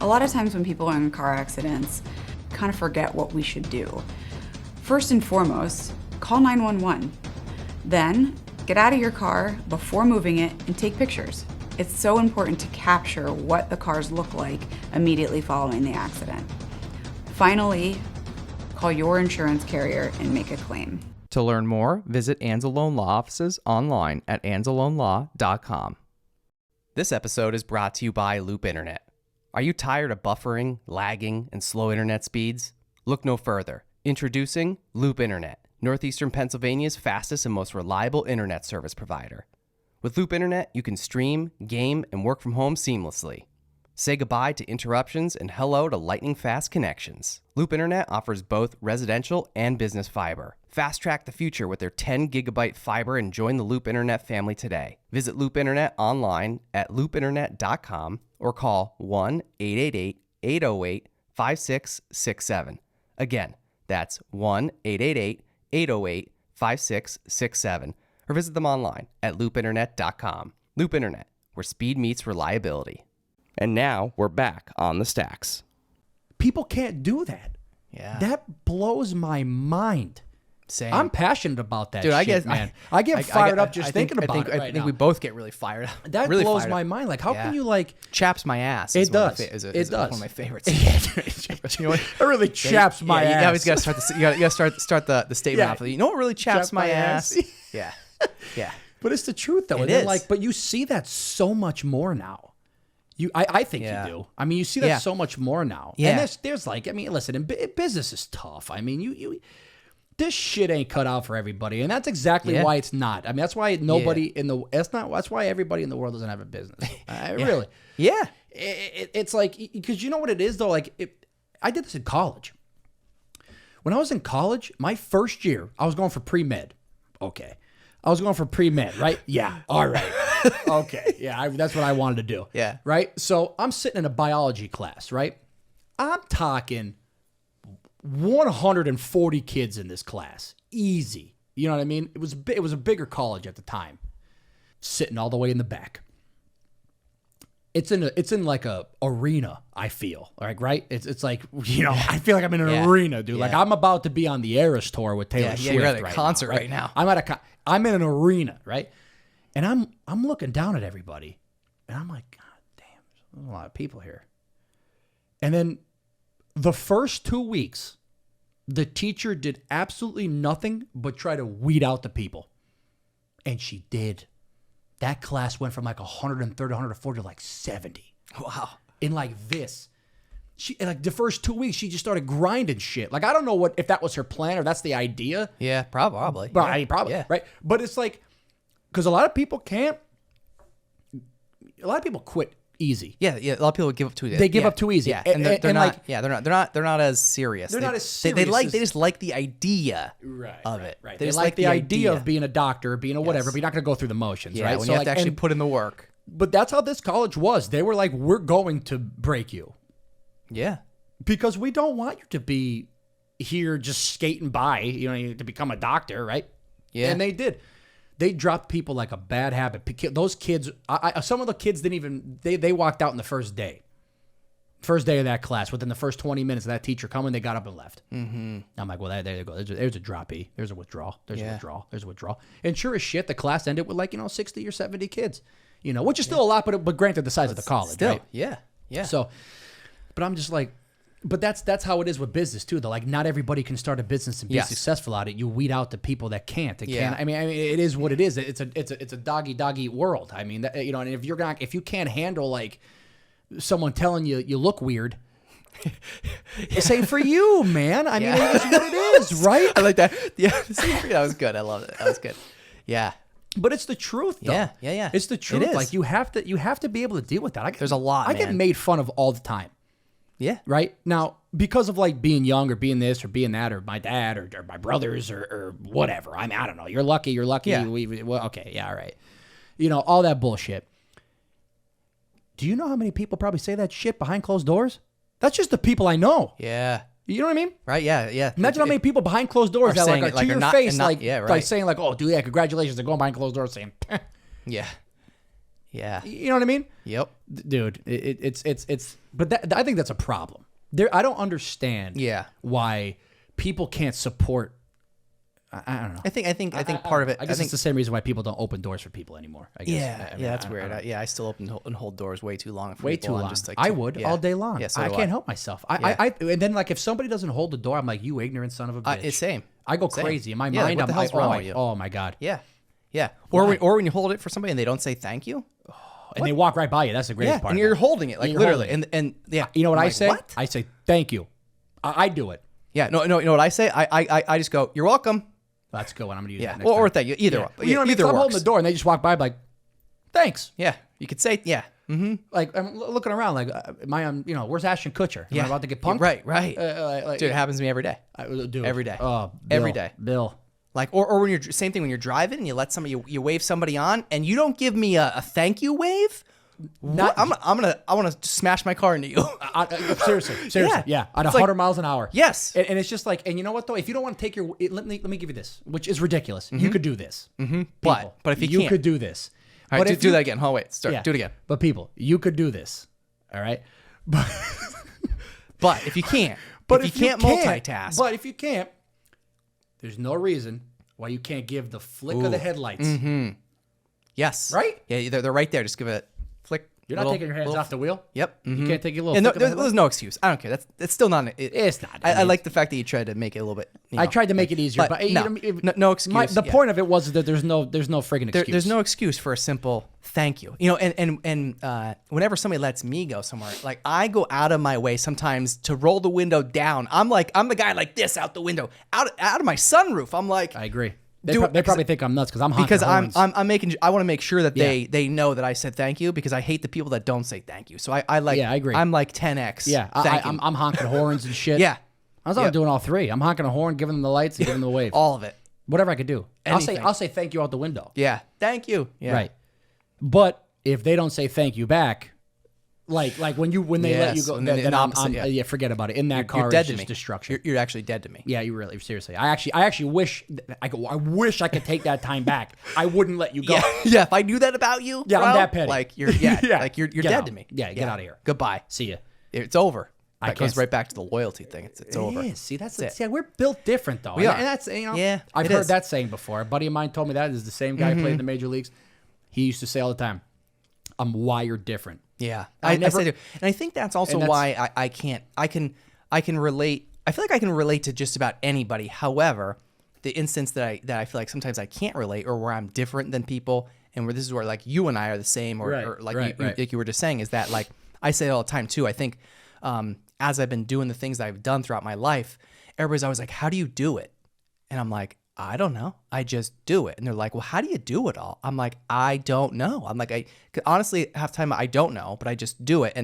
Speaker 5: A lot of times when people are in car accidents, kind of forget what we should do. First and foremost, call 911. Then, get out of your car before moving it and take pictures. It's so important to capture what the cars look like immediately following the accident. Finally, call your insurance carrier and make a claim.
Speaker 3: To learn more, visit Anzalone Law offices online at anzalonelaw.com. This episode is brought to you by Loop Internet. Are you tired of buffering, lagging, and slow internet speeds? Look no further. Introducing Loop Internet, Northeastern Pennsylvania's fastest and most reliable internet service provider. With Loop Internet, you can stream, game, and work from home seamlessly. Say goodbye to interruptions and hello to lightning-fast connections. Loop Internet offers both residential and business fiber. Fast-track the future with their 10-gigabyte fiber and join the Loop Internet family today. Visit Loop Internet online at loopinternet.com or call 1-888-808-5667. Again, that's 1-888-808-5667. Or visit them online at loopinternet.com. Loop Internet, where speed meets reliability. And now we're back on the stacks.
Speaker 1: People can't do that.
Speaker 4: Yeah.
Speaker 1: That blows my mind.
Speaker 4: Same.
Speaker 1: I'm passionate about that
Speaker 4: Dude,
Speaker 1: shit, man. I get fired up just thinking about it.
Speaker 4: I think we both get really fired up.
Speaker 1: That
Speaker 4: really
Speaker 1: blows
Speaker 4: fired
Speaker 1: my
Speaker 4: up.
Speaker 1: mind. Like, how
Speaker 4: Yeah.
Speaker 1: can you, like...
Speaker 4: Chaps my ass.
Speaker 1: It does.
Speaker 4: It
Speaker 1: does.
Speaker 4: is one of my favorites.
Speaker 1: You know what? It really chaps my ass.
Speaker 4: You always got to start you gotta start the statement off. You know what really chaps my ass? Yeah. Yeah.
Speaker 1: But it's the truth, though.
Speaker 4: It
Speaker 1: And then,
Speaker 4: is.
Speaker 1: like, but you see that so much more now. I think
Speaker 4: Yeah.
Speaker 1: you do. I mean, you see that
Speaker 4: Yeah.
Speaker 1: so much more now.
Speaker 4: Yeah.
Speaker 1: And there's like, I mean, listen, business is tough. I mean, you this shit ain't cut out for everybody, and that's exactly why it's not. I mean, that's why nobody in the that's why everybody in the world doesn't have a business. Really.
Speaker 4: Yeah.
Speaker 1: It's like, because you know what it is though. Like, I did this in college. When I was in college, my first year, I was going for pre-med. Okay. I was going for pre-med, right? Yeah. All right. Okay. Yeah, that's what I wanted to do.
Speaker 4: Yeah.
Speaker 1: Right? So I'm sitting in a biology class, right? I'm talking 140 kids in this class. Easy. You know what I mean? It was a bigger college at the time. Sitting all the way in the back. It's in like a arena, I feel. Like, right? It's like, you know, I feel like I'm in an arena, dude. Like, I'm about to be on the Eras tour with Taylor Swift.
Speaker 4: You're at a
Speaker 1: right
Speaker 4: concert
Speaker 1: now,
Speaker 4: right now.
Speaker 1: I'm in an arena, right? And I'm looking down at everybody, and I'm like, God damn, there's a lot of people here. And then the first 2 weeks, the teacher did absolutely nothing but try to weed out the people. And she did. That class went from like 130, 140 to like 70.
Speaker 4: Wow.
Speaker 1: In like this. She, like, the first 2 weeks, she just started grinding shit. Like, I don't know if that was her plan or that's the idea.
Speaker 4: Yeah, probably.
Speaker 1: But I probably,
Speaker 4: Yeah.
Speaker 1: right? But it's like, because a lot of people quit easy.
Speaker 4: Yeah, a lot of people give up too easy.
Speaker 1: They give up too easy.
Speaker 4: Yeah,
Speaker 1: And
Speaker 4: they're
Speaker 1: not-
Speaker 4: not as serious.
Speaker 1: They're not as serious
Speaker 4: They
Speaker 1: as-
Speaker 4: just like the idea of it.
Speaker 1: Right.
Speaker 4: They
Speaker 1: They
Speaker 4: just
Speaker 1: like the idea of being a doctor, being a whatever,
Speaker 4: Yes.
Speaker 1: but you're not going to go through the motions,
Speaker 4: yeah,
Speaker 1: right?
Speaker 4: when
Speaker 1: So,
Speaker 4: you have
Speaker 1: like,
Speaker 4: to actually
Speaker 1: and-
Speaker 4: put in the work.
Speaker 1: But that's how this college was. They were like, we're going to break you.
Speaker 4: Yeah.
Speaker 1: Because we don't want you to be here just skating by, you know, to become a doctor, right?
Speaker 4: Yeah.
Speaker 1: And they did. They dropped people like a bad habit. Those kids, some of the kids didn't even, they walked out in the first day. First day of that class, within the first 20 minutes of that teacher coming, they got up and left. Mm-hmm. I'm like, well, there you go. There's a droppy. There's a withdrawal. There's a withdrawal. There's a withdrawal. And sure as shit, the class ended with 60 or 70 kids, which is still a lot, but granted the size of the college,
Speaker 4: Still,
Speaker 1: right?
Speaker 4: yeah.
Speaker 1: So, but I'm just like, But that's how it is with business too. Though, like not everybody can start a business and be successful at it. You weed out the people that can't. Can't. I mean, it is what it is. It's a dog eat world. I mean, you know, and if you can't handle like someone telling you look weird. Same for you, man. I mean, it's what it is, right?
Speaker 4: I like that. Yeah, same for you. That was good. I love it. That was good. Yeah.
Speaker 1: But it's the truth, though.
Speaker 4: Yeah.
Speaker 1: It's the truth.
Speaker 4: It is.
Speaker 1: Like you have to be able to deal with that.
Speaker 4: There's a lot.
Speaker 1: I get made fun of all the time.
Speaker 4: Yeah.
Speaker 1: Right now, because of like being young or being this or being that or my dad or my brothers or whatever. I mean, I don't know. You're lucky. Yeah. Well, okay. Yeah. All right. You know, all that bullshit. Do you know how many people probably say that shit behind closed doors? That's just the people I know.
Speaker 4: Yeah.
Speaker 1: You know what I mean?
Speaker 4: Right. Yeah.
Speaker 1: Imagine how many people behind closed doors that like are to your face, like saying like, "Oh, dude, yeah, congratulations." They're going behind closed doors saying,
Speaker 4: "Yeah, yeah."
Speaker 1: You know what I mean?
Speaker 4: Yep.
Speaker 1: Dude, it's. But I think that's a problem. I don't understand. Why people can't support. I don't know.
Speaker 4: I think part of it.
Speaker 1: I guess it's the same reason why people don't open doors for people anymore. I guess.
Speaker 4: Yeah, that's weird. I still open and hold doors way too long.
Speaker 1: Way too long. Just like, I would all day long.
Speaker 4: Yeah, so
Speaker 1: I can't help myself. I and then like if somebody doesn't hold the door, I'm like, you ignorant son of a bitch.
Speaker 4: It's same.
Speaker 1: I go crazy in my mind.
Speaker 4: What the hell's wrong with you?
Speaker 1: Oh my god.
Speaker 4: Yeah. Or when you hold it for somebody and they don't say thank you,
Speaker 1: and they walk right by you. That's the greatest part.
Speaker 4: And you're holding it like literally. And yeah,
Speaker 1: you know what
Speaker 4: I
Speaker 1: say?
Speaker 4: What?
Speaker 1: I say thank you. I do it.
Speaker 4: Yeah. No. You know what I say? I just go, you're welcome.
Speaker 1: That's a good one. I'm gonna use that next
Speaker 4: or
Speaker 1: time.
Speaker 4: thank you. Either one.
Speaker 1: You know what I mean? If I'm holding the door and they just walk by, I'm like, thanks.
Speaker 4: Yeah. You could say, yeah. Mm-hmm.
Speaker 1: Like I'm looking around, like, where's Ashton Kutcher? Am I about to get punked?
Speaker 4: Right. Dude, it happens to me every day. Every day.
Speaker 1: Oh,
Speaker 4: every day.
Speaker 1: Bill.
Speaker 4: Like, or when you're same thing when you're driving and you let somebody you wave somebody on and you don't give me a thank you wave. I want to smash my car into you.
Speaker 1: Seriously. Yeah. At 100 miles an hour.
Speaker 4: Yes.
Speaker 1: And it's just like, and you know what though? If you don't want to take let me give you this, which is ridiculous. You could do this.
Speaker 4: But if you can't,
Speaker 1: could do this.
Speaker 4: All right, do that again. Oh wait, start. Do it again.
Speaker 1: But people, you could do this. All right.
Speaker 4: But if you can't, if you can't multitask.
Speaker 1: But if you can't, there's no reason why you can't give the flick of the headlights.
Speaker 4: Yes.
Speaker 1: Right?
Speaker 4: Yeah, they're right there. Just give it a flick.
Speaker 1: You're not taking your hands off the wheel?
Speaker 4: Yep.
Speaker 1: You can't take your little.
Speaker 4: And there's no excuse. I don't care. That's still not.
Speaker 1: It's not.
Speaker 4: I like the fact that you tried to make it a little bit.
Speaker 1: I tried to make it easier, but
Speaker 4: no excuse.
Speaker 1: The point of it was that there's no friggin' excuse.
Speaker 4: There's no excuse for a simple thank you. You know, and whenever somebody lets me go somewhere, like I go out of my way sometimes to roll the window down. I'm the guy like this out the window, out of my sunroof. I'm like,
Speaker 1: I agree. They probably think I'm nuts because I'm honking
Speaker 4: because
Speaker 1: horns.
Speaker 4: I'm making. I want to make sure that they know that I said thank you because I hate the people that don't say thank you. So I like.
Speaker 1: Yeah, I agree.
Speaker 4: I'm like 10x.
Speaker 1: Yeah, I'm honking horns and shit.
Speaker 4: Yeah,
Speaker 1: I'm doing all three. I'm honking a horn, giving them the lights, and giving them the wave.
Speaker 4: All of it.
Speaker 1: Whatever I could do.
Speaker 4: Anything.
Speaker 1: I'll say thank you out the window.
Speaker 4: Yeah, thank you. Yeah.
Speaker 1: Right. But if they don't say thank you back, like when they let you go, then forget about it. In that car,
Speaker 4: dead
Speaker 1: it's
Speaker 4: to
Speaker 1: just
Speaker 4: me.
Speaker 1: destruction.
Speaker 4: You're actually dead to me.
Speaker 1: Yeah, you really, seriously. I actually wish I could take that time back. I wouldn't let you go.
Speaker 4: Yeah. If I knew that about you,
Speaker 1: yeah,
Speaker 4: bro,
Speaker 1: I'm that petty.
Speaker 4: Like you're like you're dead
Speaker 1: out.
Speaker 4: to me.
Speaker 1: Yeah, get out of here.
Speaker 4: Goodbye.
Speaker 1: See ya.
Speaker 4: It's over. That goes right back to the loyalty thing. It's over.
Speaker 1: Is. See, we're built different though.
Speaker 4: We are.
Speaker 1: And that's
Speaker 4: Yeah,
Speaker 1: I've heard that saying before. A buddy of mine told me that is the same guy who played in the major leagues. He used to say all the time, "I'm wired different."
Speaker 4: Yeah, I say too. And I think that's also why I can relate. I feel like I can relate to just about anybody. However, the instance that I feel like sometimes I can't relate, or where I'm different than people, and where this is where like you and I are the same, or like you were just saying, is that like I say it all the time too. I think as I've been doing the things that I've done throughout my life, everybody's always like, "How do you do it?" And I'm like, I don't know. I just do it. And they're like, well, how do you do it all? I'm like, I don't know. I'm like, honestly, half the time I don't know, but I just do it.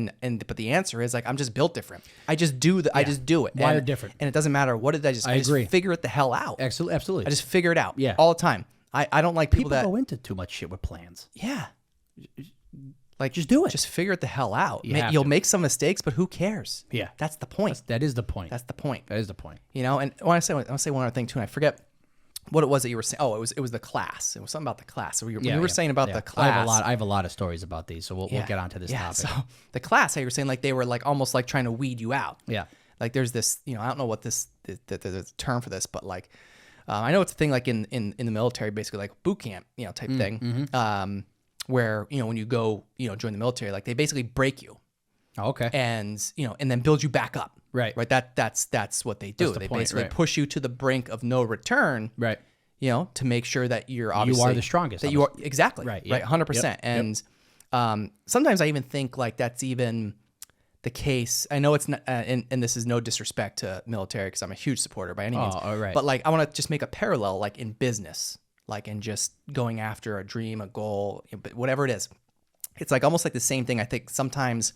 Speaker 4: But the answer is like, I'm just built different. I just do I just do it.
Speaker 1: Wired different.
Speaker 4: And it doesn't matter what it is. I
Speaker 1: agree.
Speaker 4: Just figure it the hell out.
Speaker 1: Absolutely.
Speaker 4: I just figure it out.
Speaker 1: Yeah.
Speaker 4: All the time. I don't like people that
Speaker 1: go into too much shit with plans.
Speaker 4: Yeah. Like,
Speaker 1: just do it.
Speaker 4: Just figure it the hell out.
Speaker 1: You'll
Speaker 4: make some mistakes, but who cares?
Speaker 1: Yeah.
Speaker 4: That's the point.
Speaker 1: That is the point.
Speaker 4: That's the point.
Speaker 1: That is the point.
Speaker 4: You know, and I want to say one other thing too, and I forget what it was that you were saying. Oh, it was the class. It was something about the class. So you were saying about the class.
Speaker 1: I have a lot of stories about these, so we'll get onto this topic.
Speaker 4: So the class, how you were saying like they were like almost like trying to weed you out.
Speaker 1: Yeah.
Speaker 4: Like there's this, I don't know what the term for this, but like I know it's a thing like in the military, basically like boot camp, type thing. Where when you go, join the military, like they basically break you.
Speaker 1: Okay.
Speaker 4: And and then build you back up.
Speaker 1: Right.
Speaker 4: Right. That's what they do.
Speaker 1: That's the
Speaker 4: They
Speaker 1: point,
Speaker 4: basically
Speaker 1: right.
Speaker 4: push you to the brink of no return.
Speaker 1: Right.
Speaker 4: To make sure that you're obviously
Speaker 1: the strongest,
Speaker 4: That you are exactly
Speaker 1: Right,
Speaker 4: right.
Speaker 1: yeah.
Speaker 4: 100%.
Speaker 1: Yep,
Speaker 4: And sometimes I even think like that's even the case. I know it's not, and this is no disrespect to military because I'm a huge supporter by any means.
Speaker 1: all right.
Speaker 4: But like I want to just make a parallel, like in business, like in just going after a dream, a goal, but whatever it is. It's like almost like the same thing. I think sometimes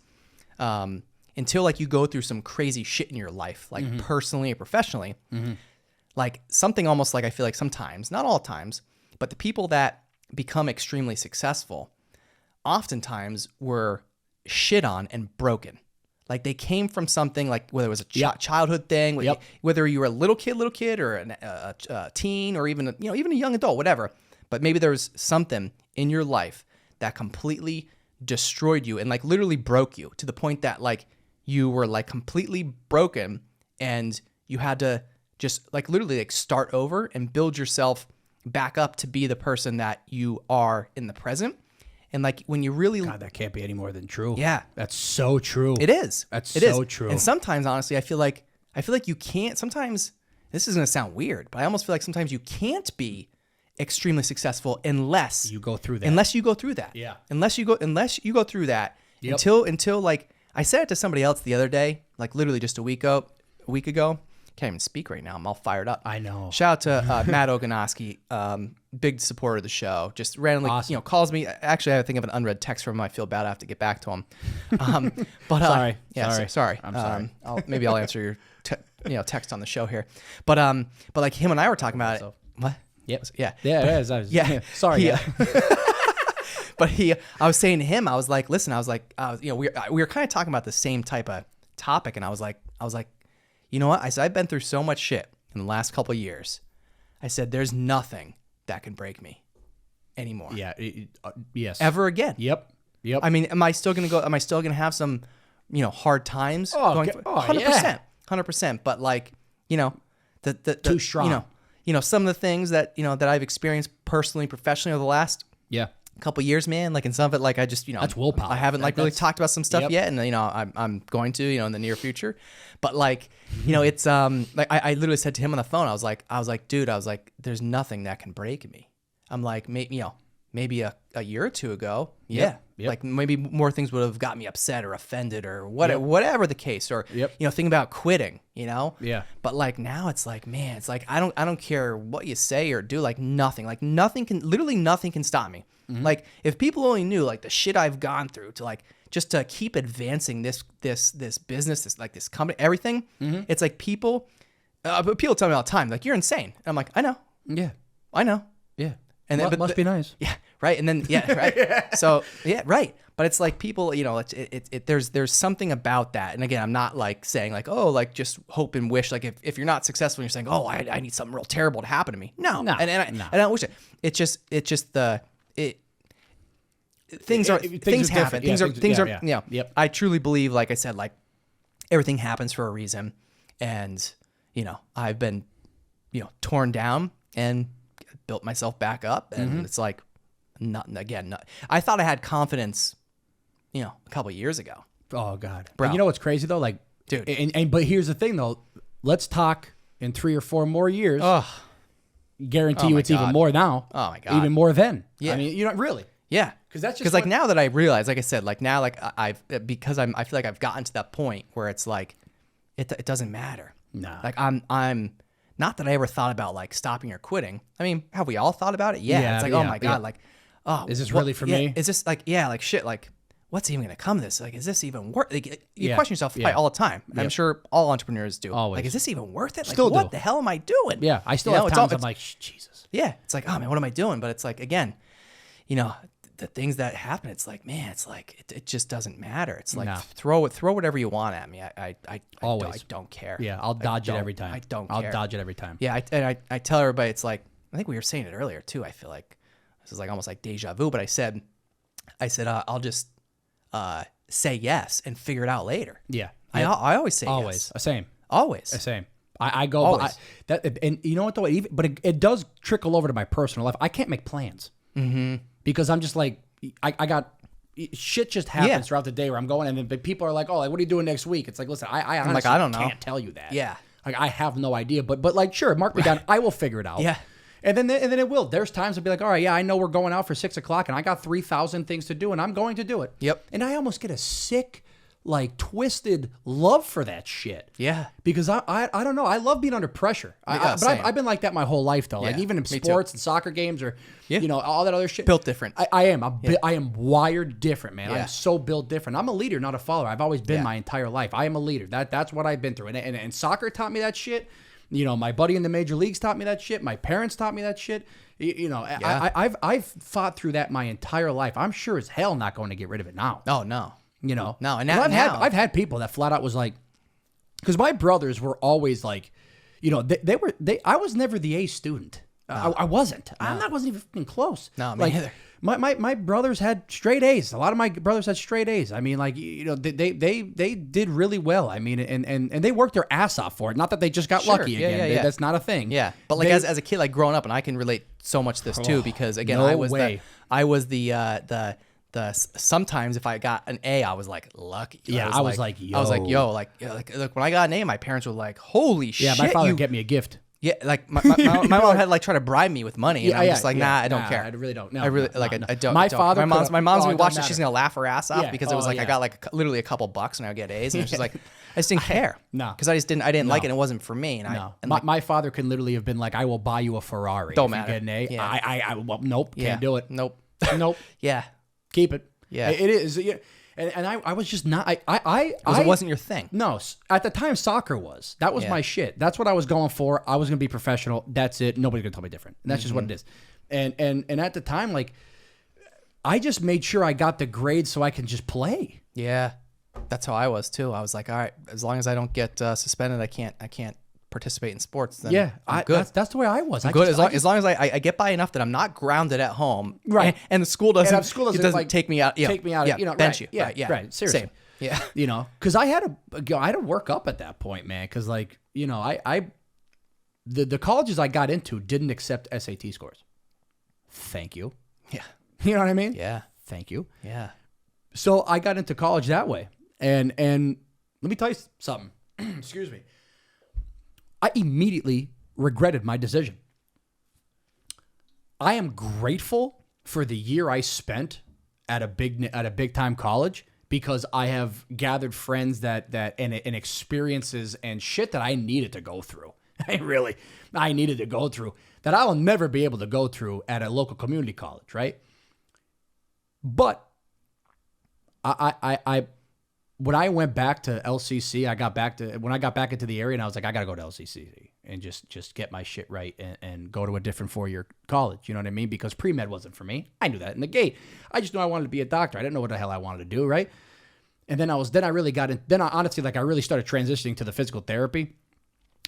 Speaker 4: until like you go through some crazy shit in your life, like personally or professionally, like something almost like I feel like sometimes, not all times, but the people that become extremely successful oftentimes were shit on and broken. Like they came from something like whether it was a childhood thing, whether you were a little kid or a teen or even even a young adult, whatever. But maybe there was something in your life that completely destroyed you and like literally broke you to the point that like you were like completely broken and you had to just like literally like start over and build yourself back up to be the person that you are in the present. And like when you really,
Speaker 1: God, that can't be any more than true.
Speaker 4: Yeah.
Speaker 1: That's so true.
Speaker 4: it is.
Speaker 1: That's
Speaker 4: It
Speaker 1: so
Speaker 4: is.
Speaker 1: true.
Speaker 4: And sometimes, honestly, I feel like you can't. Sometimes this is gonna sound weird, but I almost feel like sometimes you can't be extremely successful unless
Speaker 1: You go through that.
Speaker 4: Unless you go through that.
Speaker 1: Yeah.
Speaker 4: Unless you go through that until like I said it to somebody else the other day, like literally just a week ago. Can't even speak right now. I'm all fired up.
Speaker 1: I know.
Speaker 4: Shout out to Matt Oganowski, big supporter of the show. Just randomly,
Speaker 1: Awesome.
Speaker 4: calls me. Actually, I think of an unread text from him. I feel bad. I have to get back to him. But
Speaker 1: Sorry.
Speaker 4: yeah,
Speaker 1: Sorry.
Speaker 4: sorry.
Speaker 1: I'm sorry.
Speaker 4: Maybe I'll answer your text on the show here. But like him and I were talking about it. What?
Speaker 1: Yep.
Speaker 4: Yeah.
Speaker 1: Yeah, it is.
Speaker 4: Yeah.
Speaker 1: Sorry.
Speaker 4: Yeah. But I was saying to him, I was like, listen, we were kind of talking about the same type of topic, and I was like, you know what? I said, I've been through so much shit in the last couple of years. I said, there's nothing that can break me anymore.
Speaker 1: Yeah. Yes.
Speaker 4: Ever again.
Speaker 1: Yep.
Speaker 4: I mean, am I still gonna have some, hard times?
Speaker 1: Oh,
Speaker 4: going
Speaker 1: okay.
Speaker 4: for, 100%. 100%. But like, the
Speaker 1: Too strong.
Speaker 4: Some of the things that, that I've experienced personally, professionally over the last
Speaker 1: Yeah.
Speaker 4: couple of years, man, like in some of it, like I just,
Speaker 1: That's willpower.
Speaker 4: I haven't like really
Speaker 1: That's-
Speaker 4: talked about some stuff
Speaker 1: Yep.
Speaker 4: yet, and I'm going to, in the near future, but like, it's like I literally said to him on the phone, I was like, dude, there's nothing that can break me. I'm like, maybe a year or two ago,
Speaker 1: Yep.
Speaker 4: like maybe more things would have got me upset or offended or whatever the case, or thinking about quitting,
Speaker 1: Yeah.
Speaker 4: But like now it's like, man, it's like I don't care what you say or do, like nothing can stop me.
Speaker 1: Mm-hmm.
Speaker 4: Like if people only knew like the shit I've gone through to like just to keep advancing this business, this company, everything.
Speaker 1: Mm-hmm.
Speaker 4: It's like people tell me all the time, like, you're insane. And I'm like, I know,
Speaker 1: Yeah.
Speaker 4: and then but
Speaker 1: must be nice.
Speaker 4: yeah, right. And then right. So yeah, right. But it's like people, there's something about that. And again, I'm not like saying like, oh, like just hope and wish. Like if you're not successful, and you're saying, oh, I need something real terrible to happen to me. No.
Speaker 1: No.
Speaker 4: And I don't wish it. It's just things
Speaker 1: Things are
Speaker 4: happen.
Speaker 1: different.
Speaker 4: Things are.
Speaker 1: Yep.
Speaker 4: I truly believe, like I said, like everything happens for a reason. And I've been torn down and built myself back up, and it's like I thought I had confidence a couple of years ago.
Speaker 1: Oh God,
Speaker 4: Bro.
Speaker 1: And you know what's crazy though? Like,
Speaker 4: Dude.
Speaker 1: and but here's the thing though. Let's talk in 3 or 4 more years.
Speaker 4: Oh,
Speaker 1: Guarantee
Speaker 4: Oh
Speaker 1: you
Speaker 4: my
Speaker 1: it's even
Speaker 4: God.
Speaker 1: more now.
Speaker 4: Oh my God.
Speaker 1: Even more then.
Speaker 4: Yeah.
Speaker 1: I mean, really.
Speaker 4: yeah.
Speaker 1: 'Cause that's just
Speaker 4: like
Speaker 1: what-
Speaker 4: now that I realize, like I said, like now, like I feel like I've gotten to that point where it's like it doesn't matter.
Speaker 1: Nah.
Speaker 4: Like I'm not that I ever thought about like stopping or quitting. I mean, have we all thought about it? Yeah.
Speaker 1: Yeah,
Speaker 4: It's like,
Speaker 1: yeah,
Speaker 4: oh my God,
Speaker 1: yeah.
Speaker 4: like, oh,
Speaker 1: Is this really for me?
Speaker 4: Is this like, like shit, like what's even gonna come of this? Like, is this even worth? Like, you
Speaker 1: Yeah,
Speaker 4: question yourself
Speaker 1: yeah.
Speaker 4: probably all the time. I'm sure all entrepreneurs do.
Speaker 1: Always.
Speaker 4: Like, is this even worth it? Like,
Speaker 1: Still
Speaker 4: what
Speaker 1: do.
Speaker 4: the hell am I doing?
Speaker 1: Yeah, I still
Speaker 4: You know,
Speaker 1: have
Speaker 4: it's all-
Speaker 1: times I'm
Speaker 4: it's-
Speaker 1: like, Jesus.
Speaker 4: yeah, it's like, oh man, what am I doing? But it's like, again, the things that happen, it's like, man, it's like it just doesn't matter. It's like
Speaker 1: Nah.
Speaker 4: throw whatever you want at me. I
Speaker 1: Always.
Speaker 4: I don't care.
Speaker 1: Yeah, I'll dodge it every time.
Speaker 4: I don't
Speaker 1: I'll
Speaker 4: care.
Speaker 1: dodge it every time.
Speaker 4: Yeah, I tell everybody, it's like, I think we were saying it earlier too. I feel like this is like almost like deja vu, but I said I'll just say yes and figure it out later.
Speaker 1: Yeah.
Speaker 4: I always say
Speaker 1: Always.
Speaker 4: yes.
Speaker 1: Same.
Speaker 4: Always.
Speaker 1: Same. I go
Speaker 4: Always.
Speaker 1: and you know what though, it does trickle over to my personal life. I can't make plans because I'm just like I got shit just happens
Speaker 4: Yeah.
Speaker 1: throughout the day where I'm going, and then people are like, "Oh, like, what are you doing next week?" It's like, listen, I honestly
Speaker 4: like, I don't know.
Speaker 1: can't tell you that.
Speaker 4: Yeah.
Speaker 1: Like, I have no idea, but like, sure, mark me down. I will figure it out.
Speaker 4: Yeah.
Speaker 1: And then it will. There's times I'll be like, all right, yeah, I know we're going out for 6 o'clock, and I got 3,000 things to do, and I'm going to do it.
Speaker 4: Yep.
Speaker 1: And I almost get a sick, like, twisted love for that shit.
Speaker 4: Yeah.
Speaker 1: Because I don't know. I love being under pressure. But
Speaker 4: same.
Speaker 1: I've been like that my whole life, though. Like,
Speaker 4: Yeah,
Speaker 1: even in
Speaker 4: me too.
Speaker 1: sports and soccer games or, you know, all that other shit.
Speaker 4: Built different.
Speaker 1: I am. I am wired different, man.
Speaker 4: Yeah.
Speaker 1: I'm so built different. I'm a leader, not a follower. I've always been
Speaker 4: Yeah.
Speaker 1: my entire life. I am a leader. That's what I've been through. And soccer taught me that shit. You know, my buddy in the major leagues taught me that shit. My parents taught me that shit. You know,
Speaker 4: Yeah.
Speaker 1: I've fought through that my entire life. I'm sure as hell not going to get rid of it now.
Speaker 4: Oh, no.
Speaker 1: You know,
Speaker 4: No, and
Speaker 1: I've
Speaker 4: now-
Speaker 1: I've had people that flat out was like, because my brothers were always like, you know, I was never the A student. I wasn't. I wasn't even close.
Speaker 4: No, me neither.
Speaker 1: My brothers had straight A's. A lot of my brothers had straight A's. I mean, like, you know, they did really well. I mean, and they worked their ass off for it. Not that they just got
Speaker 4: Sure.
Speaker 1: lucky
Speaker 4: Yeah,
Speaker 1: again.
Speaker 4: yeah.
Speaker 1: That's not a thing.
Speaker 4: Yeah, but like as a kid, like growing up, and I can relate so much to this too, because again,
Speaker 1: no
Speaker 4: I was
Speaker 1: way.
Speaker 4: the sometimes if I got an A, I was like lucky.
Speaker 1: Yeah, I was like,
Speaker 4: yo, like when I got an A, my parents were like, holy shit,
Speaker 1: Yeah, my father
Speaker 4: you.
Speaker 1: would get me a gift.
Speaker 4: Yeah, like my mom had like tried to bribe me with money, and I'm just like, nah, I don't care.
Speaker 1: I really don't. No,
Speaker 4: I really
Speaker 1: no,
Speaker 4: like
Speaker 1: no.
Speaker 4: I don't.
Speaker 1: My
Speaker 4: I don't.
Speaker 1: father
Speaker 4: my mom's
Speaker 1: could've-
Speaker 4: gonna
Speaker 1: it
Speaker 4: be watching
Speaker 1: don't
Speaker 4: it. She's
Speaker 1: matter.
Speaker 4: gonna laugh her ass off
Speaker 1: Yeah.
Speaker 4: because it was
Speaker 1: Oh,
Speaker 4: like I
Speaker 1: yeah.
Speaker 4: got like literally a couple bucks and I would get A's, and it's just like I just didn't care.
Speaker 1: No.
Speaker 4: because I didn't like it. and It wasn't for me. And
Speaker 1: No,
Speaker 4: and
Speaker 1: my father could literally have been like, "I will buy you a Ferrari
Speaker 4: Don't
Speaker 1: if
Speaker 4: matter.
Speaker 1: you get an A."
Speaker 4: Yeah.
Speaker 1: Well, nope, can't do it.
Speaker 4: Nope.
Speaker 1: Nope,
Speaker 4: Yeah,
Speaker 1: keep it.
Speaker 4: Yeah.
Speaker 1: It is. Yeah. And I was just not.
Speaker 4: because it wasn't your thing.
Speaker 1: No, at the time, soccer was. That was
Speaker 4: Yeah.
Speaker 1: my shit. That's what I was going for. I was going to be professional. That's it. Nobody's going to tell me different. And that's just what it is. And at the time, like, I just made sure I got the grades so I can just play.
Speaker 4: Yeah, that's how I was too. I was like, all right, as long as I don't get suspended, I can't participate in sports. Then
Speaker 1: Yeah,
Speaker 4: I'm good.
Speaker 1: That's the way I was.
Speaker 4: Good as long as I get by enough that I'm not grounded at home,
Speaker 1: Right.
Speaker 4: And the school doesn't
Speaker 1: like,
Speaker 4: take me out. Yeah,
Speaker 1: take me out.
Speaker 4: Yeah,
Speaker 1: You know,
Speaker 4: bench
Speaker 1: right,
Speaker 4: you.
Speaker 1: Yeah,
Speaker 4: Right, yeah,
Speaker 1: right. Seriously.
Speaker 4: Same. Yeah.
Speaker 1: You know, because I had to work up at that point, man. Because, like, you know, the colleges I got into didn't accept SAT scores. Thank you.
Speaker 4: Yeah.
Speaker 1: You know what I mean?
Speaker 4: Yeah.
Speaker 1: Thank you.
Speaker 4: Yeah.
Speaker 1: So I got into college that way, and let me tell you something. Excuse me. I immediately regretted my decision. I am grateful for the year I spent at a big time college, because I have gathered friends that and experiences and shit that I needed to go through. I needed to go through that I will never be able to go through at a local community college, right? But I when I went back to LCC, when I got back into the area, and I was like, I gotta go to LCC and just get my shit right and go to a different 4-year college. You know what I mean? Because pre-med wasn't for me. I knew that in the gate. I just knew I wanted to be a doctor. I didn't know what the hell I wanted to do, right? And then I honestly, like, I really started transitioning to the physical therapy.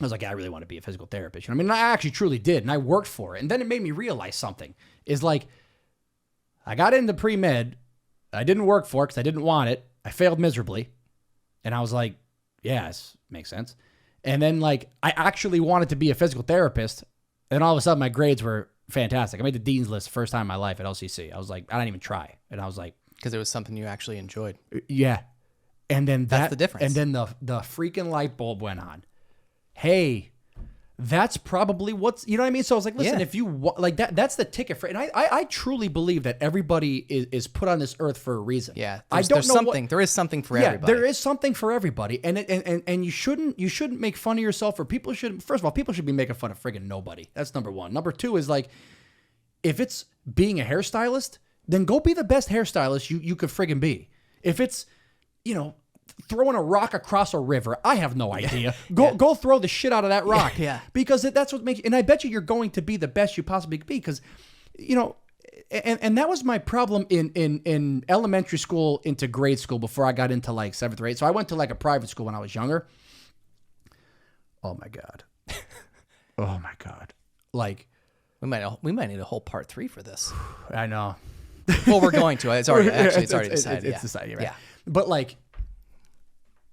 Speaker 1: I was like, yeah, I really want to be a physical therapist. You know what I mean? I actually truly did, and I worked for it. And then it made me realize something. Is like, I got into pre-med. I didn't work for it because I didn't want it. I failed miserably. And I was like, yeah, this makes sense. And then, like, I actually wanted to be a physical therapist. And all of a sudden, my grades were fantastic. I made the dean's list the first time in my life at LCC. I was like, I didn't even try. And I was like,
Speaker 4: Because it was something you actually enjoyed.
Speaker 1: yeah. And then
Speaker 4: That's the difference.
Speaker 1: And then the freaking light bulb went on. Hey, that's probably what's, you know what I mean? So I was like, listen,
Speaker 4: Yeah.
Speaker 1: if you like that's the ticket for it. And I truly believe that everybody is put on this earth for a reason.
Speaker 4: Yeah.
Speaker 1: I don't know
Speaker 4: something. There is something for everybody.
Speaker 1: there is something for everybody. And you shouldn't make fun of yourself, or people shouldn't. First of all, people should be making fun of friggin' nobody. That's number one. Number two is, like, if it's being a hairstylist, then go be the best hairstylist you could friggin' be. If it's, you know, throwing a rock across a river, I have no idea. Go throw the shit out of that rock.
Speaker 4: Yeah.
Speaker 1: Because that's what makes you, and I bet you're going to be the best you possibly could be, because, you know, and that was my problem in elementary school into grade school before I got into, like, 7th or 8th. So I went to, like, a private school when I was younger. Oh my God. Oh my God. Like,
Speaker 4: we might need a whole part 3 for this.
Speaker 1: I know.
Speaker 4: Well, we're going to. It's already decided.
Speaker 1: It's decided, right?
Speaker 4: Yeah.
Speaker 1: But, like,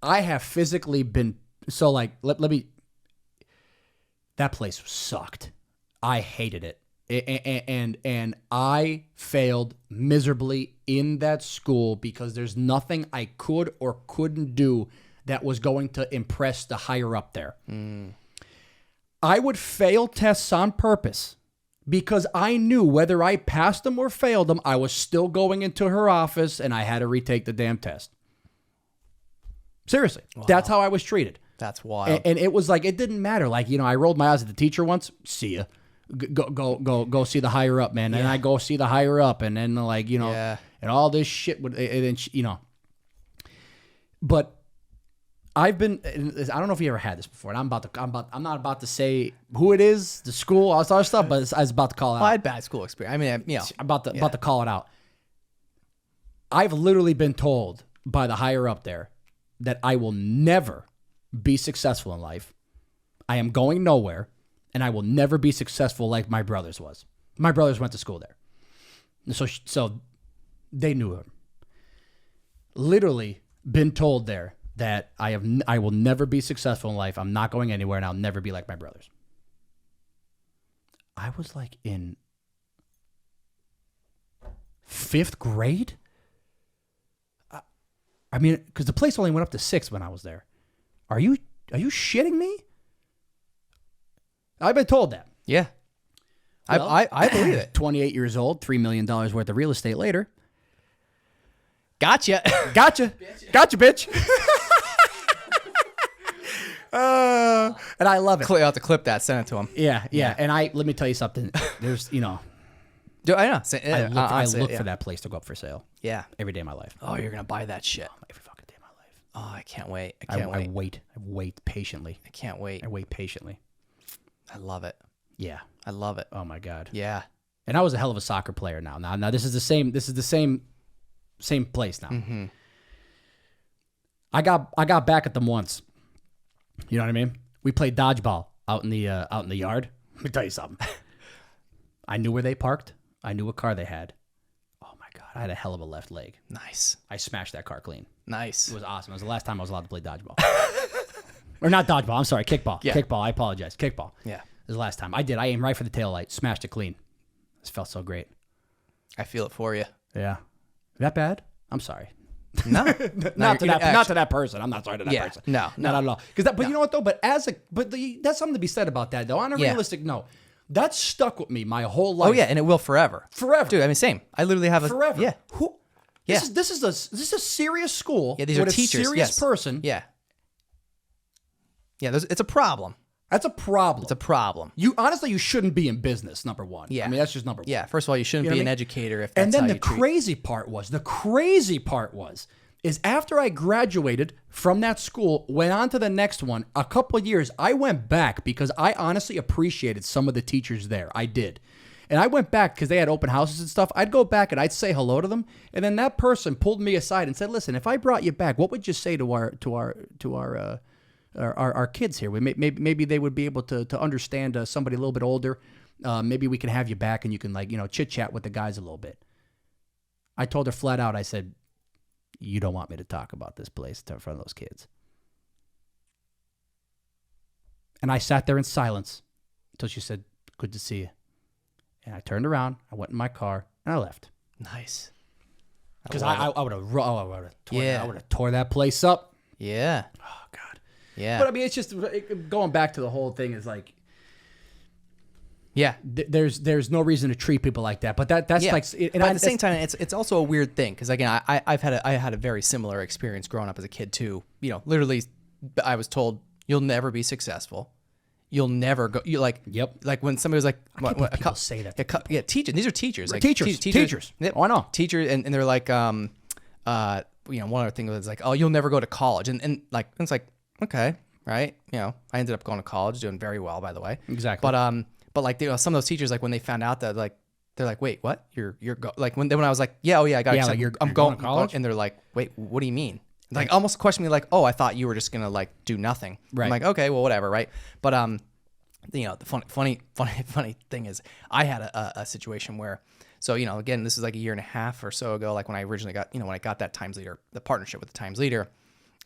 Speaker 1: I have physically been, so, like, let me, that place sucked. I hated it. And I failed miserably in that school because there's nothing I could or couldn't do that was going to impress the higher up there. I would fail tests on purpose because I knew whether I passed them or failed them, I was still going into her office and I had to retake the damn test. Seriously. Wow. That's how I was treated.
Speaker 4: That's wild.
Speaker 1: And it was like, it didn't matter. Like, you know, I rolled my eyes at the teacher once. See ya. Go see the higher up, man. And I go see the higher up, and then like, you know, and all this shit would, and you know. But I've been, I don't know if you ever had this before, and I'm not about to say who it is, the school, all this other stuff, but I was about to call it out.
Speaker 4: I had bad school experience. I mean, you know,
Speaker 1: about to call it out. I've literally been told by the higher up there that I will never be successful in life. I am going nowhere, and I will never be successful like my brothers was. My brothers went to school there. So they knew him. Literally been told there that I will never be successful in life. I'm not going anywhere, and I'll never be like my brothers. I was like in 5th grade. I mean, because the place only went up to 6 when I was there. Are you shitting me? I've been told that.
Speaker 4: Yeah.
Speaker 1: Well,
Speaker 4: I believe it.
Speaker 1: 28 years old, $3 million worth of real estate later.
Speaker 4: Gotcha.
Speaker 1: Gotcha, bitch. And I love it.
Speaker 4: I'll have to clip that, send it to him.
Speaker 1: Yeah. And let me tell you something. There's, you know,
Speaker 4: I know.
Speaker 1: I look for that place to go up for sale.
Speaker 4: Yeah.
Speaker 1: Every day of my life.
Speaker 4: Oh, you're gonna buy that shit.
Speaker 1: Every fucking day of my life.
Speaker 4: Oh, I can't wait.
Speaker 1: I wait patiently.
Speaker 4: I can't wait.
Speaker 1: I wait patiently.
Speaker 4: I love it.
Speaker 1: Yeah.
Speaker 4: I love it.
Speaker 1: Oh my God.
Speaker 4: Yeah.
Speaker 1: And I was a hell of a soccer player now. Now this is the same place now.
Speaker 4: Mm-hmm.
Speaker 1: I got back at them once. You know what I mean? We played dodgeball out in the yard. Let me tell you something. I knew where they parked. I knew what car they had. Oh my God, I had a hell of a left leg.
Speaker 4: Nice.
Speaker 1: I smashed that car clean.
Speaker 4: Nice.
Speaker 1: It was awesome. It was the last time I was allowed to play dodgeball. Or not dodgeball. I'm sorry, kickball.
Speaker 4: Yeah.
Speaker 1: Kickball. I apologize. Kickball.
Speaker 4: Yeah.
Speaker 1: It was the last time. I did. I aimed right for the taillight. Smashed it clean. This felt so great.
Speaker 4: I feel it for you.
Speaker 1: Yeah. That bad? I'm sorry.
Speaker 4: No.
Speaker 1: Not to that person. I'm not sorry to that person.
Speaker 4: No.
Speaker 1: Not at all. But you know what though? That's something to be said about that though. On a realistic note, that stuck with me my whole life.
Speaker 4: Oh yeah, and it will forever.
Speaker 1: Forever,
Speaker 4: dude. I mean, same. I literally have
Speaker 1: forever.
Speaker 4: Yeah.
Speaker 1: This is a serious school.
Speaker 4: Yeah, these are teachers.
Speaker 1: A serious person.
Speaker 4: Yeah. Yeah. It's a problem.
Speaker 1: That's a problem.
Speaker 4: It's a problem.
Speaker 1: You shouldn't be in business. Number one.
Speaker 4: Yeah.
Speaker 1: I mean, that's just number one.
Speaker 4: Yeah. First of all, you shouldn't be an educator if that's
Speaker 1: and then
Speaker 4: how
Speaker 1: the
Speaker 4: you treat.
Speaker 1: crazy part was after I graduated from that school, went on to the next one, a couple of years, I went back because I honestly appreciated some of the teachers there. I did. And I went back because they had open houses and stuff. I'd go back and I'd say hello to them. And then that person pulled me aside and said, listen, if I brought you back, what would you say to our kids here? Maybe they would be able to understand somebody a little bit older. Maybe we can have you back and you can chit chat with the guys a little bit. I told her flat out, I said, you don't want me to talk about this place in front of those kids. And I sat there in silence until she said, good to see you. And I turned around, I went in my car, and I left.
Speaker 4: Nice.
Speaker 1: Because I would have tore that place up.
Speaker 4: Yeah.
Speaker 1: Oh, God.
Speaker 4: Yeah.
Speaker 1: But I mean, it's just going back to the whole thing is like,
Speaker 4: yeah,
Speaker 1: there's no reason to treat people like that. But that's like,
Speaker 4: but at the same time, it's also a weird thing because again, I had a very similar experience growing up as a kid too. Literally, I was told you'll never be successful. You'll never go. Like when somebody was like,
Speaker 1: people say that.
Speaker 4: Teachers. These are teachers. Like
Speaker 1: teachers.
Speaker 4: Yep.
Speaker 1: Oh, I know.
Speaker 4: Teachers, and they're like, one other thing was like, oh, you'll never go to college, and it's like, okay, right? I ended up going to college, doing very well, by the way.
Speaker 1: Exactly.
Speaker 4: But like some of those teachers, like when they found out that they're like, wait, what? You're when I was like, yeah, I got it. I'm going to college, and they're like, wait, what do you mean? Like almost questioning me, like, oh, I thought you were just gonna like do nothing.
Speaker 1: Right.
Speaker 4: I'm like, okay, well, whatever, right? But the funny thing is, I had a situation where, so again, this is like a year and a half or so ago, like when I originally got, when I got that Times Leader, the partnership with the Times Leader,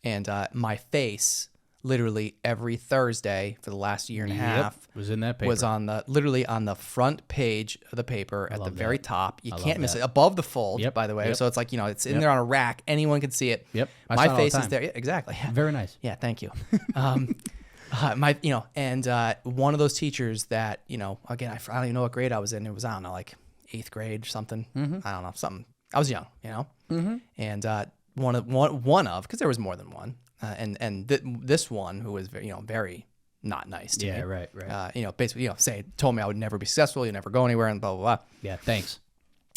Speaker 4: and my face literally every Thursday for the last year and a half
Speaker 1: was in that paper.
Speaker 4: was on the front page of the paper at the very top. You can't miss it. Above the fold, by the way. So it's like, it's in there on a rack. Anyone can see it.
Speaker 1: Yep.
Speaker 4: My face is there. Yeah, exactly.
Speaker 1: Very nice.
Speaker 4: Yeah, thank you. One of those teachers that, again, I don't even know what grade I was in. It was, I don't know, like 8th grade or something. I don't know, something. I was young, and one of, because there was more than one, this one who was very not nice to me.
Speaker 1: Yeah, right.
Speaker 4: Basically, told me I would never be successful, you'd never go anywhere, and blah blah blah.
Speaker 1: Yeah, thanks.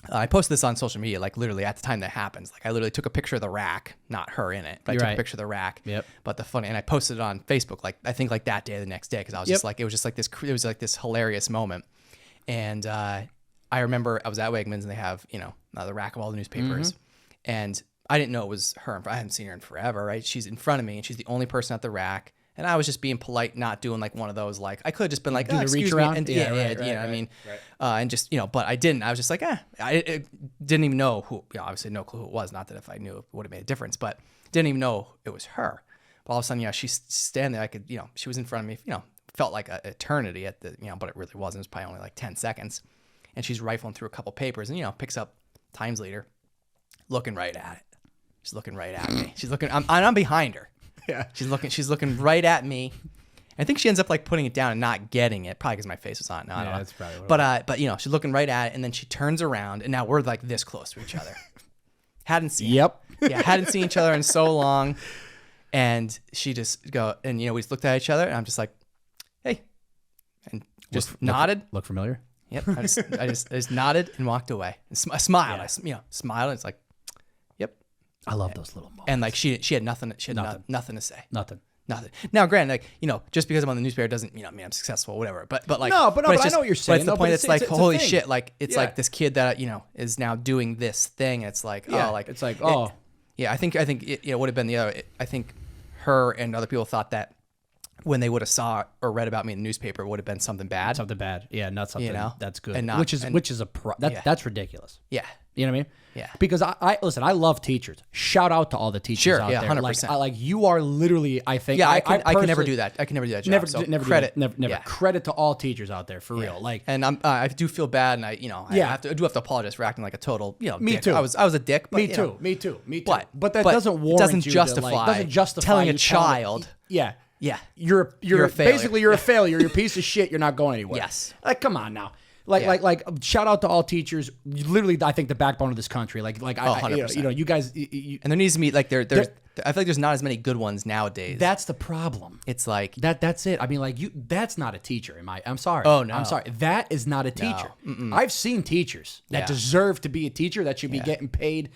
Speaker 4: I posted this on social media, like literally at the time that happens. Like I literally took a picture of the rack, not her in it, but I took a picture of the rack.
Speaker 1: Yep.
Speaker 4: But and I posted it on Facebook, like I think like that day or the next day, because I was just like, it was like this hilarious moment. And I remember I was at Wegmans and they have, the rack of all the newspapers, and I didn't know it was her. I hadn't seen her in forever, right? She's in front of me and she's the only person at the rack. And I was just being polite, not doing like one of those, like I could have just been like,
Speaker 1: Do the
Speaker 4: excuse
Speaker 1: reach
Speaker 4: me.
Speaker 1: around?
Speaker 4: And
Speaker 1: Yeah,
Speaker 4: I mean, and just, but I didn't. I was just like, I didn't even know who, obviously no clue who it was. Not that if I knew it would have made a difference, but didn't even know it was her. But all of a sudden, she's standing there. I could, she was in front of me, felt like an eternity at the, but it really wasn't. It was probably only like 10 seconds. And she's rifling through a couple papers and, picks up Times Leader, looking right at it. She's looking right at me. She's looking, I'm behind her.
Speaker 1: Yeah.
Speaker 4: She's looking right at me. I think she ends up like putting it down and not getting it, probably because my face was on. No, I don't know.
Speaker 1: That's probably what
Speaker 4: but she's looking right at it, and then she turns around, and now we're like this close to each other. Hadn't seen each other in so long, and she just we just looked at each other, and I'm just like, hey, and just nodded.
Speaker 1: Look familiar?
Speaker 4: Yep. I just nodded and walked away. And smiled.
Speaker 1: Yeah.
Speaker 4: I smiled. And it's like, yep.
Speaker 1: I love those little moments.
Speaker 4: And like she had nothing. She had nothing to say.
Speaker 1: Nothing.
Speaker 4: Now, granted, like just because I'm on the newspaper doesn't mean I'm successful, whatever. But like
Speaker 1: but
Speaker 4: it's
Speaker 1: I
Speaker 4: just,
Speaker 1: know what you're saying.
Speaker 4: But it's the point. It's like
Speaker 1: it's a
Speaker 4: holy
Speaker 1: thing.
Speaker 4: shit! Like it's like this kid that is now doing this thing. It's like I think it would have been the other. I think her and other people thought that when they would have saw or read about me in the newspaper, it would have been something bad.
Speaker 1: Something bad. Yeah, not something that's good.
Speaker 4: And not,
Speaker 1: which is that's ridiculous.
Speaker 4: Yeah.
Speaker 1: You know what I mean?
Speaker 4: Yeah.
Speaker 1: Because I listen, I love teachers. Shout out to all the teachers out there.
Speaker 4: 100%.
Speaker 1: Like you are literally, I think.
Speaker 4: Yeah, I can never do that. I can never do that job.
Speaker 1: Never
Speaker 4: credit.
Speaker 1: Never. Credit to all teachers out there for real. Like,
Speaker 4: and I do feel bad, and I do have to apologize for acting like a total,
Speaker 1: me
Speaker 4: dick.
Speaker 1: too.
Speaker 4: I was a dick. But,
Speaker 1: me too.
Speaker 4: But
Speaker 1: that doesn't warrant
Speaker 4: doesn't
Speaker 1: you
Speaker 4: justify,
Speaker 1: doesn't justify
Speaker 4: telling
Speaker 1: you
Speaker 4: a child.
Speaker 1: Yeah. You're
Speaker 4: a failure.
Speaker 1: Basically you're a failure. You're a piece of shit. You're not going anywhere.
Speaker 4: Yes.
Speaker 1: Like, come on now. Like shout out to all teachers. Literally, I think the backbone of this country. You guys.
Speaker 4: And there needs to be like I feel like there's not as many good ones nowadays.
Speaker 1: That's the problem.
Speaker 4: It's like
Speaker 1: that's it. I mean, that's not a teacher. I'm sorry.
Speaker 4: Oh no.
Speaker 1: I'm sorry. That is not a teacher. I've seen teachers that deserve to be a teacher that should be getting paid.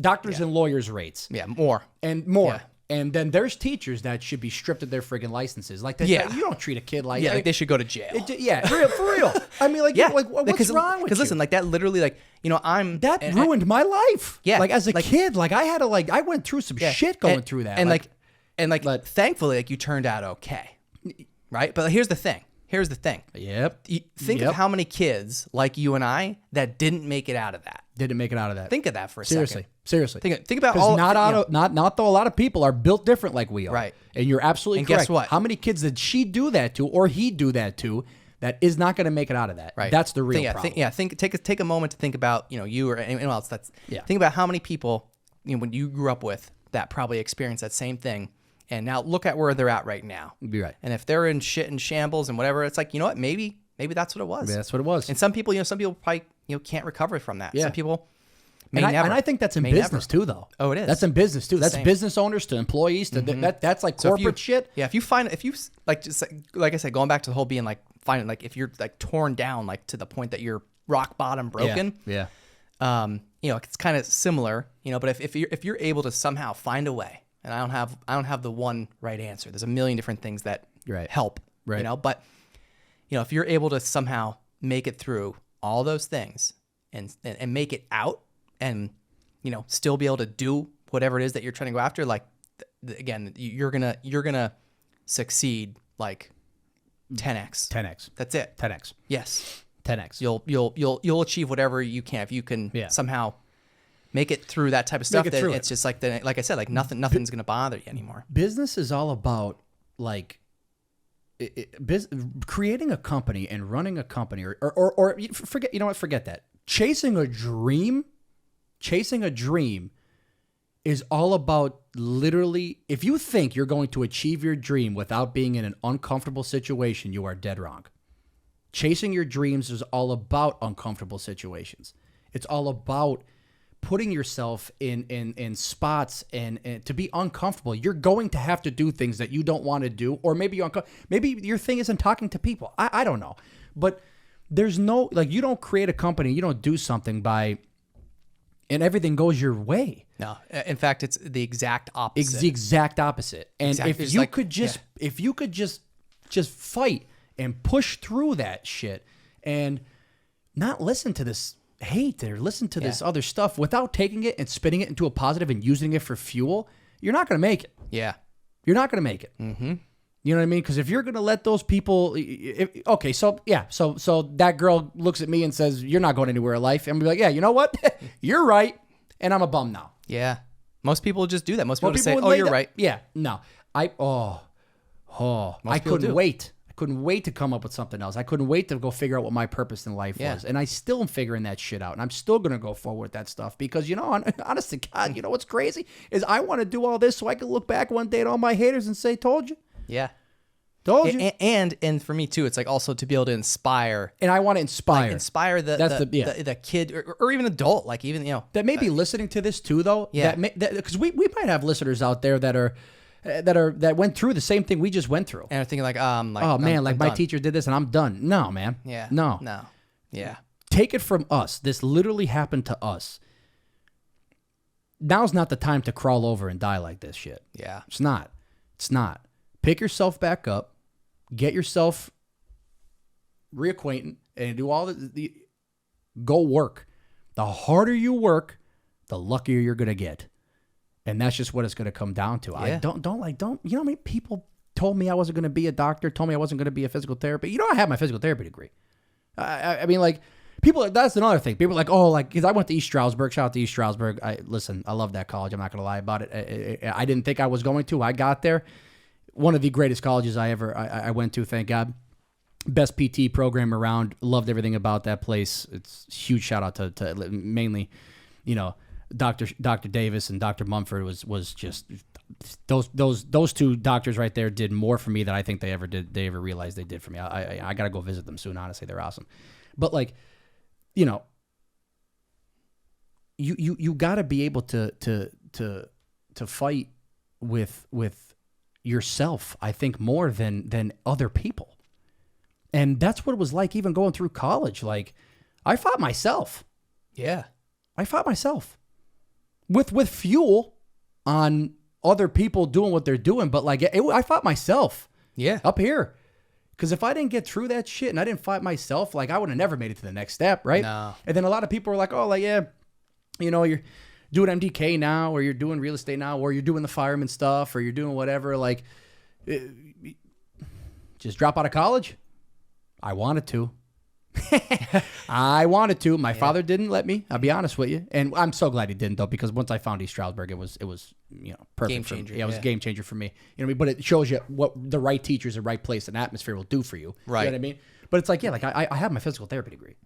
Speaker 1: Doctors and lawyers rates.
Speaker 4: Yeah, more.
Speaker 1: Yeah. And then there's teachers that should be stripped of their friggin' licenses. Like that, you don't treat a kid like
Speaker 4: like they should go to jail.
Speaker 1: For real. I mean, like, what's wrong with you?
Speaker 4: Because listen, like that literally, like
Speaker 1: ruined my life.
Speaker 4: Yeah,
Speaker 1: like as a kid, like I had to I went through some shit going through that.
Speaker 4: And thankfully, like you turned out okay, right? But here's the thing.
Speaker 1: Yep.
Speaker 4: Think of how many kids like you and I that didn't make it out of that. Think of that for a second.
Speaker 1: Seriously.
Speaker 4: Think about all.
Speaker 1: Not though a lot of people are built different like we are.
Speaker 4: Right.
Speaker 1: And you're absolutely
Speaker 4: and
Speaker 1: correct.
Speaker 4: Guess what?
Speaker 1: How many kids did she do that to, or he do that to, that is not going to make it out of that?
Speaker 4: Right.
Speaker 1: That's the real problem.
Speaker 4: Take a moment to think about you or anyone else. Think about how many people when you grew up with that probably experienced that same thing. And now look at where they're at right now.
Speaker 1: You'd be right.
Speaker 4: And if they're in shit and shambles and whatever, it's like, you know what? Maybe that's what it was.
Speaker 1: Maybe that's what it was.
Speaker 4: And some people probably can't recover from that.
Speaker 1: Yeah.
Speaker 4: Some people
Speaker 1: And I think that's in business too, though.
Speaker 4: Oh, it is.
Speaker 1: That's in business too. That's
Speaker 4: Same.
Speaker 1: business owners to employees to that's like corporate shit.
Speaker 4: Yeah. If you just like I said, going back to the whole being like finding like if you're like torn down like to the point that you're rock bottom broken.
Speaker 1: Yeah.
Speaker 4: It's kind of similar. But if you're able to somehow find a way. And I don't have the one right answer. There's a million different things that help,
Speaker 1: right.
Speaker 4: But if you're able to somehow make it through all those things and make it out and still be able to do whatever it is that you're trying to go after, like again, you're gonna succeed like 10x.
Speaker 1: 10x.
Speaker 4: That's it.
Speaker 1: 10x.
Speaker 4: Yes.
Speaker 1: 10x.
Speaker 4: You'll achieve whatever you can if you can somehow make it through that type of stuff. It's just like I said, like nothing's gonna bother you anymore.
Speaker 1: Business is all about like creating a company and running a company or forget, you know what, forget that. Chasing a dream is all about literally, if you think you're going to achieve your dream without being in an uncomfortable situation, you are dead wrong. Chasing your dreams is all about uncomfortable situations. It's all about putting yourself in spots and to be uncomfortable. You're going to have to do things that you don't want to do, or maybe maybe your thing isn't talking to people. I don't know. But there's no, like, you don't create a company, you don't do something and everything goes your way.
Speaker 4: No, in fact, it's the exact opposite.
Speaker 1: It's the exact opposite. And
Speaker 4: Exactly.
Speaker 1: if you could just fight and push through that shit and not listen to this hate or listen to this other stuff without taking it and spinning it into a positive and using it for fuel, you're not going to make it.
Speaker 4: Yeah.
Speaker 1: You're not going to make it. Mm-hmm. You know what I mean? Because if you're going to let those people, so that girl looks at me and says, "You're not going anywhere in life," and I'm like, "Yeah, you know what? You're right," and I'm a bum now.
Speaker 4: Yeah. Most people just do that. Most people just say,
Speaker 1: would
Speaker 4: "Oh,
Speaker 1: lay
Speaker 4: you're
Speaker 1: that-
Speaker 4: right."
Speaker 1: Yeah, no, I
Speaker 4: people
Speaker 1: couldn't
Speaker 4: do.
Speaker 1: wait. I couldn't wait to come up with something else. I couldn't wait to go figure out what my purpose in life was, and I still am figuring that shit out. And I'm still gonna go forward with that stuff because, you know, honest to God, you know what's crazy is I want to do all this so I can look back one day at all my haters and say, "Told you."
Speaker 4: Yeah.
Speaker 1: Told you.
Speaker 4: And for me too, it's like also to be able to inspire.
Speaker 1: And I want to inspire.
Speaker 4: The kid or even adult, like even, you know.
Speaker 1: That may be listening to this too, though.
Speaker 4: Yeah.
Speaker 1: Because we might have listeners out there that went through the same thing we just went through.
Speaker 4: And are thinking like,
Speaker 1: oh man,
Speaker 4: I'm
Speaker 1: my
Speaker 4: done.
Speaker 1: teacher did this and I'm done. No, man.
Speaker 4: Yeah.
Speaker 1: No.
Speaker 4: Yeah.
Speaker 1: Take it from us. This literally happened to us. Now's not the time to crawl over and die like this shit.
Speaker 4: Yeah.
Speaker 1: It's not. Pick yourself back up. Get yourself reacquainted and do all go work. The harder you work, the luckier you're going to get. And that's just what it's going to come down to.
Speaker 4: Yeah.
Speaker 1: You know how many people told me I wasn't going to be a doctor, told me I wasn't going to be a physical therapist. You know, I have my physical therapy degree. I mean, like, people, that's another thing. People are like, oh, like, because I went to East Stroudsburg. Shout out to East Stroudsburg. I love that college. I'm not going to lie about it. I didn't think I was going to. I got there. One of the greatest colleges I went to, thank God. Best PT program around. Loved everything about that place. It's huge shout out to mainly, you know, Dr. Davis and Dr. Mumford was just those two doctors right there did more for me than I think they ever realized they did for me. I got to go visit them soon. Honestly, they're awesome. But, like, you know, you got to be able to fight with yourself, I think, more than other people. And that's what it was like even going through college. Like, I fought myself.
Speaker 4: Yeah.
Speaker 1: I fought myself with fuel on other people doing what they're doing. But, like, I fought myself.
Speaker 4: Yeah.
Speaker 1: Up here. Because if I didn't get through that shit and I didn't fight myself, like, I would have never made it to the next step, right?
Speaker 4: No.
Speaker 1: And then a lot of people were like, oh, like, yeah, you know, you're doing MDK now, or you're doing real estate now, or you're doing the fireman stuff, or you're doing whatever. Like, just drop out of college. I wanted to. My father didn't let me. I'll be honest with you, and I'm so glad he didn't, though, because once I found East Stroudsburg, it was you know, perfect.
Speaker 4: Game changer.
Speaker 1: It was a game changer for me. You know what I mean? But it shows you what the right teachers, the right place, and atmosphere will do for you.
Speaker 4: Right.
Speaker 1: You know what I mean? But it's like, yeah, like I have my physical therapy degree.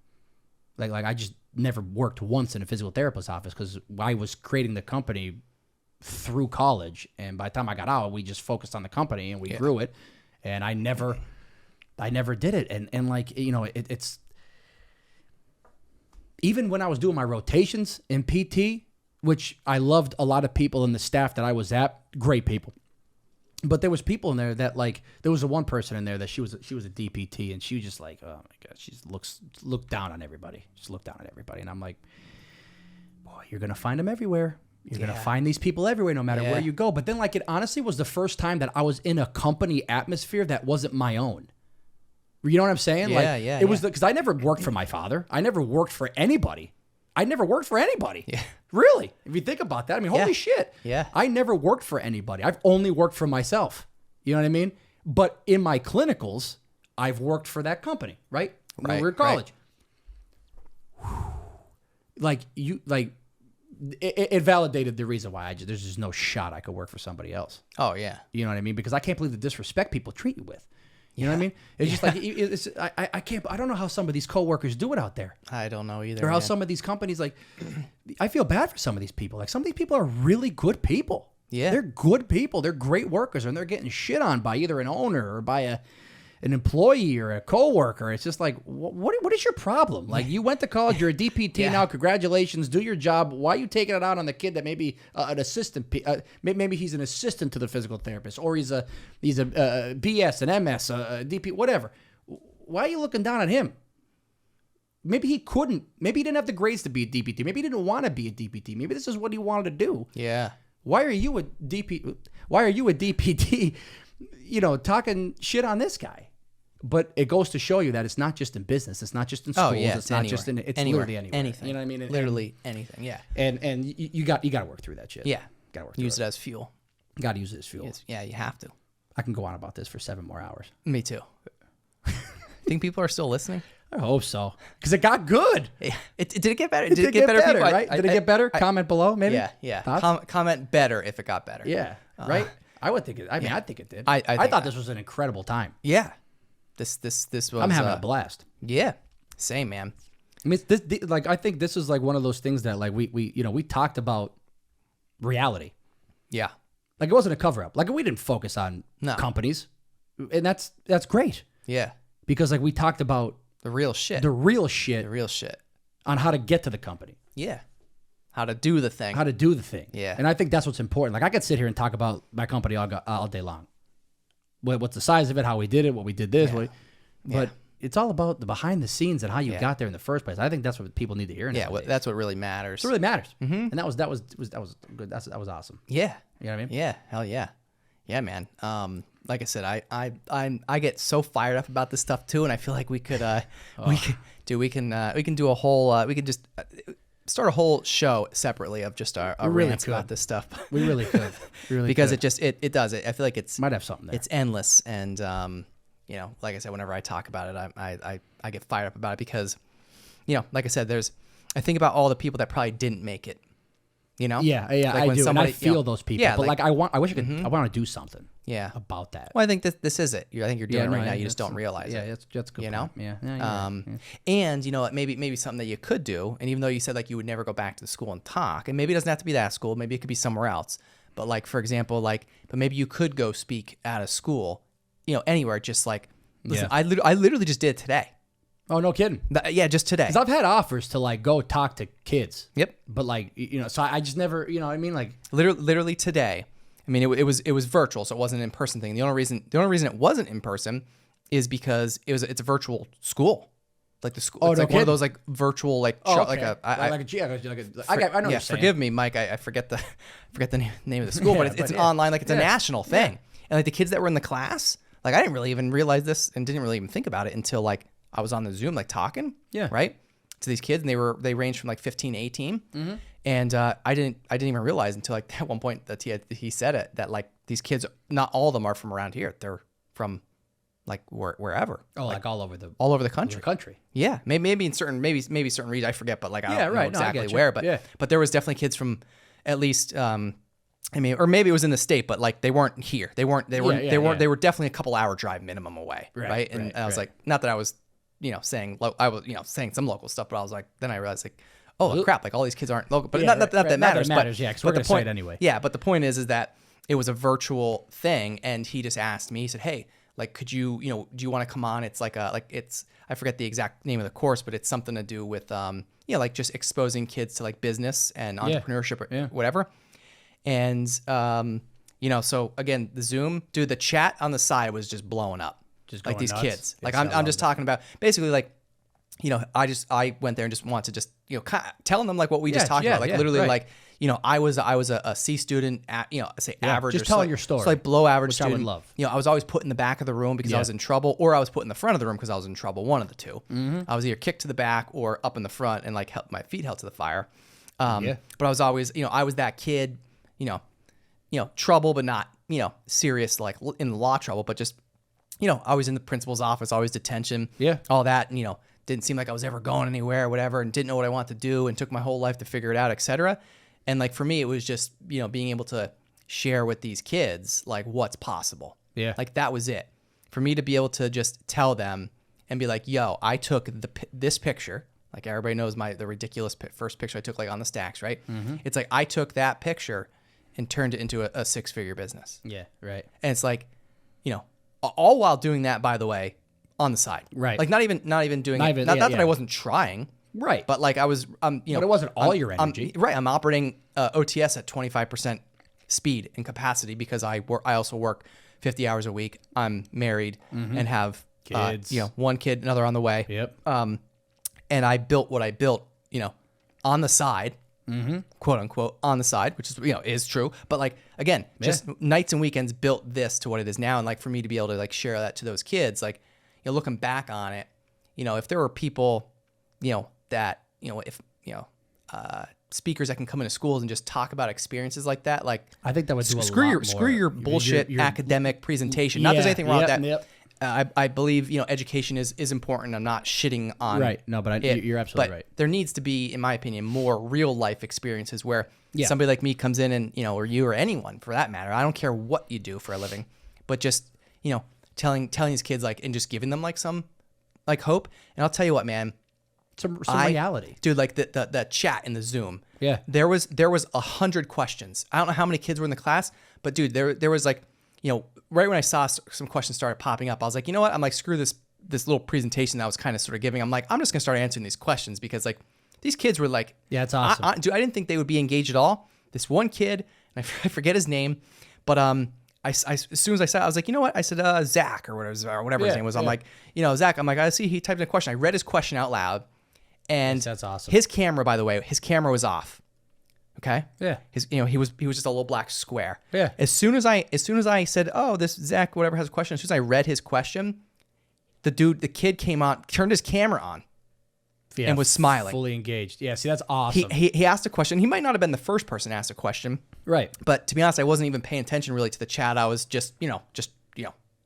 Speaker 1: Like I just never worked once in a physical therapist's office because I was creating the company through college, and by the time I got out, we just focused on the company and we grew it, and I never did it, and like, you know, it's even when I was doing my rotations in PT, which I loved a lot of people in the staff that I was at, great people. But there was people in there that, like, there was one person in there that she was a DPT, and she was just like, oh my God, she looked down on everybody. Just looked down on everybody. And I'm like, boy, you're going to find them everywhere. You're going to find these people everywhere, no matter where you go. But then, like, it honestly was the first time that I was in a company atmosphere that wasn't my own. You know what I'm saying? It was because I never worked for my father. I never worked for anybody. I never worked for anybody. Yeah. Really? If you think about that, I mean, holy shit.
Speaker 4: Yeah.
Speaker 1: I never worked for anybody. I've only worked for myself. You know what I mean? But in my clinicals, I've worked for that company, right? When we were in college. Right. Like, it validated the reason why there's just no shot I could work for somebody else.
Speaker 4: Oh yeah.
Speaker 1: You know what I mean? Because I can't believe the disrespect people treat you with. You know what I mean? It's just like I don't know how some of these coworkers do it out there.
Speaker 4: I don't know either.
Speaker 1: Or how some of these companies, like, I feel bad for some of these people. Like, some of these people are really good people.
Speaker 4: Yeah.
Speaker 1: They're good people. They're great workers, and they're getting shit on by either an owner or by an employee or a coworker. It's just like, what is your problem? Like, you went to college, you're a DPT now, congratulations, do your job. Why are you taking it out on the kid that maybe an assistant, maybe he's an assistant to the physical therapist, or he's a BS, an MS, a DP, whatever. Why are you looking down on him? Maybe he didn't have the grades to be a DPT. Maybe he didn't want to be a DPT. Maybe this is what he wanted to do.
Speaker 4: Yeah.
Speaker 1: Why are you a DPT, talking shit on this guy? But it goes to show you that it's not just in business. It's not just in schools. It's not just in. It's literally anywhere.
Speaker 4: Anything.
Speaker 1: You know what I mean?
Speaker 4: Literally anything. Yeah.
Speaker 1: And you got to work through that shit.
Speaker 4: Yeah.
Speaker 1: Got to work.
Speaker 4: Use it as fuel.
Speaker 1: Got to use it as fuel.
Speaker 4: Yeah, you have to.
Speaker 1: I can go on about this for 7 more hours.
Speaker 4: Me too. Think people are still listening?
Speaker 1: I hope so, because it got good.
Speaker 4: Yeah. Did it get better?
Speaker 1: Did it get better?
Speaker 4: People?
Speaker 1: Right? Did it get better? Comment below, maybe.
Speaker 4: Yeah. Comment better if it got better.
Speaker 1: Yeah. Right. I would think it. I mean, I think it did.
Speaker 4: I
Speaker 1: thought this was an incredible time.
Speaker 4: Yeah. This was.
Speaker 1: I'm having a blast.
Speaker 4: Yeah. Same, man.
Speaker 1: I mean, I think this is like one of those things that like we talked about reality.
Speaker 4: Yeah.
Speaker 1: Like, it wasn't a cover up. Like, we didn't focus on companies, and that's great.
Speaker 4: Yeah.
Speaker 1: Because like we talked about
Speaker 4: the real shit.
Speaker 1: The real shit on how to get to the company.
Speaker 4: Yeah. How to do the thing.
Speaker 1: Yeah. And I think that's what's important. Like, I could sit here and talk about my company all day long. What's the size of it, how we did it, what we did this, but it's all about the behind the scenes and how you got there in the first place. I think that's what people need to hear.
Speaker 4: Yeah, that's what really matters.
Speaker 1: It really matters. Mm-hmm. And that was good. That was awesome.
Speaker 4: Yeah.
Speaker 1: You know what I mean?
Speaker 4: Yeah. Hell yeah. Yeah, man. Like I said, I get so fired up about this stuff too, and I feel like we can do a whole we could just start a whole show separately of just our rants about this stuff.
Speaker 1: We really could.
Speaker 4: Because it does it. I feel like it's
Speaker 1: might have something there.
Speaker 4: It's endless, and like I said, whenever I talk about it, I get fired up about it because, like I said, I think about all the people that probably didn't make it. Yeah,
Speaker 1: like I do. And I feel those people. Yeah, but I wish I could. I want to do something.
Speaker 4: Yeah.
Speaker 1: About that.
Speaker 4: Well, I think this is it. I think you're doing it right now. You just don't realize it.
Speaker 1: Yeah, that's good.
Speaker 4: Yeah.
Speaker 1: Yeah.
Speaker 4: And maybe something that you could do. And even though you said like you would never go back to the school and talk, and maybe it doesn't have to be that school. Maybe it could be somewhere else. But like, for example, but maybe you could go speak at a school, anywhere. Just like, listen, I literally just did it today.
Speaker 1: Oh, no kidding.
Speaker 4: Just today.
Speaker 1: Because I've had offers to like go talk to kids.
Speaker 4: Yep.
Speaker 1: But like, so I just never, what I mean? Like
Speaker 4: literally today. I mean, it was virtual, so it wasn't an in-person thing. The only reason it wasn't in person is because it's a virtual school. Like the school, it's like one of those like virtual like I know. Yeah, forgive me, Mike. I forget the name of the school, but it's an online, like it's a national thing. And like the kids that were in the class, like I didn't really even realize this and didn't really even think about it until like I was on the Zoom like talking, right, to these kids, and they ranged from like 15 to 18, and I didn't even realize until like at one point that he said it, that like these kids, not all of them are from around here, they're from like wherever.
Speaker 1: Oh, like all over the
Speaker 4: country. Yeah, maybe in certain maybe certain regions, I forget, but like I don't know exactly where, but there was definitely kids from at least or maybe it was in the state, but like they weren't here. They were definitely a couple hour drive minimum away, right? And I was like, not that I was saying I was saying some local stuff, but I was like, then I realized like, oh crap, like all these kids aren't local, but not that matters.
Speaker 1: Yeah, because we're gonna say it anyway.
Speaker 4: Yeah, but the point is that it was a virtual thing, and he just asked me. He said, "Hey, like, could you do you want to come on? It's like I forget the exact name of the course, but it's something to do with like just exposing kids to like business and entrepreneurship or whatever." And so again, the Zoom, dude, the chat on the side was just blowing up. Just like these nuts. Kids. Like I'm just talking about basically like, I went there and just wanted to just, kind of telling them like what we just talked about. Like literally like, I was a C student at, say average.
Speaker 1: Just telling your story.
Speaker 4: So like below average
Speaker 1: which
Speaker 4: student.
Speaker 1: I would love.
Speaker 4: I was always put in the back of the room because I was in trouble, or I was put in the front of the room because I was in trouble. One of the two. Mm-hmm. I was either kicked to the back or up in the front and like my feet held to the fire. But I was always, I was that kid, trouble, but not, serious, like in law trouble, but just, always in the principal's office, always detention, all that, and, didn't seem like I was ever going anywhere or whatever, and didn't know what I wanted to do, and took my whole life to figure it out, etc. And like for me, it was just, you know, being able to share with these kids like what's possible.
Speaker 1: Yeah.
Speaker 4: Like that was it. For me to be able to just tell them and be like, yo, I took this picture. Like everybody knows the ridiculous first picture I took like on the stacks, right? It's like I took that picture and turned it into a 6-figure business.
Speaker 1: Yeah, right.
Speaker 4: And it's like, you know, all while doing that, by the way, on the side.
Speaker 1: Right.
Speaker 4: Like not even doing it. Not that I wasn't trying.
Speaker 1: Right.
Speaker 4: But like I was, you know.
Speaker 1: But it wasn't all your energy.
Speaker 4: I'm operating OTS at 25% speed and capacity because I also work 50 hours a week. I'm married and have
Speaker 1: kids.
Speaker 4: You know, one kid, another on the way.
Speaker 1: Yep.
Speaker 4: And I built what I built, you know, on the side, quote unquote, on the side, which is, you know, is true. But like, again, just nights and weekends built this to what it is now. And like for me to be able to like share that to those kids, like, you know, looking back on it, you know, if there were people, you know, that, you know, if, you know, speakers that can come into schools and just talk about experiences like that, like
Speaker 1: I think that would do a
Speaker 4: screw
Speaker 1: lot
Speaker 4: your
Speaker 1: more.
Speaker 4: screw your bullshit
Speaker 1: Your-
Speaker 4: academic presentation. Not that there's anything wrong with that.
Speaker 1: Yep.
Speaker 4: I believe, you know, education is important. I'm not shitting on
Speaker 1: Right. No, but you're absolutely
Speaker 4: but
Speaker 1: right.
Speaker 4: there needs to be, in my opinion, more real life experiences where
Speaker 1: Yeah.
Speaker 4: somebody like me comes in and, you know, or you or anyone for that matter. I don't care what you do for a living, but just, you know, telling these kids like and just giving them like some like hope. And I'll tell you what, man.
Speaker 1: Some reality.
Speaker 4: Dude, like the chat in the Zoom.
Speaker 1: Yeah.
Speaker 4: There was 100 questions. I don't know how many kids were in the class, but dude, there was like, you know, right when I saw some questions started popping up, I was like, you know what? I'm like, screw this little presentation that I was kind of sort of giving. I'm like, I'm just gonna start answering these questions because like these kids were like,
Speaker 1: Yeah, it's awesome.
Speaker 4: Dude, I didn't think they would be engaged at all. This one kid, and I forget his name, but as soon as I saw it, I was like, you know what? I said Zach or whatever his name was. I'm like, you know, Zach. I'm like, I see he typed in a question. I read his question out loud, and
Speaker 1: That's awesome.
Speaker 4: His camera, by the way, was off. Okay.
Speaker 1: Yeah.
Speaker 4: You know, he was just a little black square.
Speaker 1: Yeah.
Speaker 4: As soon as I said, oh, this Zach, whatever has a question. As soon as I read his question, the kid came on, turned his camera on,
Speaker 1: Yeah,
Speaker 4: and was smiling.
Speaker 1: fully engaged. Yeah, see, that's awesome.
Speaker 4: He asked a question. He might not have been the first person to ask a question.
Speaker 1: Right.
Speaker 4: But to be honest, I wasn't even paying attention really to the chat. I was just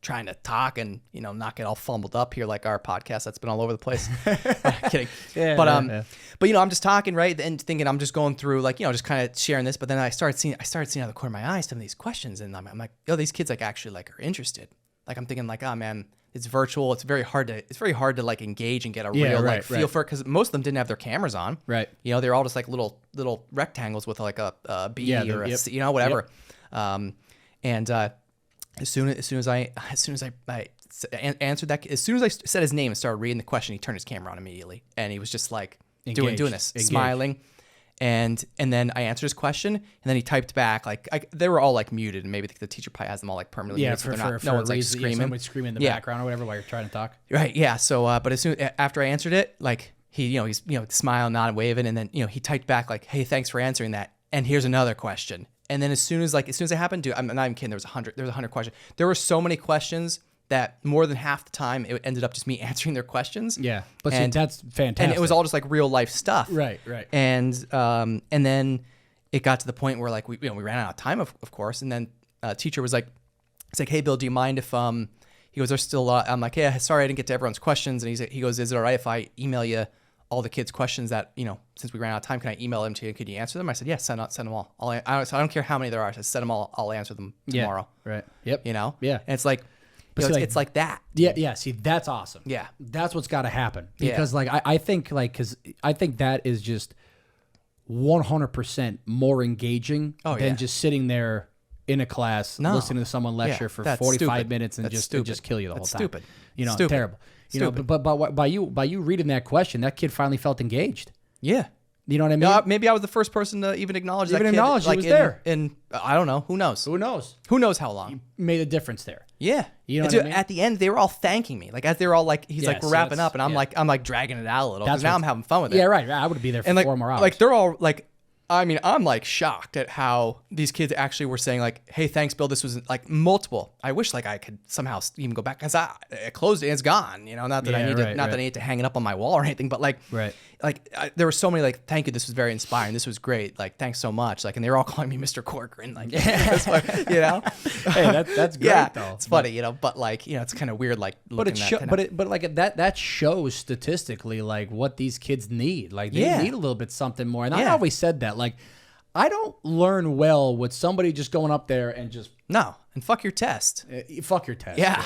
Speaker 4: trying to talk and, you know, not get all fumbled up here like our podcast that's been all over the place. Kidding.
Speaker 1: Yeah,
Speaker 4: But but you know, I'm just talking, right? And thinking I'm just going through like, you know, just kind of sharing this. But then I started seeing out of the corner of my eye some of these questions, and I'm like, yo, these kids like actually like are interested. Like I'm thinking like, oh man, it's virtual. It's very hard to like engage and get a real like feel for it, because most of them didn't have their cameras on.
Speaker 1: Right.
Speaker 4: You know, they're all just like little rectangles with like a B or a
Speaker 1: yep.
Speaker 4: C, you know, whatever. Yep. As soon as I answered that, as soon as I said his name and started reading the question, he turned his camera on immediately, and he was just like doing this,
Speaker 1: Engaged.
Speaker 4: smiling, and then I answered his question, and then he typed back like they were all like muted, and maybe the teacher probably has them all like permanently muted, so they're not, no one's like screaming,
Speaker 1: somebody's screaming in the background or whatever while you're trying to talk.
Speaker 4: Right. Yeah. So, but after I answered it, like he's smiling, nodding, waving, and then he typed back like, "Hey, thanks for answering that." And here's another question. And then as soon as it happened, dude, I'm not even kidding. There was 100 questions. There were so many questions that more than half the time it ended up just me answering their questions.
Speaker 1: Yeah, but see, that's fantastic.
Speaker 4: And it was all just like real life stuff.
Speaker 1: Right.
Speaker 4: And then it got to the point where like we ran out of time, of course. And then teacher was like, it's like, "Hey Bill, do you mind if he goes, there's still a lot." I'm like, "Yeah, sorry I didn't get to everyone's questions." And he goes, "Is it all right if I email you all the kids' questions that, since we ran out of time, can I email them to you? Could you answer them?" I said, "Yeah, send them all. So I don't care how many there are. I said, send them all. I'll answer them tomorrow."
Speaker 1: Yeah, right. Yep.
Speaker 4: Yeah.
Speaker 1: Yeah.
Speaker 4: And it's like, it's like that.
Speaker 1: Yeah. See, that's awesome.
Speaker 4: Yeah.
Speaker 1: That's what's got to happen.
Speaker 4: Yeah.
Speaker 1: Because I think that is just 100% more engaging than just sitting there in a class listening to someone lecture for 45
Speaker 4: stupid.
Speaker 1: minutes and
Speaker 4: That's
Speaker 1: just kill you the whole time.
Speaker 4: Stupid.
Speaker 1: Terrible. But by you reading that question, that kid finally felt engaged.
Speaker 4: Yeah.
Speaker 1: You know what I mean?
Speaker 4: Maybe I was the first person to even acknowledge that kid.
Speaker 1: Acknowledge he was there.
Speaker 4: And I don't know. Who knows?
Speaker 1: Who knows?
Speaker 4: Who knows how long?
Speaker 1: Made a difference there.
Speaker 4: Yeah.
Speaker 1: You know
Speaker 4: And
Speaker 1: what I mean?
Speaker 4: At the end, they were all thanking me. Like as they were all like, he's like, "We're wrapping up," and I'm like dragging it out a little. Because now I'm having fun with it.
Speaker 1: Yeah, right. I would be there for
Speaker 4: And like
Speaker 1: 4 more hours.
Speaker 4: Like they're all like, I mean, I'm like shocked at how these kids actually were saying like, "Hey, thanks, Bill. This was like multiple." I wish like I could somehow even go back, because I closed it and it's gone. Not that I need that I need to hang it up on my wall or anything, but like, there were so many like, "Thank you. This was very inspiring. This was great. Like, thanks so much." Like, and they were all calling me Mr. Corcoran. Like, that's why,
Speaker 1: Hey, that's great though.
Speaker 4: It's funny, but like, it's kind of weird. Like,
Speaker 1: But that shows statistically like what these kids need. Like they need a little bit something more. And I always said that. Like I don't learn well with somebody just going up there and just
Speaker 4: No, and fuck your test.
Speaker 1: fuck your test.
Speaker 4: Yeah.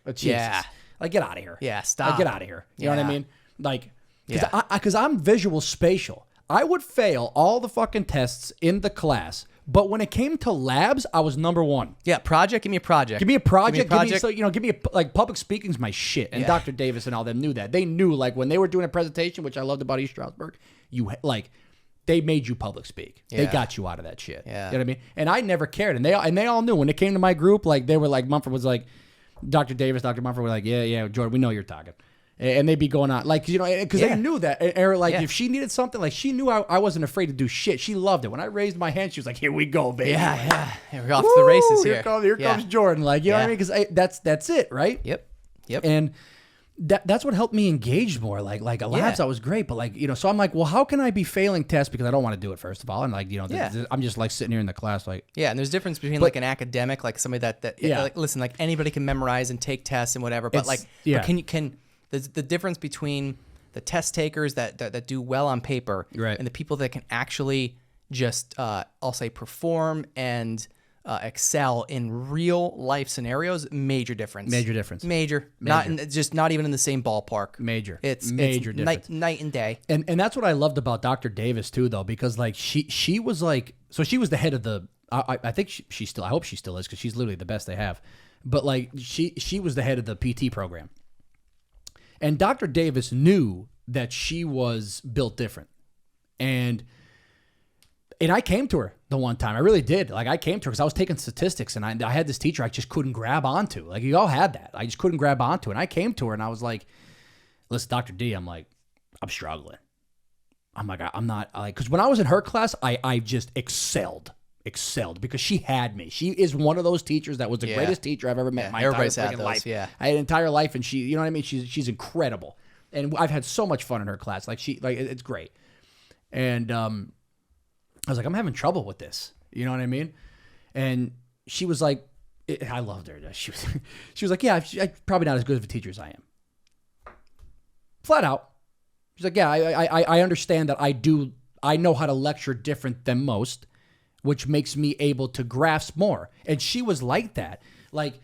Speaker 1: Jesus.
Speaker 4: Yeah.
Speaker 1: Like, get out of here.
Speaker 4: Yeah, stop.
Speaker 1: Like, get out of here. You know what I
Speaker 4: Yeah.
Speaker 1: mean? Like,
Speaker 4: Yeah.
Speaker 1: because I'm visual spatial. I would fail all the fucking tests in the class, but when it came to labs, I was number one.
Speaker 4: Yeah, project. Give me a project.
Speaker 1: Give me a project.
Speaker 4: Give me a project.
Speaker 1: Give me like public speaking's my shit. And
Speaker 4: Yeah.
Speaker 1: Dr. Davis and all them knew that. They knew like when they were doing a presentation, which I loved about East Stroudsburg, they made you public speak. They
Speaker 4: Yeah.
Speaker 1: got you out of that shit.
Speaker 4: Yeah.
Speaker 1: You know what I mean? And I never cared. And they all knew when it came to my group, like they were like Mumford was like, Dr. Davis, Dr. Mumford were like, yeah, Jordan, we know you're talking. And they'd be going on like, because
Speaker 4: Yeah.
Speaker 1: they knew that. And like
Speaker 4: Yeah.
Speaker 1: if she needed something, like she knew I wasn't afraid to do shit. She loved it. When I raised my hand, she was like, here we go, baby.
Speaker 4: Yeah. We're off to the races here.
Speaker 1: Here comes Jordan. Like, you know what I mean? Because that's it, right?
Speaker 4: Yep.
Speaker 1: And that's what helped me engage more. Like labs, I was great, but like, so I'm like, well, how can I be failing tests because I don't want to do it, first of all, and like, I'm just like sitting here in the class, like,
Speaker 4: Yeah, and there's a difference between like an academic, like somebody that
Speaker 1: Yeah.
Speaker 4: like, listen, like anybody can memorize and take tests and whatever, but
Speaker 1: It's- yeah.
Speaker 4: can there's the difference between the test takers that do well on paper,
Speaker 1: Right.
Speaker 4: and the people that can actually just I'll say perform and excel in real life scenarios. Major difference. Major. Not even in the same ballpark.
Speaker 1: Major.
Speaker 4: It's
Speaker 1: Major difference.
Speaker 4: Night and day.
Speaker 1: and that's what I loved about Dr. Davis too, though, because like she was like, so she was the head of the, I think she still, I hope she still is, because she's literally the best they have. But like she was the head of the PT program. And Dr. Davis knew that she was built different. And I came to her the one time. I really did. Like, I came to her because I was taking statistics, and I had this teacher I just couldn't grab onto. Like, you all had that. I just couldn't grab onto. And I came to her, and I was like, listen, Dr. D, I'm like, I'm struggling. I'm like, I'm not, like, because when I was in her class, I just excelled because she had me. She is one of those teachers that was the greatest teacher I've ever met in my entire
Speaker 4: everybody's had
Speaker 1: freaking
Speaker 4: those,
Speaker 1: life.
Speaker 4: yeah.
Speaker 1: I had an entire life, and she, you know what I mean? She's incredible. And I've had so much fun in her class. Like, it's great. And I was like, I'm having trouble with this. You know what I mean? And she was like, I loved her. She was like, yeah, I'm probably not as good of a teacher as I am. Flat out. She's like, yeah, I understand that I know how to lecture different than most, which makes me able to grasp more. And she was like that. Like,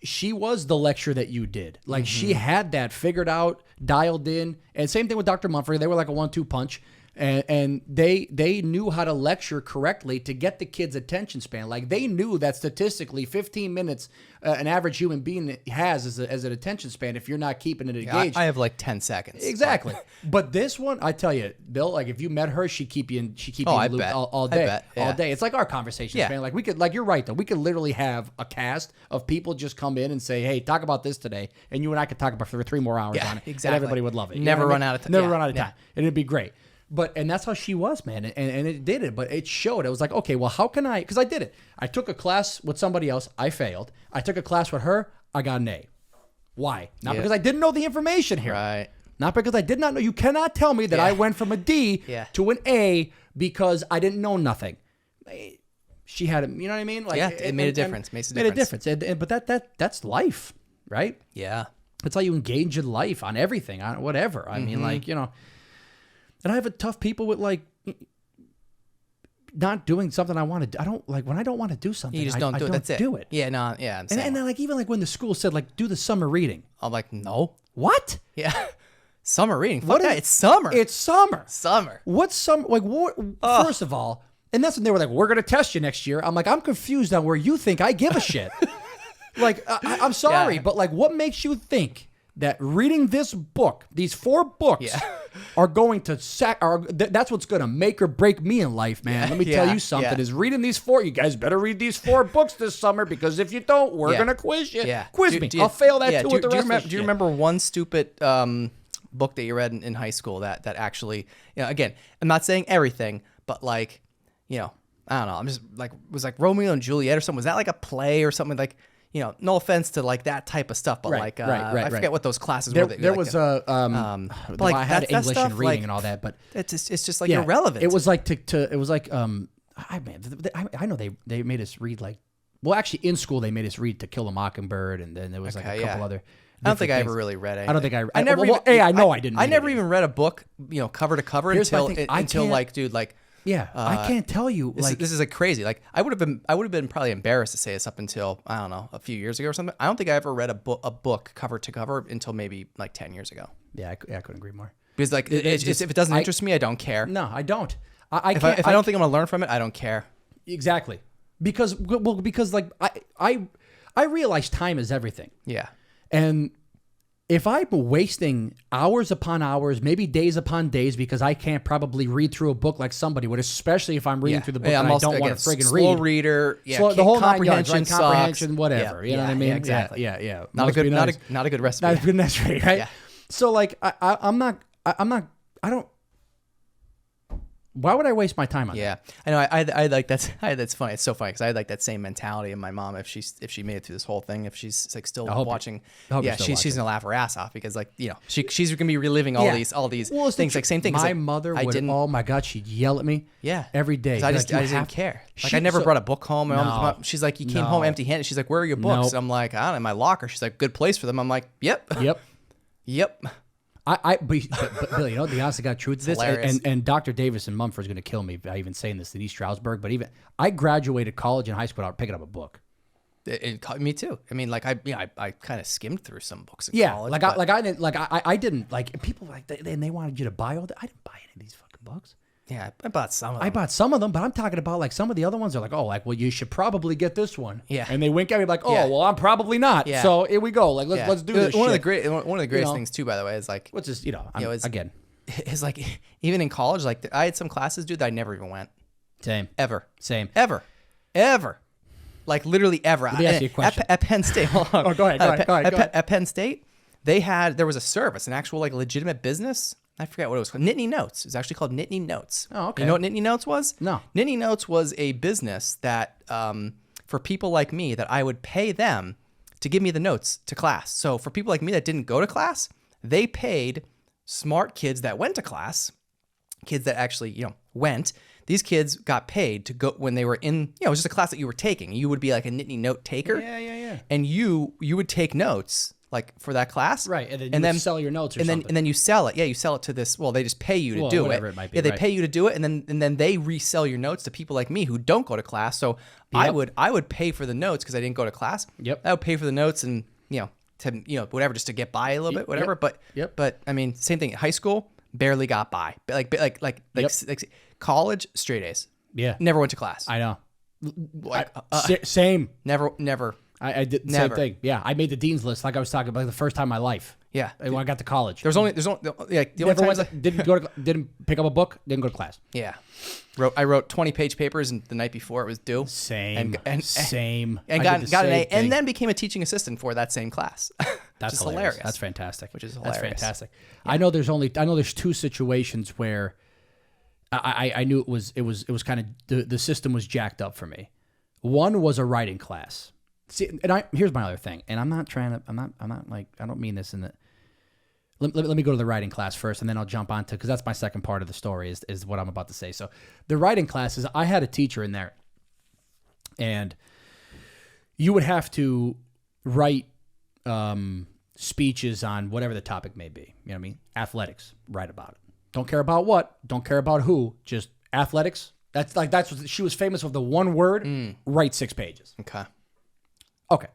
Speaker 1: she was the lecture that you did. Like, she had that figured out, dialed in. And same thing with Dr. Mumford. They were like a 1-2 punch. And they knew how to lecture correctly to get the kids' attention span. Like, they knew that statistically 15 minutes an average human being has as an attention span if you're not keeping it engaged.
Speaker 4: I have like 10 seconds.
Speaker 1: Exactly. But this one, I tell you, Bill, like, if you met her, she'd keep you in
Speaker 4: I
Speaker 1: the loop
Speaker 4: bet.
Speaker 1: all
Speaker 4: I
Speaker 1: day.
Speaker 4: bet, yeah.
Speaker 1: All day. It's like our conversations,
Speaker 4: Yeah.
Speaker 1: man. Like, we could, like, you're right, though. We could literally have a cast of people just come in and say, hey, talk about this today. And you and I could talk about it for 3 more hours
Speaker 4: Yeah,
Speaker 1: on it.
Speaker 4: exactly.
Speaker 1: And everybody would love it. You
Speaker 4: Never
Speaker 1: know what I
Speaker 4: run
Speaker 1: mean?
Speaker 4: out of time.
Speaker 1: Never
Speaker 4: Yeah,
Speaker 1: run out of
Speaker 4: yeah.
Speaker 1: time. And it'd be great. And that's how she was, man. And it did it. But it showed. It was like, okay, well, how can I? Because I did it. I took a class with somebody else. I failed. I took a class with her. I got an A. Why? Not because I didn't know the information here.
Speaker 4: Right.
Speaker 1: Not because I did not know. You cannot tell me that I went from a D to an A because I didn't know nothing. She had it. You know what I mean? Like,
Speaker 4: It made a difference. Makes a difference.
Speaker 1: But that's life, right?
Speaker 4: Yeah.
Speaker 1: That's how you engage in life, on everything, on whatever. I mean, like, and I have a tough people with, like, not doing something I want to do. I don't, like, when I don't want to do something,
Speaker 4: You just don't do it. That's it.
Speaker 1: do it.
Speaker 4: Yeah, no, yeah.
Speaker 1: And then, like, even like when the school said, like, do the summer reading.
Speaker 4: I'm like, no.
Speaker 1: What?
Speaker 4: Yeah. Summer reading.
Speaker 1: What
Speaker 4: Fuck that.
Speaker 1: is-
Speaker 4: It's summer.
Speaker 1: It's summer.
Speaker 4: Summer.
Speaker 1: What's summer? Like, what? First of all, and that's when they were like, we're going to test you next year. I'm like, I'm confused on where you think I give a shit. Like, I'm sorry,
Speaker 4: Yeah.
Speaker 1: but, like, what makes you think that reading this book, these 4 books, are going to that's what's going to make or break me in life, man. Let me tell you something. Is reading these 4, you guys better read these 4 books this summer, because if you don't, we're going to quiz you.
Speaker 4: Yeah.
Speaker 1: Quiz me. I'll fail that too with the rest of the
Speaker 4: Do you remember one stupid book that you read in high school that actually, again, I'm not saying everything, but like, I don't know. I'm just like, was like Romeo and Juliet or something. Was that like a play or something? Like, no offense to like that type of stuff, but
Speaker 1: Right,
Speaker 4: like,
Speaker 1: right.
Speaker 4: I forget what those classes were.
Speaker 1: There was
Speaker 4: like
Speaker 1: I had
Speaker 4: that
Speaker 1: English
Speaker 4: stuff,
Speaker 1: and reading
Speaker 4: like,
Speaker 1: and all that, but
Speaker 4: it's just like irrelevant.
Speaker 1: It was like it was like I know they made us read, like, well, actually in school they made us read To Kill a Mockingbird, and then there was like a couple other.
Speaker 4: I don't think I
Speaker 1: things.
Speaker 4: ever really read it.
Speaker 1: I don't think
Speaker 4: I never.
Speaker 1: Well,
Speaker 4: even,
Speaker 1: I know I didn't.
Speaker 4: I
Speaker 1: read
Speaker 4: never
Speaker 1: it.
Speaker 4: even read a book, cover to cover
Speaker 1: Here's my
Speaker 4: until
Speaker 1: thing. I
Speaker 4: until
Speaker 1: can't-
Speaker 4: like, dude, like
Speaker 1: Yeah, I can't tell you.
Speaker 4: This is like crazy. Like I would have been probably embarrassed to say this up until, I don't know, a few years ago or something. I don't think I ever read a book cover to cover until maybe like 10 years ago.
Speaker 1: Yeah, I couldn't agree more.
Speaker 4: Because like if it doesn't interest me, I don't care.
Speaker 1: No, I don't. If
Speaker 4: I don't think I'm gonna learn from it, I don't care.
Speaker 1: Exactly. Because like I realize time is everything.
Speaker 4: Yeah.
Speaker 1: And if I'm wasting hours upon hours, maybe days upon days, because I can't probably read through a book like somebody would, especially if I'm reading through the book and I don't want to friggin'
Speaker 4: slow
Speaker 1: read.
Speaker 4: reader. Yeah.
Speaker 1: So the whole
Speaker 4: comprehension
Speaker 1: sucks. Comprehension, whatever.
Speaker 4: Yeah,
Speaker 1: You know what I mean?
Speaker 4: Yeah, exactly.
Speaker 1: Yeah.
Speaker 4: Not a good recipe.
Speaker 1: Not a good recipe, right?
Speaker 4: Yeah.
Speaker 1: So like I don't. Why would I waste my time on that?
Speaker 4: Yeah, I know. I like that's funny. It's so funny because I had like that same mentality in my mom. If she made it through this whole thing, if she's like still watching, she's gonna laugh her ass off because like she's gonna be reliving all these things. Like same thing.
Speaker 1: My mother would. Oh my God, she'd yell at me.
Speaker 4: Yeah,
Speaker 1: every day.
Speaker 4: I just didn't care. Like I never brought a book home. She's like, you came home empty-handed. She's like, where are your books? I'm like, I don't know, in my locker. She's like, good place for them. I'm like, yep.
Speaker 1: But Billy, the honest to God truth is this, and Dr. Davis in Mumford is going to kill me by even saying this, Denise Stroudsburg, but even I graduated college and high school without picking up a book.
Speaker 4: Me too. I mean, like I kind of skimmed through some books in college.
Speaker 1: I didn't like people like they wanted you to buy all that. I didn't buy any of these fucking books.
Speaker 4: Yeah, I bought some of them.
Speaker 1: I bought some of them, but I'm talking about like some of the other ones are like, oh, like, well, you should probably get this one.
Speaker 4: Yeah.
Speaker 1: And they wink at me like, oh, well, I'm probably not. Yeah. So here we go. Like, let's do this.
Speaker 4: One of the greatest things too, by the way, is like,
Speaker 1: what's this? Again,
Speaker 4: is like even in college, like I had some classes, dude, that I never even went.
Speaker 1: Same.
Speaker 4: Ever. Like literally ever.
Speaker 1: Let me ask you a question.
Speaker 4: At Penn State. Hold on.
Speaker 1: Oh, go ahead.
Speaker 4: At Penn State, there was a service, an actual like legitimate business. I forget what it was called. Nittany Notes. It was actually called Nittany Notes.
Speaker 1: Oh, okay.
Speaker 4: You know what Nittany Notes was?
Speaker 1: No.
Speaker 4: Nittany Notes was a business that, for people like me, that I would pay them to give me the notes to class. So for people like me that didn't go to class, they paid smart kids that went to class, kids that actually, went. These kids got paid to go when they were in, it was just a class that you were taking. You would be like a Nittany Note taker.
Speaker 1: Yeah.
Speaker 4: And you would take notes like for that class.
Speaker 1: Right. And then you sell your notes or something.
Speaker 4: And then you sell it. Yeah, you sell it to this. Well, they just pay you to do
Speaker 1: whatever it might be,
Speaker 4: Yeah, they pay you to do it, and then they resell your notes to people like me who don't go to class. So I would pay for the notes because I didn't go to class.
Speaker 1: Yep.
Speaker 4: I would pay for the notes and whatever, just to get by a little bit, whatever. But I mean, same thing. High school, barely got by. Like college, straight A's.
Speaker 1: Yeah.
Speaker 4: Never went to class.
Speaker 1: I know.
Speaker 4: Like,
Speaker 1: same.
Speaker 4: Never.
Speaker 1: I did the same thing. Yeah, I made the dean's list like I was talking about the first time in my life.
Speaker 4: Yeah,
Speaker 1: when I got to college.
Speaker 4: There's only the only times
Speaker 1: didn't pick up a book, didn't go to class.
Speaker 4: Yeah, I wrote 20-page papers and the night before it was due.
Speaker 1: Same.
Speaker 4: And got an A, and then became a teaching assistant for that same class.
Speaker 1: That's hilarious. That's fantastic.
Speaker 4: Which is hilarious.
Speaker 1: That's fantastic. Yeah. I know there's two situations where I knew it was kind of the system was jacked up for me. One was a writing class. See, and here's my other thing, and I'm not like, I don't mean this in the. Let me go to the writing class first, and then I'll jump on to, because that's my second part of the story is what I'm about to say. So the writing classes, I had a teacher in there, and you would have to write speeches on whatever the topic may be. You know what I mean? Athletics, write about it. Don't care about what, don't care about who, just athletics. That's what she was famous with, the one word, write 6 pages. Okay.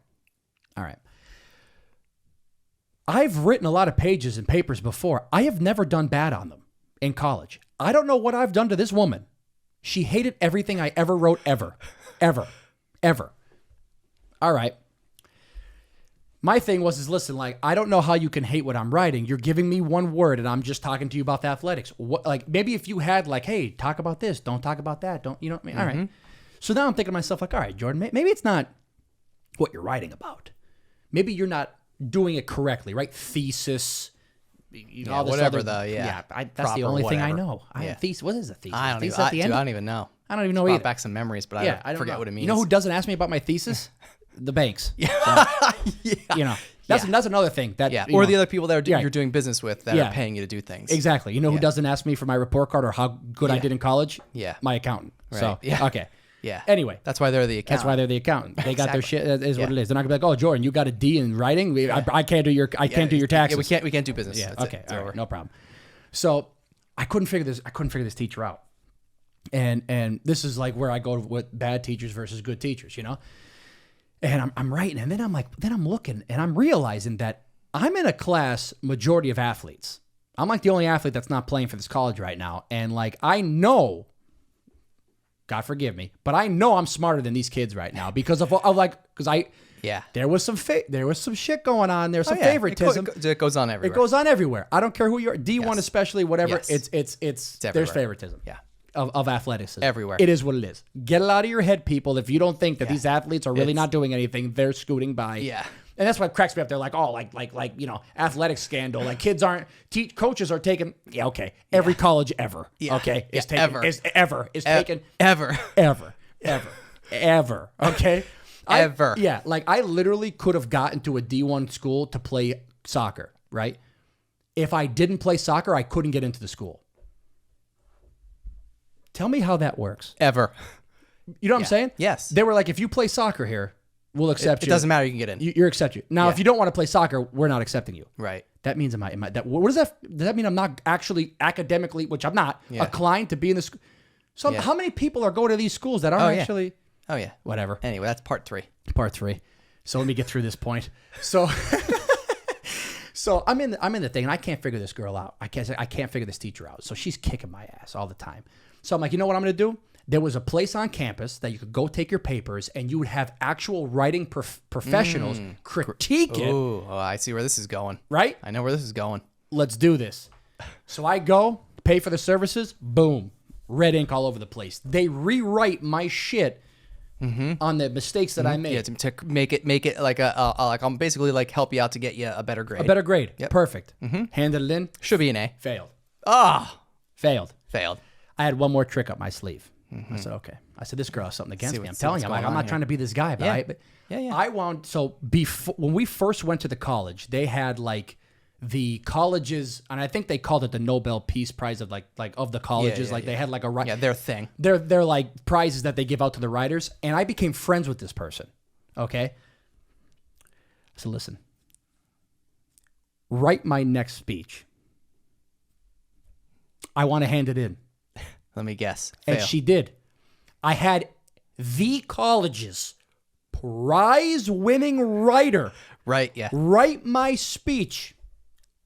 Speaker 1: All right. I've written a lot of pages and papers before. I have never done bad on them in college. I don't know what I've done to this woman. She hated everything I ever wrote, ever. All right. My thing was, listen, like, I don't know how you can hate what I'm writing. You're giving me one word and I'm just talking to you about the athletics. What, like, maybe if you had like, hey, talk about this, don't talk about that. Don't, you know what I mean? All right. So now I'm thinking to myself like, all right, Jordan, maybe it's not what you're writing about. Maybe you're not doing it correctly, right? Thesis, all this
Speaker 4: whatever.
Speaker 1: That's the only thing I know. Thesis. What is a thesis?
Speaker 4: I don't
Speaker 1: thesis
Speaker 4: even.
Speaker 1: at the end?
Speaker 4: I don't even know.
Speaker 1: I don't even know
Speaker 4: Brought
Speaker 1: either.
Speaker 4: back some memories, but I don't forget what it means.
Speaker 1: You know who doesn't ask me about my thesis? The banks.
Speaker 4: Yeah.
Speaker 1: That's another thing. That
Speaker 4: or the other people that you're doing business with that are paying you to do things.
Speaker 1: Exactly. You know who doesn't ask me for my report card or how good I did in college?
Speaker 4: Yeah.
Speaker 1: My accountant.
Speaker 4: Right.
Speaker 1: So okay.
Speaker 4: Yeah.
Speaker 1: Anyway,
Speaker 4: that's why they're the accountant.
Speaker 1: They got their shit. That is what it is. They're not gonna be like, "Oh, Jordan, you got a D in writing. I can't do your taxes."
Speaker 4: Yeah, we can't do business.
Speaker 1: Yeah. Okay. All right, no problem. So I couldn't figure this teacher out. And this is like where I go with bad teachers versus good teachers, you know? And I'm writing, and then I'm looking, and I'm realizing that I'm in a class majority of athletes. I'm like the only athlete that's not playing for this college right now. And like, I know, God forgive me, but I know I'm smarter than these kids right now because there was some shit going on. There's some favoritism.
Speaker 4: It goes on everywhere.
Speaker 1: It goes on everywhere. I don't care who you are, D1
Speaker 4: Yes.
Speaker 1: especially, whatever.
Speaker 4: Yes.
Speaker 1: It's there's favoritism.
Speaker 4: Yeah.
Speaker 1: Of athleticism.
Speaker 4: Everywhere.
Speaker 1: It is what it is. Get it out of your head, people. If you don't think that these athletes are really not doing anything, they're scooting by.
Speaker 4: Yeah.
Speaker 1: And that's what cracks me up. They're like, oh, like you know, athletic scandal. Like kids aren't, coaches are taking, every college ever.
Speaker 4: Yeah.
Speaker 1: Okay. Is
Speaker 4: Yeah,
Speaker 1: taking, taken.
Speaker 4: Ever.
Speaker 1: Okay.
Speaker 4: Ever.
Speaker 1: I literally could have gotten to a D1 school to play soccer, right? If I didn't play soccer, I couldn't get into the school. Tell me how that works.
Speaker 4: Ever.
Speaker 1: You know what I'm saying?
Speaker 4: Yes.
Speaker 1: They were like, if you play soccer here, we'll accept you.
Speaker 4: It doesn't matter. You can get in.
Speaker 1: You're accept you. Now, if you don't want to play soccer, we're not accepting you.
Speaker 4: Right.
Speaker 1: That means what does that? Does that mean I'm not actually academically, which I'm not, inclined to be in the school? So how many people are going to these schools that aren't actually?
Speaker 4: Oh yeah.
Speaker 1: Whatever.
Speaker 4: Anyway, that's part 3.
Speaker 1: Part 3. So let me get through this point. So, so I'm in the thing, and I can't figure this girl out. I can't figure this teacher out. So she's kicking my ass all the time. So I'm like, you know what I'm going to do? There was a place on campus that you could go take your papers, and you would have actual writing professionals critique it.
Speaker 4: Oh, I see where this is going.
Speaker 1: Right?
Speaker 4: I know where this is going.
Speaker 1: Let's do this. So I go, pay for the services, boom, red ink all over the place. They rewrite my shit on the mistakes that I made.
Speaker 4: Yeah, to make it like I'm basically like help you out to get you a better grade.
Speaker 1: A better grade.
Speaker 4: Yep.
Speaker 1: Perfect. Handed it in.
Speaker 4: Should be an A.
Speaker 1: Failed.
Speaker 4: Failed.
Speaker 1: I had one more trick up my sleeve. I said, okay. I said, this girl has something against me. I'm telling you, I'm not trying to be this guy, but I wound. So when we first went to the college, they had like the colleges, and I think they called it the Nobel Peace Prize of like of the colleges. They had like a
Speaker 4: their thing.
Speaker 1: They're like prizes that they give out to the writers, and I became friends with this person. Okay. So listen, write my next speech. I want to hand it in.
Speaker 4: Let me guess.
Speaker 1: And she did. I had the college's prize-winning writer write my speech.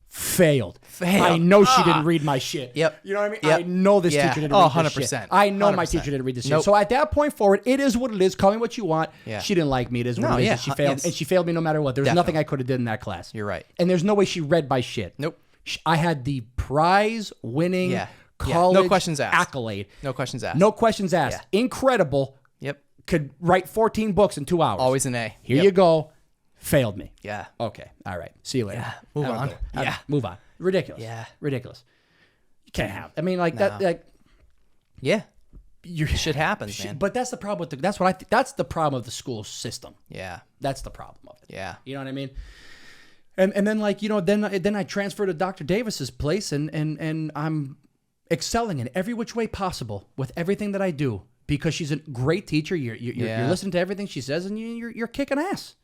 Speaker 1: Failed. I know she didn't read my shit.
Speaker 4: Yep.
Speaker 1: You know what I mean?
Speaker 4: Yep.
Speaker 1: I know this teacher didn't read this
Speaker 4: 100%.
Speaker 1: shit. I know my teacher didn't read this shit. So at that point forward, it is what it is. Call me what you want.
Speaker 4: Yeah.
Speaker 1: She didn't like me. It is what it is. And she failed. And she failed me no matter what. There was nothing I could have did in that class.
Speaker 4: You're right.
Speaker 1: And there's no way she read my shit.
Speaker 4: Nope.
Speaker 1: I had the prize-winning college
Speaker 4: no questions asked.
Speaker 1: accolade.
Speaker 4: No questions asked.
Speaker 1: No questions asked.
Speaker 4: Yeah.
Speaker 1: Incredible.
Speaker 4: Yep.
Speaker 1: Could write 14 books in 2 hours.
Speaker 4: Always an A.
Speaker 1: Here you go. Failed me.
Speaker 4: Yeah.
Speaker 1: Okay. All right. See you later.
Speaker 4: Yeah. Move
Speaker 1: Have a
Speaker 4: on.
Speaker 1: good one.
Speaker 4: Yeah.
Speaker 1: Move on. Ridiculous.
Speaker 4: Yeah.
Speaker 1: Ridiculous. You can't have. I mean, like that. Like
Speaker 4: Yeah.
Speaker 1: you
Speaker 4: Shit happens, man.
Speaker 1: But that's the problem with that's the problem of the school system.
Speaker 4: Yeah.
Speaker 1: That's the problem of it.
Speaker 4: Yeah.
Speaker 1: You know what I mean? And then like, you know, then I transferred to Dr. Davis's place and I'm excelling in every which way possible with everything that I do because she's a great teacher. You're listening to everything she says and you're kicking ass.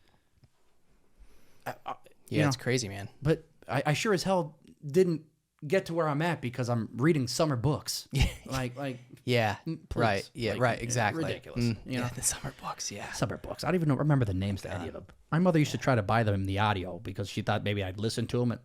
Speaker 4: It's crazy, man.
Speaker 1: But I sure as hell didn't get to where I'm at because I'm reading summer books. like
Speaker 4: Yeah.
Speaker 1: please.
Speaker 4: Right. Yeah.
Speaker 1: Like,
Speaker 4: right. Exactly.
Speaker 1: Ridiculous. You know,
Speaker 4: the summer books. Yeah.
Speaker 1: summer books. I don't even remember the names to any of them. My mother used to try to buy them in the audio because she thought maybe I'd listen to them. And,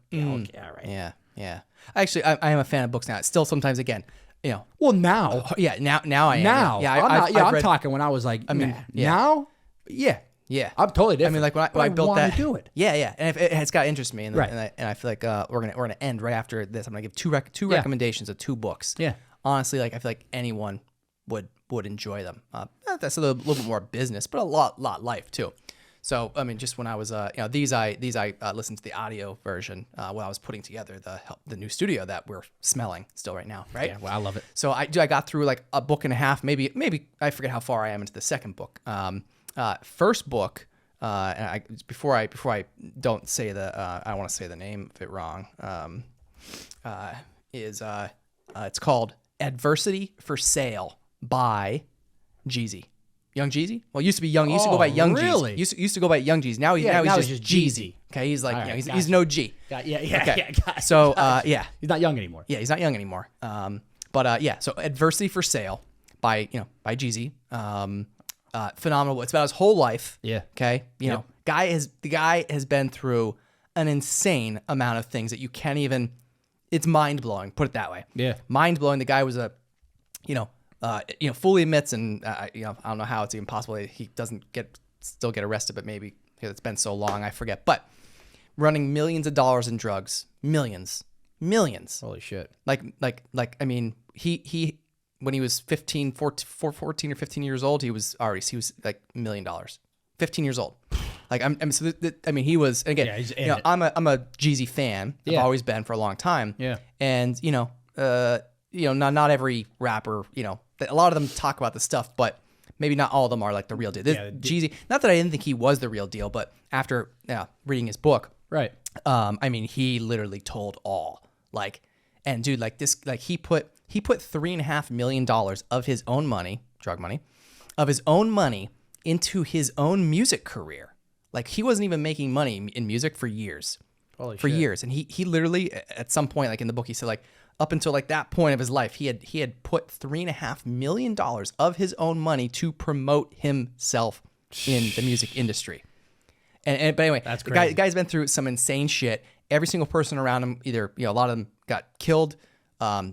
Speaker 1: okay, all right.
Speaker 4: Yeah. Yeah. Actually, I am a fan of books now. Still, sometimes again, you know.
Speaker 1: Well, now.
Speaker 4: Yeah. Now I am.
Speaker 1: Now.
Speaker 4: Yeah.
Speaker 1: I'm talking when I was like, now? Yeah.
Speaker 4: Yeah,
Speaker 1: I'm totally different.
Speaker 4: I mean, like when I built
Speaker 1: want
Speaker 4: that,
Speaker 1: to do it.
Speaker 4: Yeah, and it's got interest in me, and,
Speaker 1: Right.
Speaker 4: and I feel like we're gonna end right after this. I'm gonna give two recommendations of 2 books.
Speaker 1: Yeah,
Speaker 4: honestly, like I feel like anyone would enjoy them. That's a little bit more business, but a lot life too. So I mean, just when I was these I listened to the audio version while I was putting together the new studio that we're smelling still right now, right?
Speaker 1: Yeah, well, I love it.
Speaker 4: So I got through like a book and a half, maybe I forget how far I am into the second book. First book, and before I don't say I don't want to say the name of it wrong. It's called Adversity for Sale by Jeezy. Young Jeezy? Well, it used to be Young. He used to go by Young
Speaker 1: really?
Speaker 4: Jeezy. Used to go by Young Jeezy. Now he's just Jeezy. Okay, he's like
Speaker 1: Right,
Speaker 4: he's no G.
Speaker 1: Yeah.
Speaker 4: So
Speaker 1: he's not young anymore.
Speaker 4: Yeah, he's not young anymore. So Adversity for Sale. by Jeezy. Phenomenal. It's about his whole life.
Speaker 1: Yeah.
Speaker 4: Okay. You know, the guy has been through an insane amount of things that you can't even. It's mind blowing. Put it that way.
Speaker 1: Yeah.
Speaker 4: Mind blowing. The guy was fully admits, and I don't know how it's even possible that he doesn't still get arrested, but maybe because it's been so long, I forget. But running millions of dollars in drugs, millions.
Speaker 1: Holy shit.
Speaker 4: Like, I mean, he when he was 14 or 15 years old, he was like $1 million. 15 years old. Like he was, again,
Speaker 1: he's
Speaker 4: I'm a Jeezy fan. I've always been for a long time.
Speaker 1: Yeah.
Speaker 4: And not every rapper, a lot of them talk about the stuff, but maybe not all of them are like the real deal. Jeezy, not that I didn't think he was the real deal, but after reading his book,
Speaker 1: right.
Speaker 4: He literally told all. Like, and dude, like this, like he put $3.5 million of his own money, drug money, of his own money into his own music career. Like he wasn't even making money in music for years.
Speaker 1: Holy
Speaker 4: for
Speaker 1: shit.
Speaker 4: years. And he literally, at some point, like in the book, he said like up until like that point of his life, he had put $3.5 million of his own money to promote himself in the music industry. But anyway,
Speaker 1: that's
Speaker 4: the
Speaker 1: crazy.
Speaker 4: guy's been through some insane shit. Every single person around him, either, a lot of them got killed,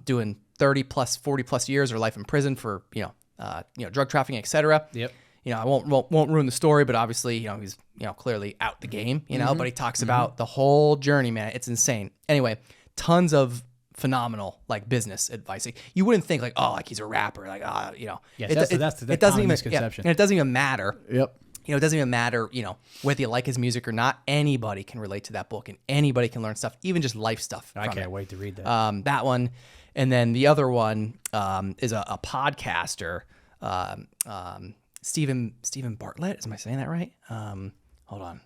Speaker 4: doing 30 plus, 40 plus years or life in prison for, drug trafficking, etc.
Speaker 1: Yep.
Speaker 4: I won't ruin the story, but obviously, he's, clearly out the game, but he talks about the whole journey, man. It's insane. Anyway, tons of phenomenal like business advice. Like, you wouldn't think like, oh, like he's a rapper, like,
Speaker 1: Yes, that's
Speaker 4: it doesn't even
Speaker 1: misconception.
Speaker 4: and it doesn't even matter.
Speaker 1: Yep.
Speaker 4: It doesn't even matter, whether you like his music or not. Anybody can relate to that book, and anybody can learn stuff, even just life stuff.
Speaker 1: I can't wait to read that.
Speaker 4: That one, and then the other one is a podcaster, Stephen Bartlett. Am I saying that right? Hold on.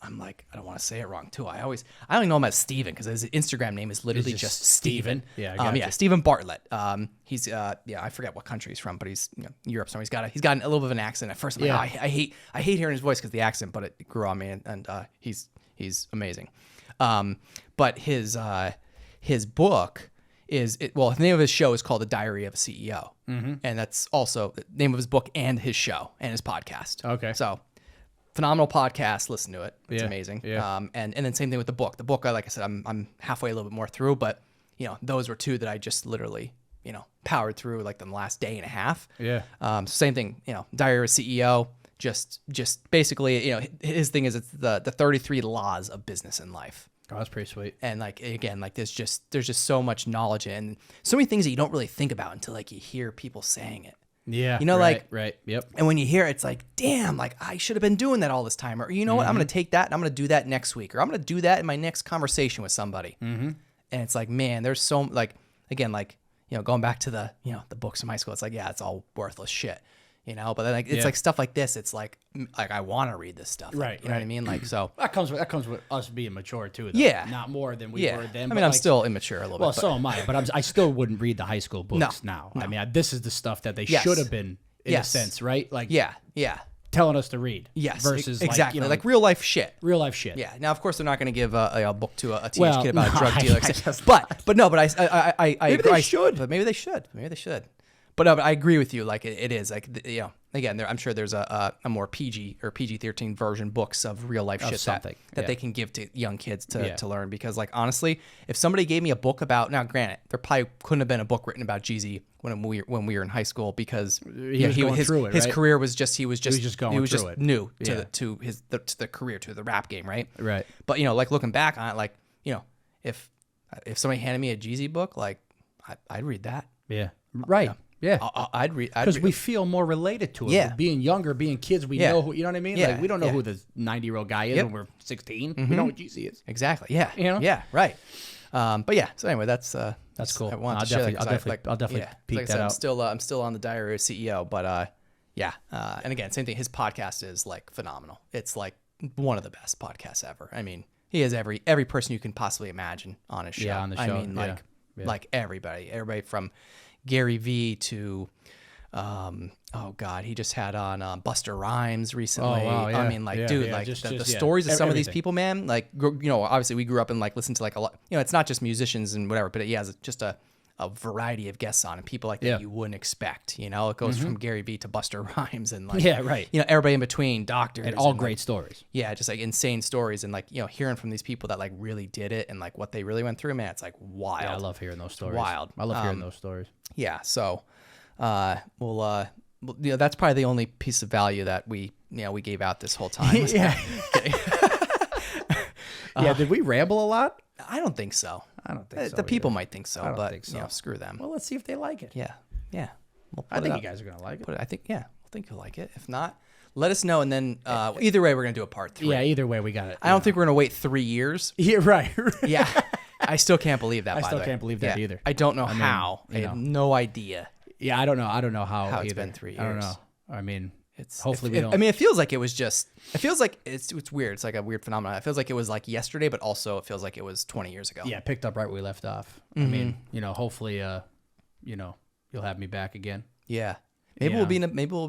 Speaker 4: I'm like, I don't want to say it wrong too. I only know him as Steven because his Instagram name is literally just Steven.
Speaker 1: Yeah, I got you.
Speaker 4: Stephen Bartlett. He's I forget what country he's from, but he's Europe somewhere. He's got a little bit of an accent. At first, I'm like, oh, I hate hearing his voice because the accent, but it grew on me, and he's amazing. But his book the name of his show is called The Diary of a CEO, and that's also the name of his book and his show and his podcast.
Speaker 1: Okay,
Speaker 4: so. Phenomenal podcast. Listen to it. It's amazing.
Speaker 1: Yeah.
Speaker 4: And then same thing with the book. The book, like I said, I'm halfway a little bit more through, but those were two that I just literally, powered through like the last day and a half.
Speaker 1: Yeah.
Speaker 4: Same thing, Diary of a CEO, just basically, his thing is it's the 33 laws of business and life.
Speaker 1: Oh, that's pretty sweet.
Speaker 4: And like, again, like there's just so much and so many things that you don't really think about until like you hear people saying it.
Speaker 1: Yeah. Right. Yep.
Speaker 4: And when you hear it, it's like, damn, like I should have been doing that all this time. Or, what, I'm going to take that and I'm going to do that next week. Or I'm going to do that in my next conversation with somebody. Mm-hmm. And it's like, man, there's so, like, again, like, going back to the, the books in high school, it's like, yeah, it's all worthless shit, but then like, it's like stuff like this. It's like I want to read this stuff.
Speaker 1: Right.
Speaker 4: You know what I mean? Like, so.
Speaker 1: That comes with us being mature too, though.
Speaker 4: Yeah.
Speaker 1: Not more than we were then.
Speaker 4: I mean, I'm still immature a little bit.
Speaker 1: Well, so am I, but I still wouldn't read the high school books now.
Speaker 4: No.
Speaker 1: I mean, this is the stuff that they should have been. In a sense, right? Like,
Speaker 4: yeah,
Speaker 1: telling us to read.
Speaker 4: Yes,
Speaker 1: versus
Speaker 4: exactly, like real life shit.
Speaker 1: Real life shit.
Speaker 4: Yeah. Now, of course, they're not going to give a book to a teenage kid about a drug dealer.
Speaker 1: But
Speaker 4: I
Speaker 1: maybe
Speaker 4: agree.
Speaker 1: they should.
Speaker 4: But maybe they should. But no, but I agree with you. Like it is like again, I'm sure there's a more PG or PG-13 version books of real life shit that they can give to young kids to learn. Because like honestly, if somebody gave me a book about, now granted, there probably couldn't have been a book written about Jeezy when we were in high school because his career was just new to the career, to the rap game, right?
Speaker 1: Right.
Speaker 4: But like looking back on it, like if somebody handed me a Jeezy book, like I'd read that.
Speaker 1: Yeah. Right. Yeah,
Speaker 4: I'd read
Speaker 1: because we feel more related to it.
Speaker 4: Yeah,
Speaker 1: being younger, being kids, we know who. You know what I mean?
Speaker 4: Yeah.
Speaker 1: Like we don't know who the 90-year-old guy is when we're 16. Mm-hmm. We know what Jeezy is.
Speaker 4: Exactly. Yeah.
Speaker 1: Yeah.
Speaker 4: Right. But yeah. So anyway, that's
Speaker 1: cool.
Speaker 4: I'll
Speaker 1: definitely peek that out.
Speaker 4: I'm still on the Diary of a CEO, but and again, same thing. His podcast is like phenomenal. It's like one of the best podcasts ever. I mean, he has every person you can possibly imagine on his show.
Speaker 1: Yeah, on the show.
Speaker 4: I mean, like everybody from Gary Vee to he just had on Buster Rhymes recently.
Speaker 1: Oh, wow, yeah.
Speaker 4: I mean, like, dude, like the stories of some of these people, man, like, obviously we grew up and like listened to like a lot, it's not just musicians and whatever, but he has just a a variety of guests on and people like that you wouldn't expect. You know, it goes from Gary Vee to Buster Rhymes and like,
Speaker 1: Yeah, right.
Speaker 4: you know, everybody in between, doctors.
Speaker 1: And all
Speaker 4: like,
Speaker 1: great stories.
Speaker 4: yeah, just like insane stories and like, you know, hearing from these people that like really did it and like what they really went through, man, it's like wild.
Speaker 1: Yeah, I love hearing those stories.
Speaker 4: Wild.
Speaker 1: I love hearing those stories.
Speaker 4: Yeah, so we'll you know, that's probably the only piece of value that we gave out this whole time.
Speaker 1: Yeah. Yeah, did we ramble a lot?
Speaker 4: I don't think so.
Speaker 1: I don't think so
Speaker 4: The people
Speaker 1: either.
Speaker 4: might think so,
Speaker 1: I don't
Speaker 4: but
Speaker 1: think so.
Speaker 4: you know, screw them.
Speaker 1: Well, let's see if they like it.
Speaker 4: Yeah. We'll
Speaker 1: I
Speaker 4: put
Speaker 1: think
Speaker 4: it
Speaker 1: you
Speaker 4: up.
Speaker 1: guys are going to like it.
Speaker 4: I think you'll like it. If not, let us know, and then either way, we're gonna do a part 3.
Speaker 1: Yeah, either way, we got it.
Speaker 4: I don't think we're gonna wait 3 years.
Speaker 1: Yeah, right.
Speaker 4: Yeah, I still can't believe that.
Speaker 1: I
Speaker 4: by
Speaker 1: still
Speaker 4: the way.
Speaker 1: can't believe that
Speaker 4: Yeah.
Speaker 1: either.
Speaker 4: I don't know
Speaker 1: I mean,
Speaker 4: how. I
Speaker 1: you
Speaker 4: have
Speaker 1: know.
Speaker 4: no idea.
Speaker 1: Yeah, I don't know. I don't know how
Speaker 4: How it's
Speaker 1: either.
Speaker 4: been 3 years.
Speaker 1: I don't know. I mean,
Speaker 4: It's
Speaker 1: hopefully we don't.
Speaker 4: I mean, it feels like it was just. It feels like it's weird. It's like a weird phenomenon. It feels like it was like yesterday, but also it feels like it was 20 years ago.
Speaker 1: yeah, picked up right where we left off. I mean, you know, hopefully, you know, you'll have me back again.
Speaker 4: Yeah. Maybe
Speaker 1: Yeah.
Speaker 4: we'll be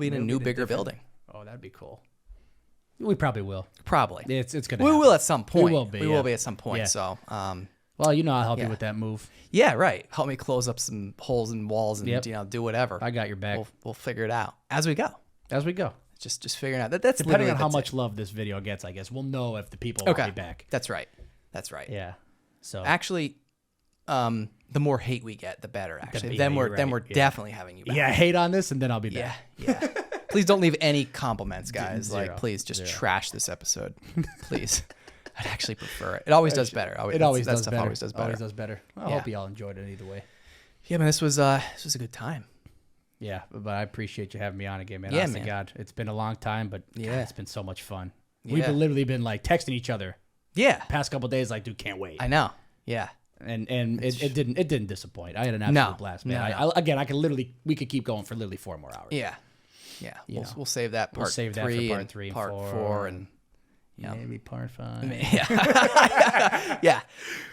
Speaker 4: in a new, bigger
Speaker 1: different-
Speaker 4: building.
Speaker 1: Oh, that'd be cool. We probably will.
Speaker 4: Probably.
Speaker 1: It's gonna.
Speaker 4: We
Speaker 1: happen.
Speaker 4: will at some point.
Speaker 1: We will be.
Speaker 4: We
Speaker 1: yeah.
Speaker 4: will be at some point.
Speaker 1: Yeah.
Speaker 4: So,
Speaker 1: Well, you know, I'll help you
Speaker 4: Yeah.
Speaker 1: with that move.
Speaker 4: yeah, right. Help me close up some holes in walls and
Speaker 1: Yep.
Speaker 4: you know do whatever.
Speaker 1: I got your back
Speaker 4: We'll figure it out as we go.
Speaker 1: as we go.
Speaker 4: Just figuring out that's
Speaker 1: Depending
Speaker 4: literally
Speaker 1: on how
Speaker 4: that's
Speaker 1: much
Speaker 4: it.
Speaker 1: love this video gets, I guess we'll know if the people want me back.
Speaker 4: That's right. That's right.
Speaker 1: Yeah. So
Speaker 4: Actually, the more hate we get, the better. Actually,
Speaker 1: yeah,
Speaker 4: then
Speaker 1: you're
Speaker 4: we're
Speaker 1: right. Yeah.
Speaker 4: definitely having you back.
Speaker 1: yeah, hate on this, and then I'll be
Speaker 4: Yeah.
Speaker 1: back.
Speaker 4: Yeah. Please don't leave any compliments, guys.
Speaker 1: Zero.
Speaker 4: Like, please just
Speaker 1: Zero.
Speaker 4: trash this episode. Please. I'd actually prefer it. It always does better.
Speaker 1: It always
Speaker 4: that
Speaker 1: does
Speaker 4: stuff
Speaker 1: better.
Speaker 4: always does better.
Speaker 1: Always does better. I
Speaker 4: Yeah.
Speaker 1: hope you all enjoyed it either way.
Speaker 4: Yeah, man, this was a good time.
Speaker 1: Yeah, but I appreciate you having me on again, man.
Speaker 4: Yeah,
Speaker 1: Honest to
Speaker 4: man.
Speaker 1: God, it's been a long time, but God,
Speaker 4: Yeah.
Speaker 1: it's been so much fun.
Speaker 4: Yeah.
Speaker 1: We've literally been like texting each other
Speaker 4: Yeah.
Speaker 1: past couple days, like, dude, can't wait.
Speaker 4: I know. Yeah.
Speaker 1: And it didn't disappoint. I had an absolute
Speaker 4: No.
Speaker 1: blast, man.
Speaker 4: No,
Speaker 1: We could keep going for literally 4 more hours.
Speaker 4: Yeah. Yeah.
Speaker 1: You
Speaker 4: We'll
Speaker 1: know.
Speaker 4: save that part
Speaker 1: We'll save that for
Speaker 4: 3
Speaker 1: part
Speaker 4: and
Speaker 1: 3 and
Speaker 4: part
Speaker 1: 4.
Speaker 4: 4 and yeah.
Speaker 1: Maybe part 5.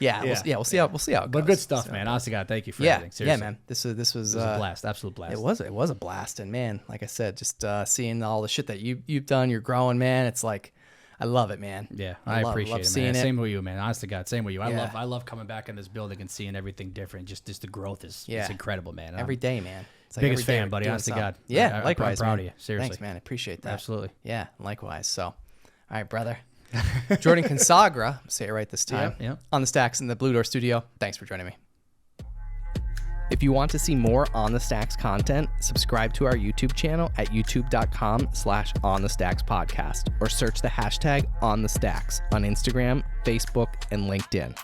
Speaker 4: yeah. We'll see how it goes.
Speaker 1: But good stuff,
Speaker 4: So-
Speaker 1: man. Honest to God, thank you for
Speaker 4: Yeah.
Speaker 1: everything. Seriously.
Speaker 4: Yeah, man. This was
Speaker 1: It was a blast, absolute blast.
Speaker 4: It was a blast, and man, like I said, just seeing all the shit that you've done, you're growing, man. It's like, I love it, man.
Speaker 1: Yeah, I appreciate it,
Speaker 4: seeing
Speaker 1: man.
Speaker 4: it.
Speaker 1: Same with you, man. Honest to God, same with you.
Speaker 4: Yeah.
Speaker 1: I love coming back in this building and seeing everything different. Just the growth is
Speaker 4: Yeah.
Speaker 1: it's incredible, man.
Speaker 4: Every day, man. It's
Speaker 1: biggest
Speaker 4: every day
Speaker 1: fan,
Speaker 4: we're
Speaker 1: buddy,
Speaker 4: doing
Speaker 1: honest to
Speaker 4: something.
Speaker 1: God.
Speaker 4: Yeah,
Speaker 1: I'm
Speaker 4: likewise,
Speaker 1: proud
Speaker 4: man.
Speaker 1: of you, seriously.
Speaker 4: Thanks, man. I appreciate that.
Speaker 1: Absolutely.
Speaker 4: Yeah, likewise. So, all right, brother. Jordan Consagra, say it right this time.
Speaker 1: Yeah.
Speaker 4: On the Stacks in the Blue Door Studio. Thanks for joining me.
Speaker 3: If you want to see more On the Stacks content, subscribe to our YouTube channel at youtube.com/onthestackspodcast or search the hashtag On the Stacks on Instagram, Facebook, and LinkedIn.